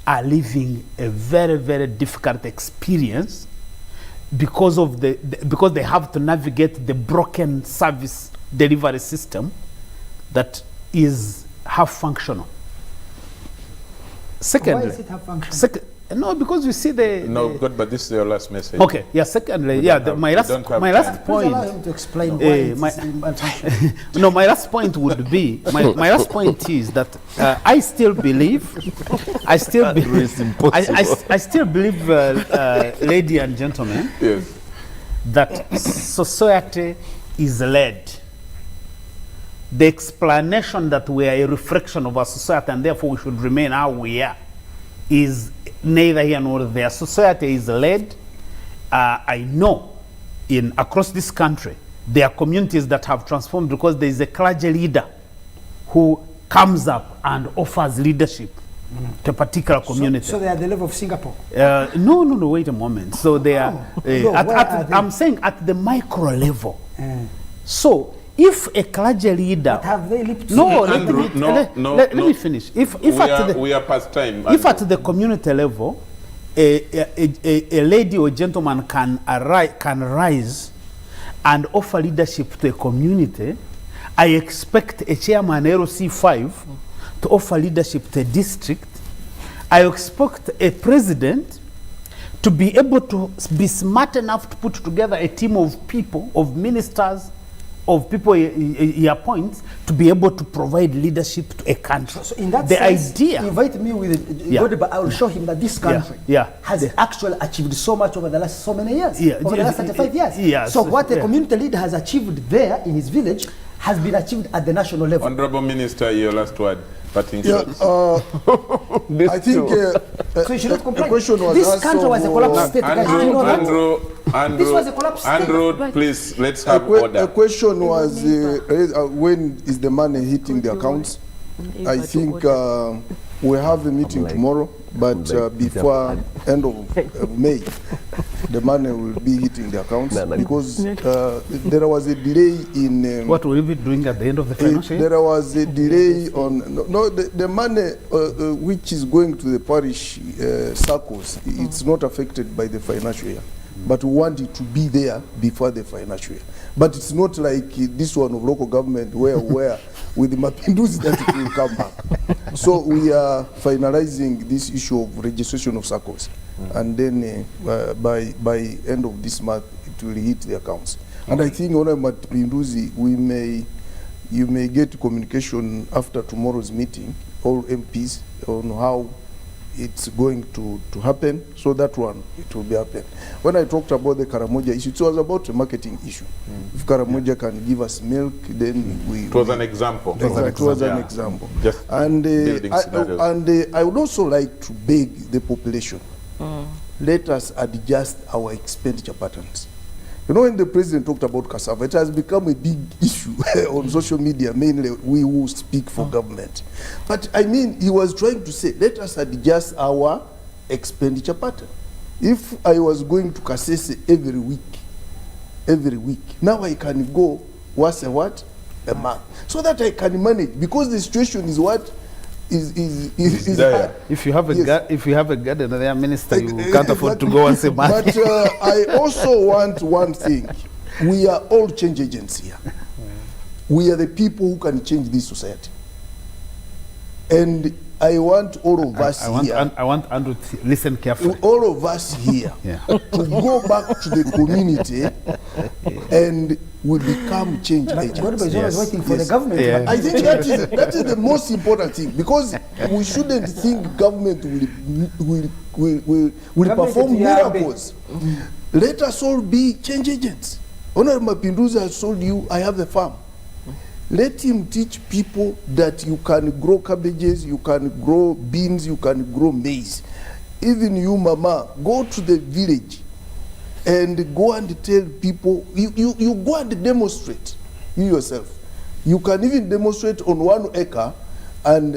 Speaker 2: are living a very, very difficult experience because they have to navigate the broken service delivery system that is half functional. Secondly,
Speaker 3: why is it half functional?
Speaker 2: No, because you see
Speaker 1: but this is your last message.
Speaker 2: Okay, yeah. Secondly, my last point.
Speaker 3: Allow him to explain why
Speaker 2: my last point would be my last point is that I still believe, ladies and gentlemen,
Speaker 1: yes,
Speaker 2: that society is led. The explanation that we are a reflection of our society and therefore we should remain how we are is neither here nor there. Society is led. I know across this country there are communities that have transformed because there is a clergy leader who comes up and offers leadership to a particular community.
Speaker 3: So they are at the level of Singapore?
Speaker 2: No, wait a moment. So they are, I'm saying at the micro level. So if a clergy leader,
Speaker 3: but have they lived?
Speaker 2: Let me finish.
Speaker 1: We are past time.
Speaker 2: If at the community level, a lady or gentleman can rise and offer leadership to a community, I expect a chairman LC5 to offer leadership to a district. I expect a president to be able to be smart enough to put together a team of people, of ministers, of people he appoints to be able to provide leadership to a country.
Speaker 3: So in that sense,
Speaker 2: idea,
Speaker 3: invite me with but I will show him that this country has actually achieved so much over the last so many years, over the last 35 years. So what a community leader has achieved there in his village has been achieved at the national level.
Speaker 1: Honorable Minister, your last word.
Speaker 6: I think so you should not complain. This country was a collapsed state.
Speaker 1: Andrew,
Speaker 6: this was a collapsed state.
Speaker 1: Andrew, please, let's have order.
Speaker 6: The question was, when is the money hitting the accounts? I think we have a meeting tomorrow, but before end of May, the money will be hitting the accounts because there was a delay in...
Speaker 2: what will you be doing at the end of the financial year?
Speaker 6: There was a delay on... the money which is going to the parish circles, it's not affected by the financial year. But we want it to be there before the financial year. But it's not like this one of local government where with the Mapinduzi that it will come back. So we are finalizing this issue of registration of circles. And then by end of this month, it will hit the accounts. And I think on Mapinduzi, you may get communication after tomorrow's meeting, all MPs, on how it's going to happen. So that one, it will be happen. When I talked about the Karamoja issue, it was about a marketing issue. If Karamoja can give us milk, then we...
Speaker 1: It was an example.
Speaker 6: It was an example.
Speaker 1: Just
Speaker 6: and
Speaker 1: I
Speaker 6: I would also like to beg the population, let us adjust our expenditure patterns. You know, when the president talked about cassava, it has become a big issue on social media, mainly we who speak for government. But I mean, he was trying to say, let us adjust our expenditure pattern. If I was going to Kasese every week, now I can go once a month, so that I can manage, because the situation is what is hard.
Speaker 2: If you have a garden there, minister, you can't afford to go once a month.
Speaker 6: But I also want one thing. We are all change agents here. We are the people who can change this society. And I want all of us here.
Speaker 2: I want Andrew to listen carefully.
Speaker 6: All of us here to go back to the community and we become change agents.
Speaker 3: God is always waiting for the government.
Speaker 6: I think that is the most important thing, because we shouldn't think government will perform miracles. Let us all be change agents. Honorable Mapinduzi has told you, I have a farm. Let him teach people that you can grow cabbages, you can grow beans, you can grow maize. Even you, Mama, go to the village and go and tell people, you go and demonstrate, you yourself. You can even demonstrate on 1 acre and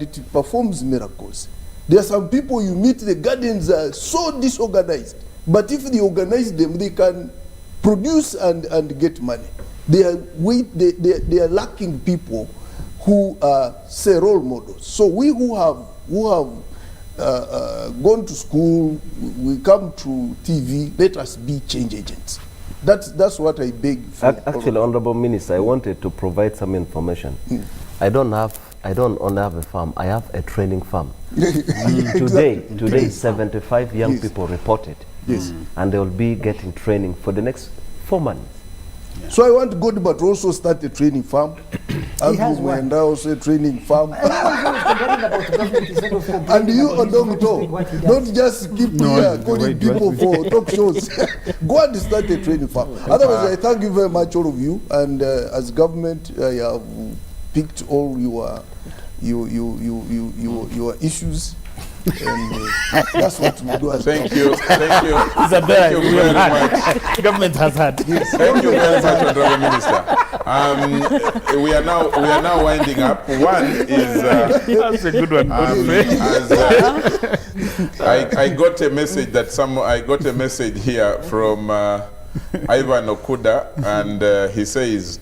Speaker 6: it performs miracles. There are some people you meet, the gardens are so disorganized, but if they organize them, they can produce and get money. They are lacking people who say role models. So we who have gone to school, we come to TV, let us be change agents. That's what I beg for.
Speaker 5: Actually, Honorable Minister, I wanted to provide some information. I don't only have a farm, I have a training farm. Today 75 young people reported.
Speaker 6: Yes.
Speaker 5: And they will be getting training for the next 4 months.
Speaker 6: So I want God, but also start a training farm. And also a training farm. And you, Odongotho, don't just keep here calling people for talk shows. Go and start a training farm. Otherwise, I thank you very much, all of you. And as government, I have picked all your issues. And that's what we do.
Speaker 1: Thank you.
Speaker 2: Isabella,
Speaker 1: thank you very much.
Speaker 2: Government has had.
Speaker 1: Thank you very much, Honorable Minister. We are now winding up. One is
Speaker 2: that's a good one.
Speaker 1: I got a message I got a message here from Ivan Okuda, and he says,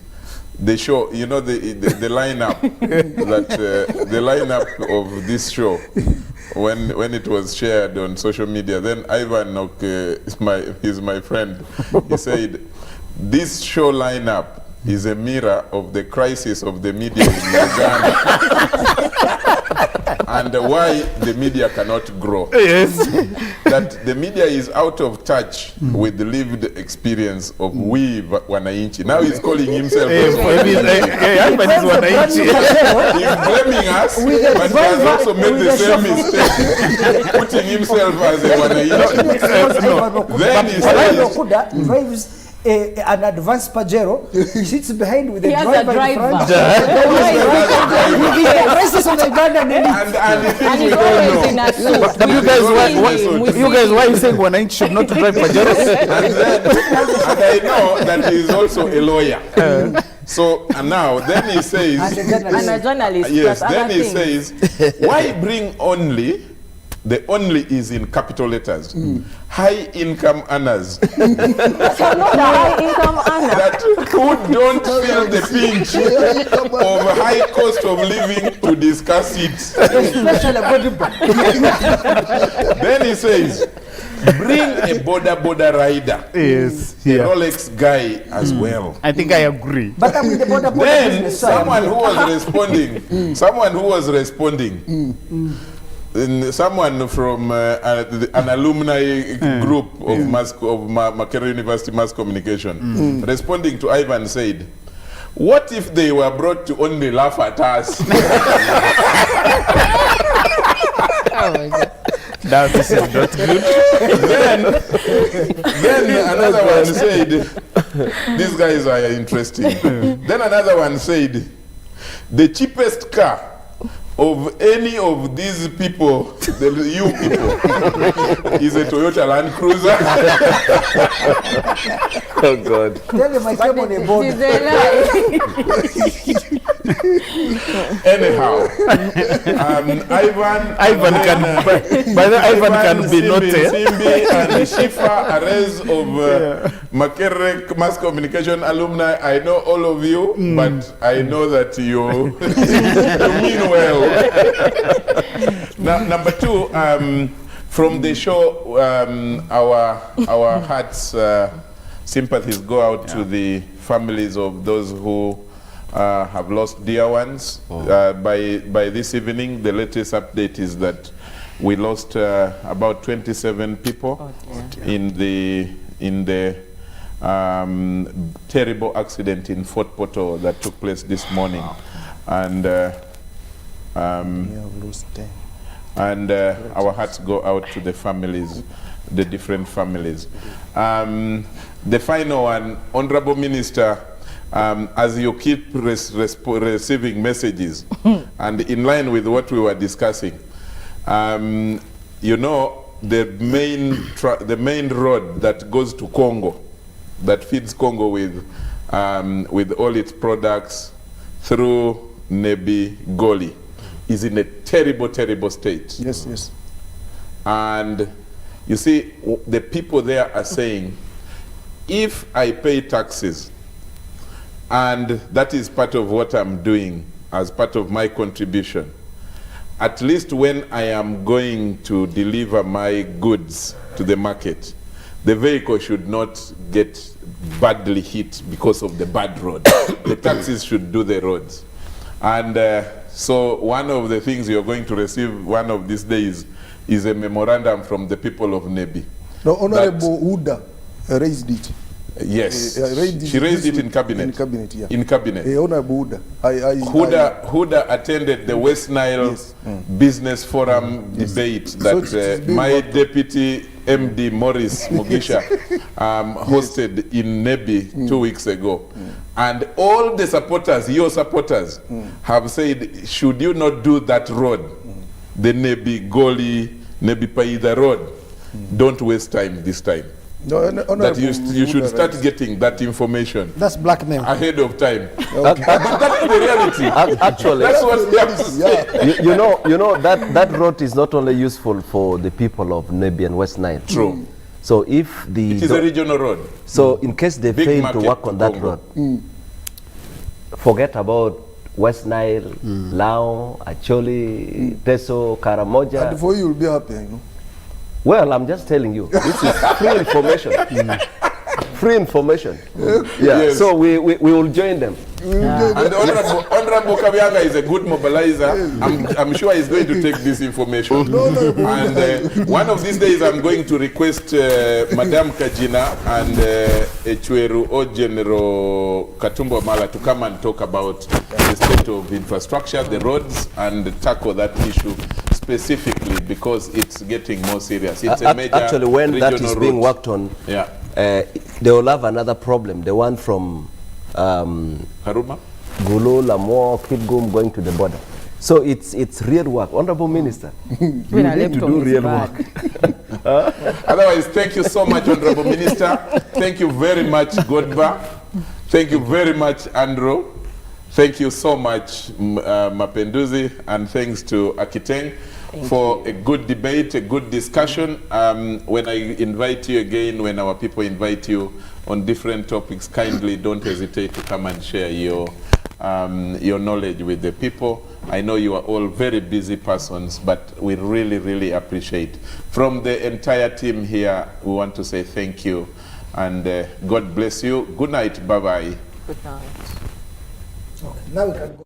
Speaker 1: the show, you know, the lineup the lineup of this show, when it was shared on social media, then Ivan is my friend. He said, this show lineup is a mirror of the crisis of the media in Uganda. And why the media cannot grow.
Speaker 2: Yes.
Speaker 1: That the media is out of touch with the lived experience of we Wananchi. Now he's calling himself
Speaker 2: He's blaming
Speaker 1: us, but he has also made the same mistake, putting himself as a Wananchi. Then he says,
Speaker 3: an advanced Pajero, he sits behind with a
Speaker 4: driver.
Speaker 2: You guys, why are you saying Wananchi should not drive Pajeros?
Speaker 1: And I know that he is also a lawyer. So and now, then he says,
Speaker 4: and a journalist.
Speaker 1: Yes, then he says, why bring only? The only is in capital letters. High income earners.
Speaker 4: High income earners
Speaker 1: that who don't feel the pinch of high cost of living to discuss it. Then he says, bring a border rider.
Speaker 2: Yes.
Speaker 1: A Rolex guy as well.
Speaker 2: I think I agree.
Speaker 3: But I'm with the border
Speaker 1: then someone who was responding. Someone from an alumni group of Makerere University Mass Communication responding to Ivan said, what if they were brought to only laugh at us?
Speaker 2: Now this is not good.
Speaker 1: Then another one said, these guys are interesting. Then another one said, the cheapest car of any of these people, you people, is a Toyota Land Cruiser.
Speaker 5: Oh God.
Speaker 3: Tell them I came on a board.
Speaker 1: Anyhow,
Speaker 2: Ivan can be noted.
Speaker 1: Simbi and Shifa, a race of Makerek mass communication alumni. I know all of you, but I know that you, you mean well. Now, number two, from the show, our hearts, sympathies go out to the families of those who have lost dear ones. By this evening, the latest update is that we lost about 27 people in the terrible accident in Fort Portal that took place this morning. And our hearts go out to the families, the different families. The final one, Honorable Minister, as you keep receiving messages, and in line with what we were discussing, you know, the main road that goes to Congo, that feeds Congo with all its products through Nebi Goli, is in a terrible, terrible state.
Speaker 6: Yes, yes.
Speaker 1: And you see, the people there are saying, if I pay taxes, and that is part of what I'm doing as part of my contribution, at least when I am going to deliver my goods to the market, the vehicle should not get badly hit because of the bad road. The taxis should do the roads. And so one of the things you're going to receive one of these days is a memorandum from the people of Nebi.
Speaker 6: No, Honorable Uda raised it.
Speaker 1: Yes, she raised it in cabinet.
Speaker 6: In cabinet, yeah.
Speaker 1: In cabinet.
Speaker 6: Honorable Uda.
Speaker 1: Huda attended the West Nile Business Forum debate that my deputy MD Morris Mugisha hosted in Nebi 2 weeks ago. And all the supporters, your supporters, have said, should you not do that road, the Nebi Goli, Nebi Paida road, don't waste time this time.
Speaker 6: No,
Speaker 1: that you should start getting that information.
Speaker 3: That's blackmail.
Speaker 1: Ahead of time. But that's the reality.
Speaker 5: Actually,
Speaker 1: that's what we have to say.
Speaker 5: You know that road is not only useful for the people of Nebi and West Nile.
Speaker 1: True.
Speaker 5: So if it
Speaker 1: is a regional road.
Speaker 5: So in case they fail to work on that road, forget about West Nile, Lao, Acholi, Teso, Karamoja.
Speaker 6: And for you, you'll be happy, you know.
Speaker 5: Well, I'm just telling you, this is free information. Free information. Yeah. Yes. So we will join them.
Speaker 1: And Honorable Kabianga is a good mobilizer. I'm sure he's going to take this information. And one of these days, I'm going to request Madam Kajina and Echweru O General Katumbo Mala to come and talk about the state of infrastructure, the roads, and tackle that issue specifically because it's getting more serious. It's a major
Speaker 5: actually, when that is being worked on, they will have another problem. The one from
Speaker 1: Haruma,
Speaker 5: Gulu, Lamo, Kibgum going to the border. So it's real work. Honorable Minister, you need to do real work.
Speaker 1: Otherwise, thank you so much, Honorable Minister. Thank you very much, Godba. Thank you very much, Andrew. Thank you so much, Mapenduzi, and thanks to Akiteng for a good debate, a good discussion. When I invite you again, when our people invite you on different topics, kindly don't hesitate to come and share your knowledge with the people. I know you are all very busy persons, but we really, really appreciate. From the entire team here, we want to say thank you, and God bless you. Good night. Bye-bye.
Speaker 4: Good night.
Speaker 3: Okay, now we can go.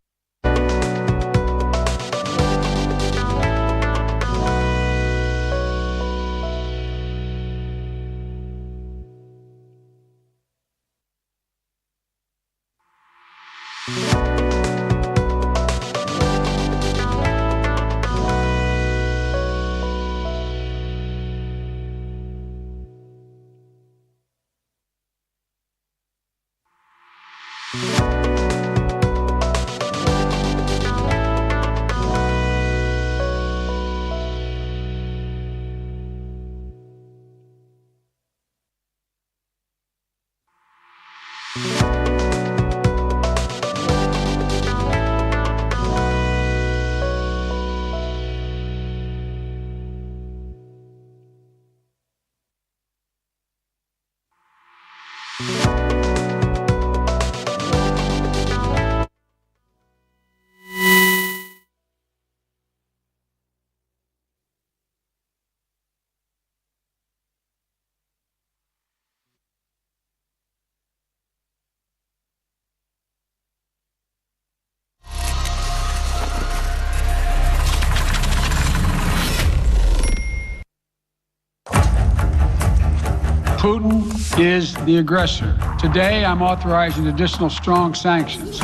Speaker 15: Putin is the aggressor. Today, I'm authorizing additional strong sanctions.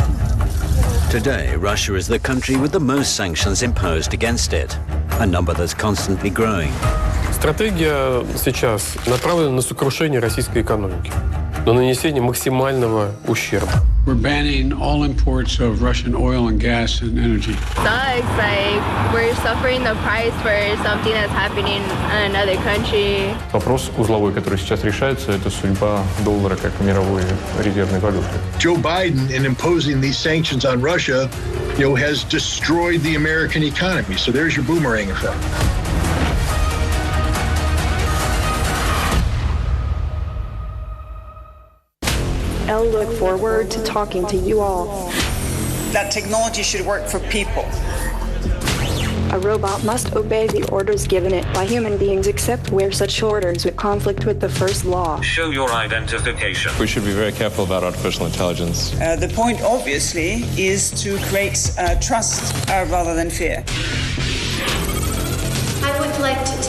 Speaker 16: Today, Russia is the country with the most sanctions imposed against it, a number that's constantly growing.
Speaker 17: Стратегия сейчас направлена на сокрушение российской экономики, на нанесение максимального ущерба.
Speaker 15: We're banning all imports of Russian oil and gas and energy.
Speaker 18: Sucks, like we're suffering the price for something that's happening in another country.
Speaker 17: Вопрос узловой, который сейчас решается, это судьба доллара как мировой резервной валюты.
Speaker 19: Joe Biden, in imposing these sanctions on Russia, has destroyed the American economy. So there's your boomerang effect.
Speaker 20: I look forward to talking to you all.
Speaker 21: That technology should work for people.
Speaker 20: A robot must obey the orders given it by human beings except where such orders would conflict with the first law.
Speaker 22: Show your identification.
Speaker 23: We should be very careful about artificial intelligence.
Speaker 21: The point, obviously, is to create trust rather than fear.
Speaker 24: I would like to